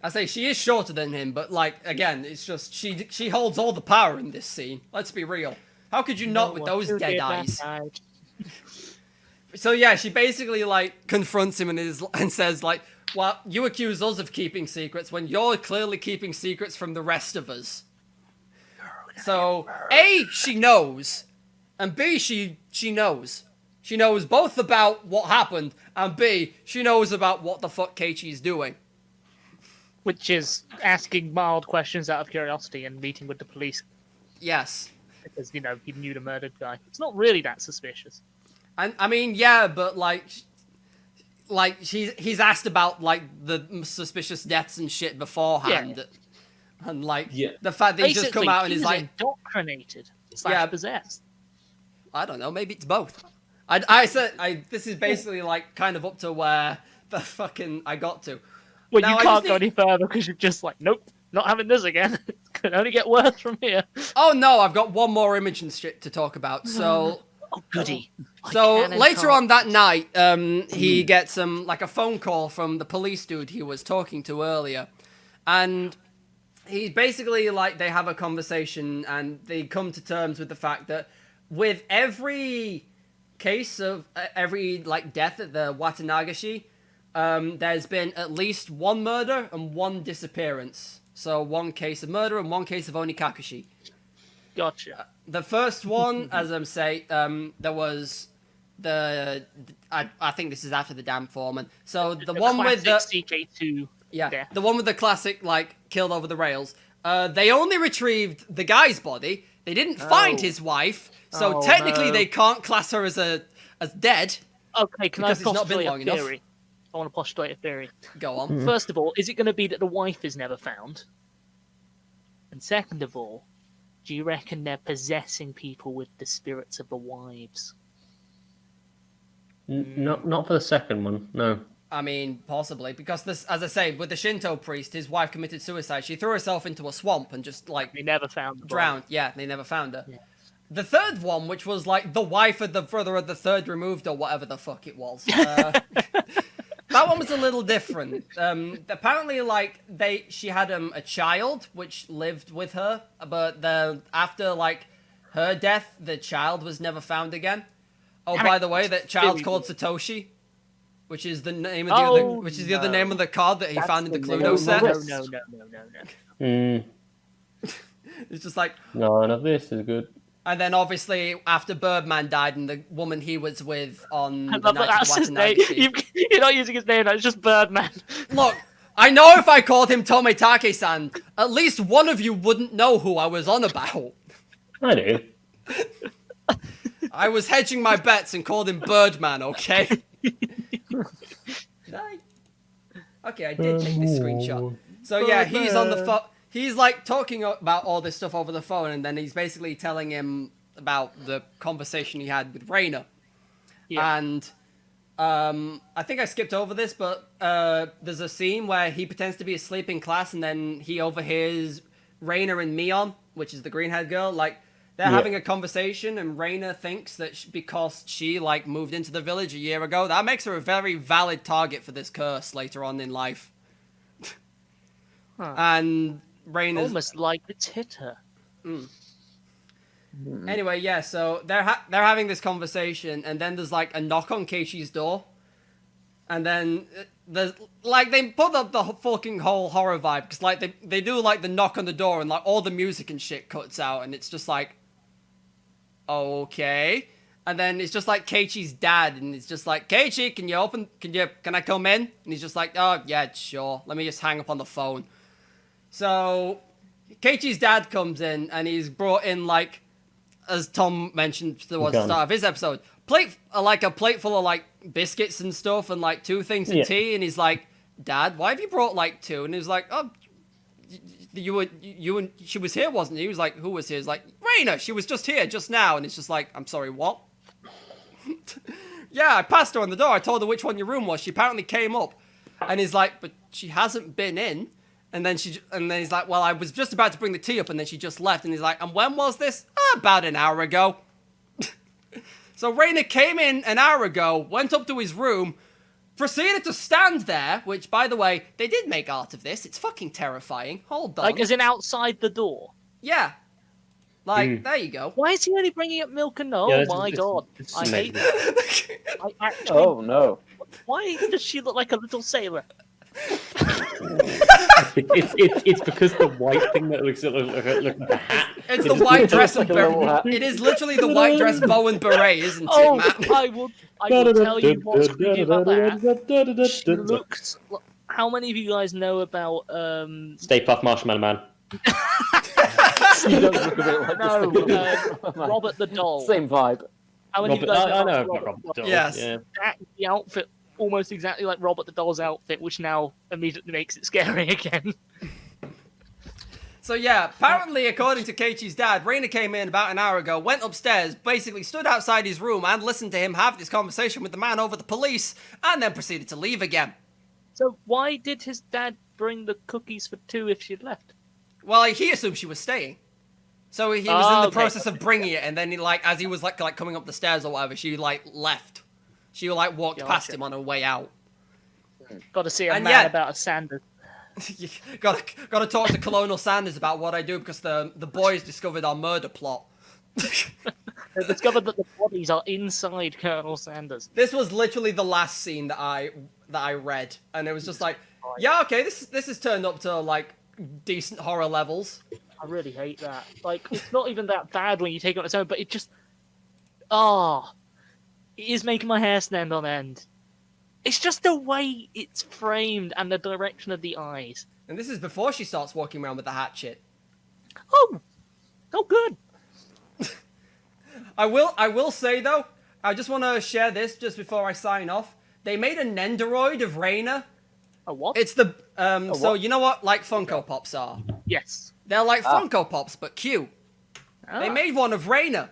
I say she is shorter than him, but, like, again, it's just, she holds all the power in this scene. Let's be real. How could you not with those dead eyes? So yeah, she basically like confronts him and says like, well, you accuse us of keeping secrets when you're clearly keeping secrets from the rest of us. So A, she knows, and B, she knows. She knows both about what happened, and B, she knows about what the fuck Keiichi's doing. Which is asking mild questions out of curiosity and meeting with the police Yes. because, you know, he knew the murdered guy. It's not really that suspicious. And I mean, yeah, but like he's asked about like the suspicious deaths and shit beforehand, Yeah. and like Yeah. the fact that he's Basically, just come out and he's is like, indoctrinated / possessed. I don't know, maybe it's both. I said this is basically like kind of up to where the fucking I got to. Well, Now, you I can't just go think- any further because you're just like, nope, not having this again. It can only get worse from here. Oh no, I've got one more image and shit to talk about. So. Oh, goody. I So can and later can't. on that night, he gets like a phone call from the police dude he was talking to earlier, and he basically like they have a conversation and they come to terms with the fact that with every case of every like death at the Watanagashi, there's been at least one murder and one disappearance. So one case of murder and one case of onikakushi. Gotcha. The first one, as I'm saying, there was I think this is after the damn foreman. So the one with the CK2 death. the one with the classic like killed over the rails. They only retrieved the guy's body. They didn't find his wife, so Oh, technically no. they can't class her as dead. Okay, can I Because it's not been postulate long a enough. theory? I want to postulate a theory. Go on. First of all, is it going to be that the wife is never found? And second of all, do you reckon they're possessing people with the spirits of the wives? Not for the second one, no. I mean, possibly because this, as I say, with the Shinto priest, his wife committed suicide. She threw herself into a swamp and just like They never found the body. drowned. Yeah, they never found her. Yeah. The third one, which was like the wife of the brother of the third removed or whatever the fuck it was. That one was a little different. Apparently, like she had a child which lived with her, but after like her death, the child was never found again. Oh, by the way, that child's very called Satoshi, which is the name of the other, which is the other no. name of the card that he That's found in the the name Cluedo of set. the No. It's just like, None of this is good. and then obviously after Birdman died and the woman he was with on I the love that night of that's his name. Watanabe. You're not using his name, it's just Birdman. Look, I know if I called him Tomitake-san, at least one of you wouldn't know who I was on about. I do. I was hedging my bets and called him Birdman, okay? Okay, I did take this screenshot. So yeah, he's on the phone. He's like talking about all this stuff over the phone, and then he's basically telling him about the conversation he had with Raina. Yeah. And I think I skipped over this, but there's a scene where he pretends to be asleep in class, and then he overhears Raina and Mion, which is the green-haired girl, like, they're having a conversation, and Raina thinks that because she, like, moved into the village a year ago, that makes her a very valid target for this curse later on in life. And Raina's... Almost like it's hit her. Anyway, yeah, so they're having this conversation, and then there's, like, a knock on Keiichi's door. And then there's, like, they put up the fucking whole horror vibe, because, like, they do, like, the knock on the door, and, like, all the music and shit cuts out, and it's just like, okay. And then it's just, like, Keiichi's dad, and it's just like, Keiichi, can I come in? And he's just like, oh, yeah, sure. Let me just hang up on the phone. So, Keiichi's dad comes in, and he's brought in, like, as Tom mentioned towards the start of his episode, a plate full of, like, biscuits and stuff, and, like, 2 things of tea, and he's like, Dad, why have you brought, like, 2? And he's like, oh, she was here, wasn't she? He was like, who was here? He's like, Raina, she was just here, just now. And it's just like, I'm sorry, what? Yeah, I passed her on the door, I told her which one your room was, she apparently came up. And he's like, but she hasn't been in. And then he's like, well, I was just about to bring the tea up, and then she just left. And he's like, and when was this? About an hour ago. So Raina came in an hour ago, went up to his room, proceeded to stand there, which, by the way, they did make art of this. It's fucking terrifying. Hold on. Like, as in outside the door? Yeah. Like, there you go. Why is he only bringing up milk and... Oh, my God. I hate that. I actually... Oh, no. Why does she look like a little sailor? It's because the white thing that looks like the hat. It's the white dress and beret. It is literally the white dress, bow and beret, isn't it, Matt? I will tell you what's creepy about that. She looks... How many of you guys know about... Stay Puft Marshmallow Man. He does look a bit like Robert the Doll. Same vibe. How many of you guys I know about about Robert the Doll. Yes. Yeah. The outfit almost exactly like Robert the Doll's outfit, which now immediately makes it scary again. So yeah, apparently according to Keiichi's dad, Raina came in about an hour ago, went upstairs, basically stood outside his room and listened to him have this conversation with the man over the police, and then proceeded to leave again. So why did his dad bring the cookies for 2 if she'd left? Well, he assumed she was staying. So he was in the process of bringing it, and then he, like, as he was like coming up the stairs or whatever, she like left. She like walked past him on her way out. Got to see a man about a Sanders. got to talk to Colonel Sanders about what I do, because the boys discovered our murder plot. They discovered that the bodies are inside Colonel Sanders. This was literally the last scene that I read, and it was just like, yeah, okay, this is turned up to like decent horror levels. I really hate that. Like, it's not even that bad when you take it on its own, but it just... it is making my hair stand on end. It's just the way it's framed and the direction of the eyes. And this is before she starts walking around with the hatchet. Oh, good. I will say, though, I just want to share this just before I sign off. They made a Nendoroid of Raina. A what? It's the... so, you know what, like, Funko Pops are? Yes. They're like Funko Pops, but cute. They made one of Raina.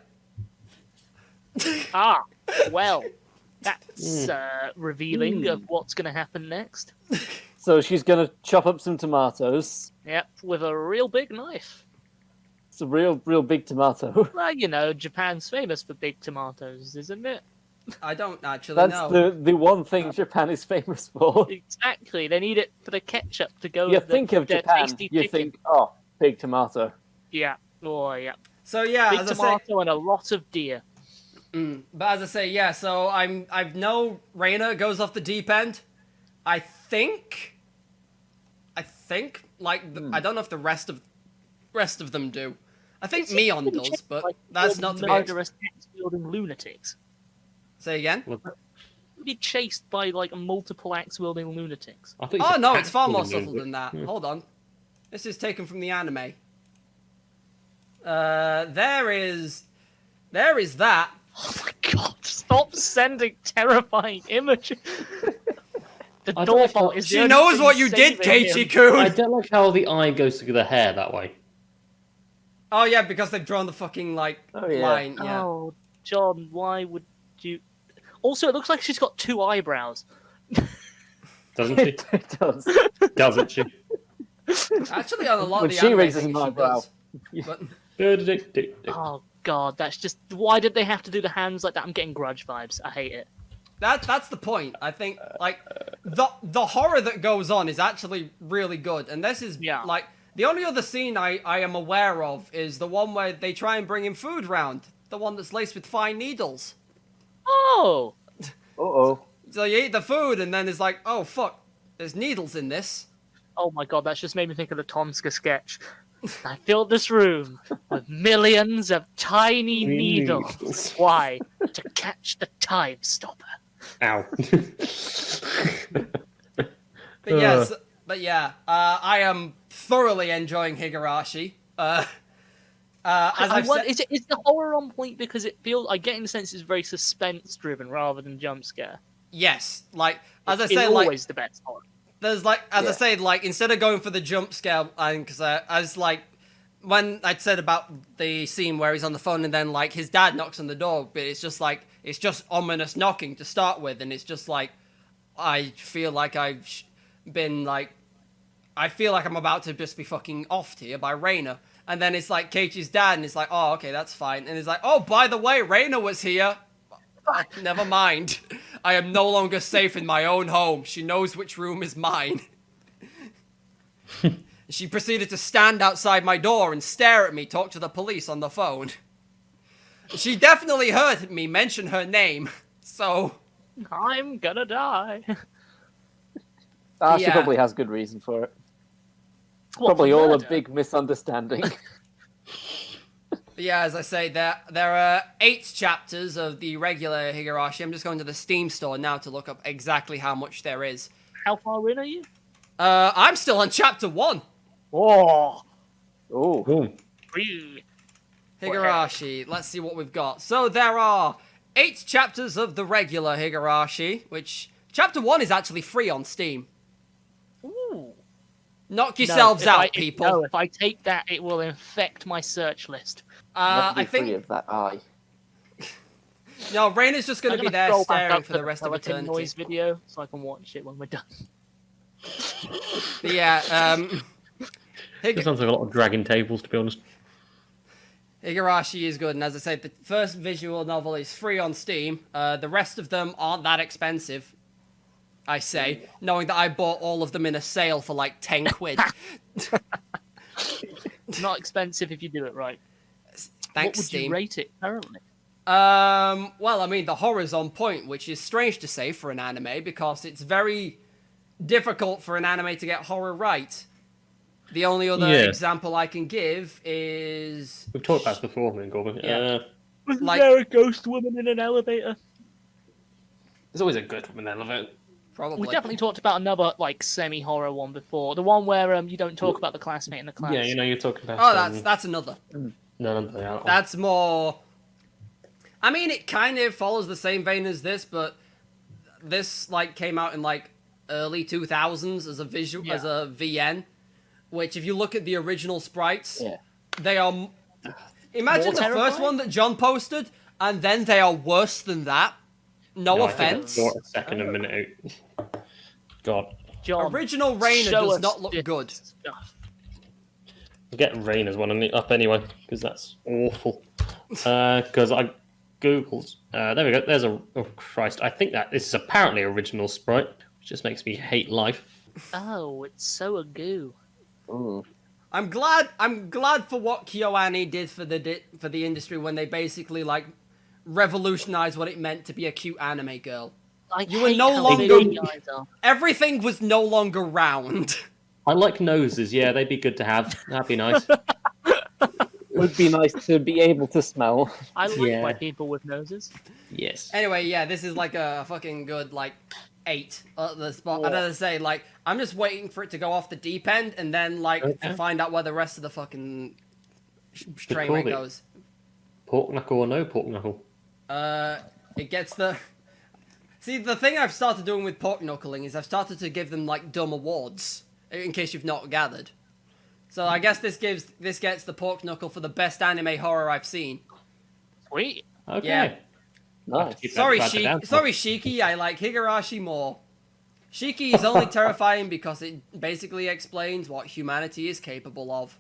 Well, that's revealing of what's going to happen next. So she's going to chop up some tomatoes. Yep, with a real big knife. It's a real big tomato. Well, you know, Japan's famous for big tomatoes, isn't it? I don't actually know. That's the one thing Japan is famous for. Exactly. They need it for the ketchup to go You with think of their Japan, tasty you chicken. think, big tomato. Yeah. Oh, yeah. So yeah, Big as tomato and a lot of deer. But as I say, yeah, so I know Raina goes off the deep end. I think, like, I don't know if the rest of them do. I think Mion does, but that's not to be... Murderous axe-wielding lunatics. Say again? Be chased by, like, multiple axe-wielding lunatics. Oh, no, it's far more subtle than that. Hold on. This is taken from the anime. There is that. Oh my god, stop sending terrifying images. The doorbell is She knows what you did, Keiichi-kun! I don't like how the eye goes through the hair that way. Oh yeah, because they've drawn the fucking, like, line, yeah. Oh, John, why would you... Also, it looks like she's got 2 eyebrows. Doesn't she? It does. Doesn't she? Actually, on a lot When of the she anime raises things, an she eyebrow. does. But Oh god, that's just... Why did they have to do the hands like that? I'm getting Grudge vibes. I hate it. that's the point. I think like the horror that goes on is actually really good, and this is like the only other scene I am aware of is the one where they try and bring him food round, the one that's laced with fine needles. Oh! Uh-oh. So you eat the food, and then it's like, oh fuck, there's needles in this. Oh my god, that's just made me think of the Tomska sketch. I filled this room with millions of tiny needles. Why? To catch the time stopper. Ow. But yeah, I am thoroughly enjoying Higurashi. As I've said, is the horror on point because it feels... I get in the sense it's very suspense-driven rather than jump scare. yes, like as I It's say, like always the best horror. there's like as I Yeah. say, like instead of going for the jump scare, because I was like when I'd said about the scene where he's on the phone and then like his dad knocks on the door, but it's just ominous knocking to start with, and it's just like I feel like I feel like I'm about to just be fucking offed here by Reina. And then it's like Keiichi's dad, and it's like, oh, okay, that's fine. And it's like, oh, by the way, Reina was here. Never mind. I am no longer safe in my own home. She knows which room is mine. She proceeded to stand outside my door and stare at me, talk to the police on the phone. She definitely heard me mention her name, so... I'm gonna die. She Yeah. probably has good reason for it. What, Probably for all a murder? big misunderstanding. Yeah, as I say, there are 8 chapters of the regular Higurashi. I'm just going to the Steam store now to look up exactly how much there is. How far in are you? I'm still on chapter 1. Oh! Oh, Free. Higurashi. Let's see what we've got. So there are 8 chapters of the regular Higurashi, which chapter 1 is actually free on Steam. Ooh. Knock yourselves out, if people. No, if I take that, it will infect my search list. not be I free think of that eye. no. Raina's just going I'm to be gonna there scroll back staring up for to the rest of Pelican eternity. noise video so I can watch it when we're done. But yeah, It sounds like a lot of dragging tables, to be honest. Higurashi is good, and as I said, the first visual novel is free on Steam. The rest of them aren't that expensive, I say, knowing that I bought all of them in a sale for like 10 quid. It's not expensive if you do it right. Thanks, What would Steam. you rate it currently? Well, I mean, the horror's on point, which is strange to say for an anime, because it's very difficult for an anime to get horror right. The only other Yeah. example I can give is... We've talked about this before, me and Corby. Yeah. Wasn't Like- there a ghost woman in an elevator? There's always a good one in there, love it. Probably. We definitely talked about another like semi-horror one before. The one where you don't talk about the classmate in the class. Yeah, you know, you're talking about... Oh, that's another. No, That's more... I mean, it kind of follows the same vein as this, but this like came out in like early 2000s as a visual, as a VN, which if you look at the original sprites, Yeah. they are... Imagine the terrifying? first one that John posted, and then they are worse than that. No offense. A second, a minute. God. John, Original Rainer show does us not look this good. stuff. I'll get Raina's one up anyway, because that's awful. Because I googled... there we go, there's a... Oh, Christ. I think that this is apparently original sprite, which just makes me hate life. Oh, it's so a goo. Ooh. I'm glad for what KyoAni did for the industry when they basically like revolutionized what it meant to be a cute anime girl. I You were hate no how longer- big the eyes are. Everything was no longer round. I like noses, yeah, they'd be good to have. That'd be nice. Would be nice to be able to smell. I like Yeah. my people with noses. Yes. Anyway, yeah, this is like a fucking good like 8 at the spot. Yeah. And as I say, like I'm just waiting for it to go off the deep end and then like to Okay. find out where the rest of the fucking train wreck call it. goes. Pork knuckle or no pork knuckle? It gets the... See, the thing I've started doing with pork knuckling is I've started to give them, like, dumb awards, in case you've not gathered. So I guess this gets the pork knuckle for the best anime horror I've seen. Sweet. Okay. Yeah. Nice. Sorry, Shiki, I like Higurashi more. Shiki is only terrifying because it basically explains what humanity is capable of.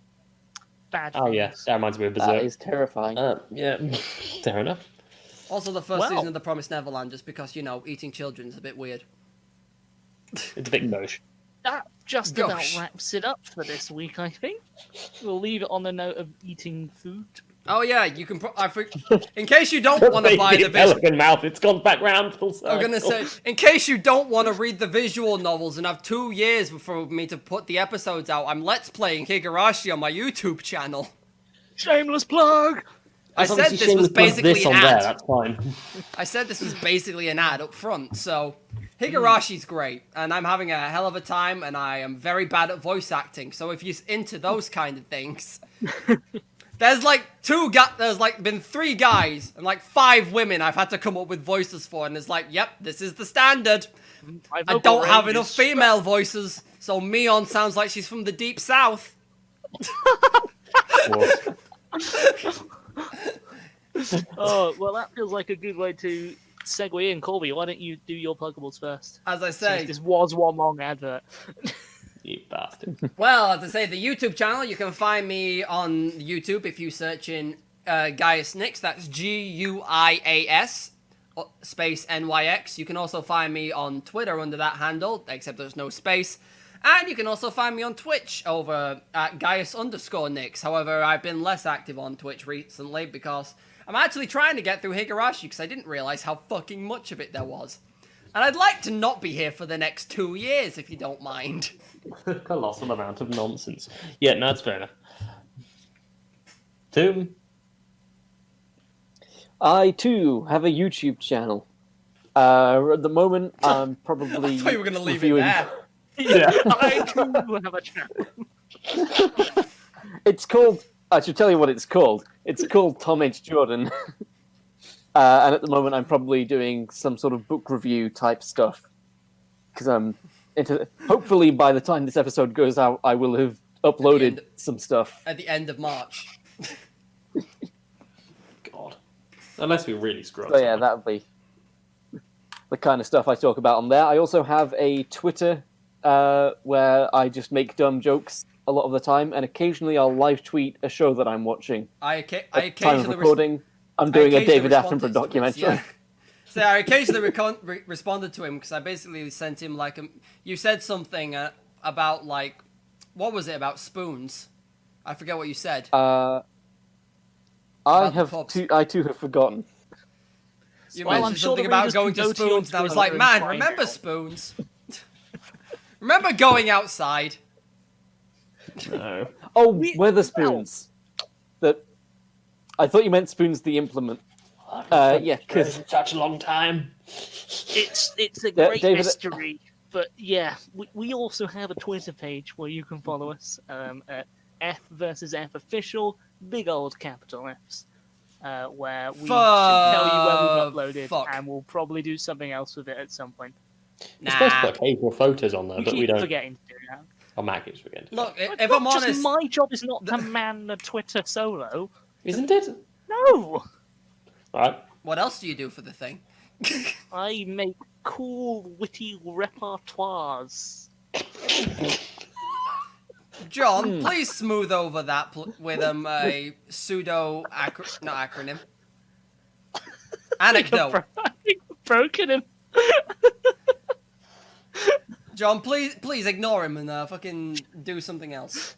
Bad Oh yeah, things. that reminds me of That Berserk. is terrifying. Yeah, fair enough. Also, the first Well. season of The Promised Neverland, just because, you know, eating children is a bit weird. It's a bit gauche. That just Gosh. about wraps it up for this week, I think. We'll leave it on the note of eating food. Oh yeah, you can. In case you don't want to buy the visual, pelican mouth. It's gone back round full circle. I'm gonna say, in case you don't want to read the visual novels and have 2 years for me to put the episodes out, I'm Let's Playing Higurashi on my YouTube channel. Shameless plug! I said this was basically this an on ad. there. That's fine. I said this was basically an ad up front, so Higurashi's great, and I'm having a hell of a time, and I am very bad at voice acting, so if you're into those kind of things... There's like been 3 guys and like 5 women I've had to come up with voices for, and it's like, yep, this is the standard. I don't have enough female voices, so Mion sounds like she's from the deep south. Oh, well, that feels like a good way to segue in. Corby, why don't you do your pluggables first? As I say, Since this was one long advert. You bastard. well, as I say, the YouTube channel, you can find me on YouTube if you search in Gaius Nix. That's Guias space NYX. You can also find me on Twitter under that handle, except there's no space. And you can also find me on Twitch over at Gaius_Nix. However, I've been less active on Twitch recently because I'm actually trying to get through Higurashi because I didn't realize how fucking much of it there was. And I'd like to not be here for the next 2 years, if you don't mind. A colossal amount of nonsense. Yeah, no, that's fair enough. Tomb. I too have a YouTube channel. At the moment, I'm probably I thought you were going to leave reviewing... it there. Yeah. I too have a channel. It's called... I should tell you what it's called. It's called Tom H. Jordan. And at the moment, I'm probably doing some sort of book review type stuff. Because I'm into... Hopefully, by the time this episode goes out, I will have uploaded some stuff. At the end of March. God. Unless we really screw up. So yeah, that would be the kind of stuff I talk about on there. I also have a Twitter where I just make dumb jokes a lot of the time, and occasionally I'll live tweet a show that I'm watching. I At time of occasionally... recording, I'm doing a David Attenborough documentary. Yeah. So I occasionally responded to him because I basically sent him like you said something about like what was it about spoons? I forget what you said. I too have forgotten. You Well, I'm mentioned sure something the about readers going can to go to your spoons, and I was Twitter like, and man, find remember out." spoons? Remember going outside? No. Oh, Weatherspoons. That I thought you meant spoons the implement. Yeah, because such a long time. It's a Yeah, great David- mystery. But yeah, we also have a Twitter page where you can follow us at F versus F official, big old capital Fs, where we should tell you when we've uploaded, Fuck. and we'll probably do something else with it at some point. We're supposed to Nah. put occasional photos on there, We but keep we don't. forgetting to do that. Oh, Matt keeps forgetting. Look, But if not I'm just honest, my job is not to man the Twitter solo. Isn't it? No, Alright. what else do you do for the thing? I make cool, witty repertoires. John, please smooth over that with a pseudo acronym. Anecdote. Broken him. John, please ignore him and fucking do something else.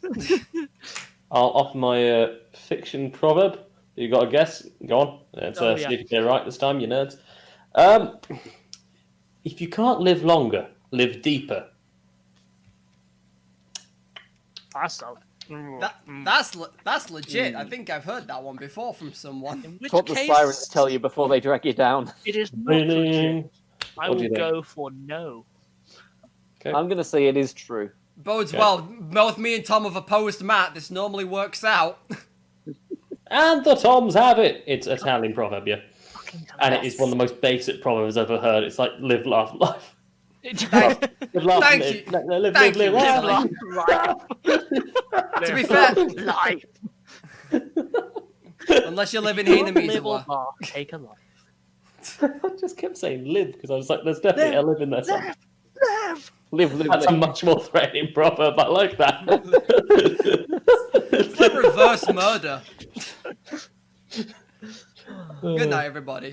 I'll offer my fiction proverb. You got a guess? Go on. Let's Oh, see yeah. if you get it right this time, you nerds. If you can't live longer, live deeper. That's solid. That's legit. I think I've heard that one before from someone. In which what the case, sirens tell you before they drag you down. it is not legit. I What do will you think? go for no. Okay. I'm gonna say it is true. Bodes Okay. well. Both me and Tom have opposed Matt. This normally works out. And the Toms have it. It's an Italian proverb, yeah. Fucking And it is one of the most basic proverbs I've ever heard. It's like live, laugh, life. Thank Live, laugh, Thank live. you. Live, Thank live, you, live, Liv. laugh. To be fair, life. unless you live in Hinamizwa. Live or laugh, take a life. I just kept saying live because I was like, there's definitely a live in there. Somewhere. Live. That's a much more threatening proverb. I like that. It's like reverse murder. Good night, everybody.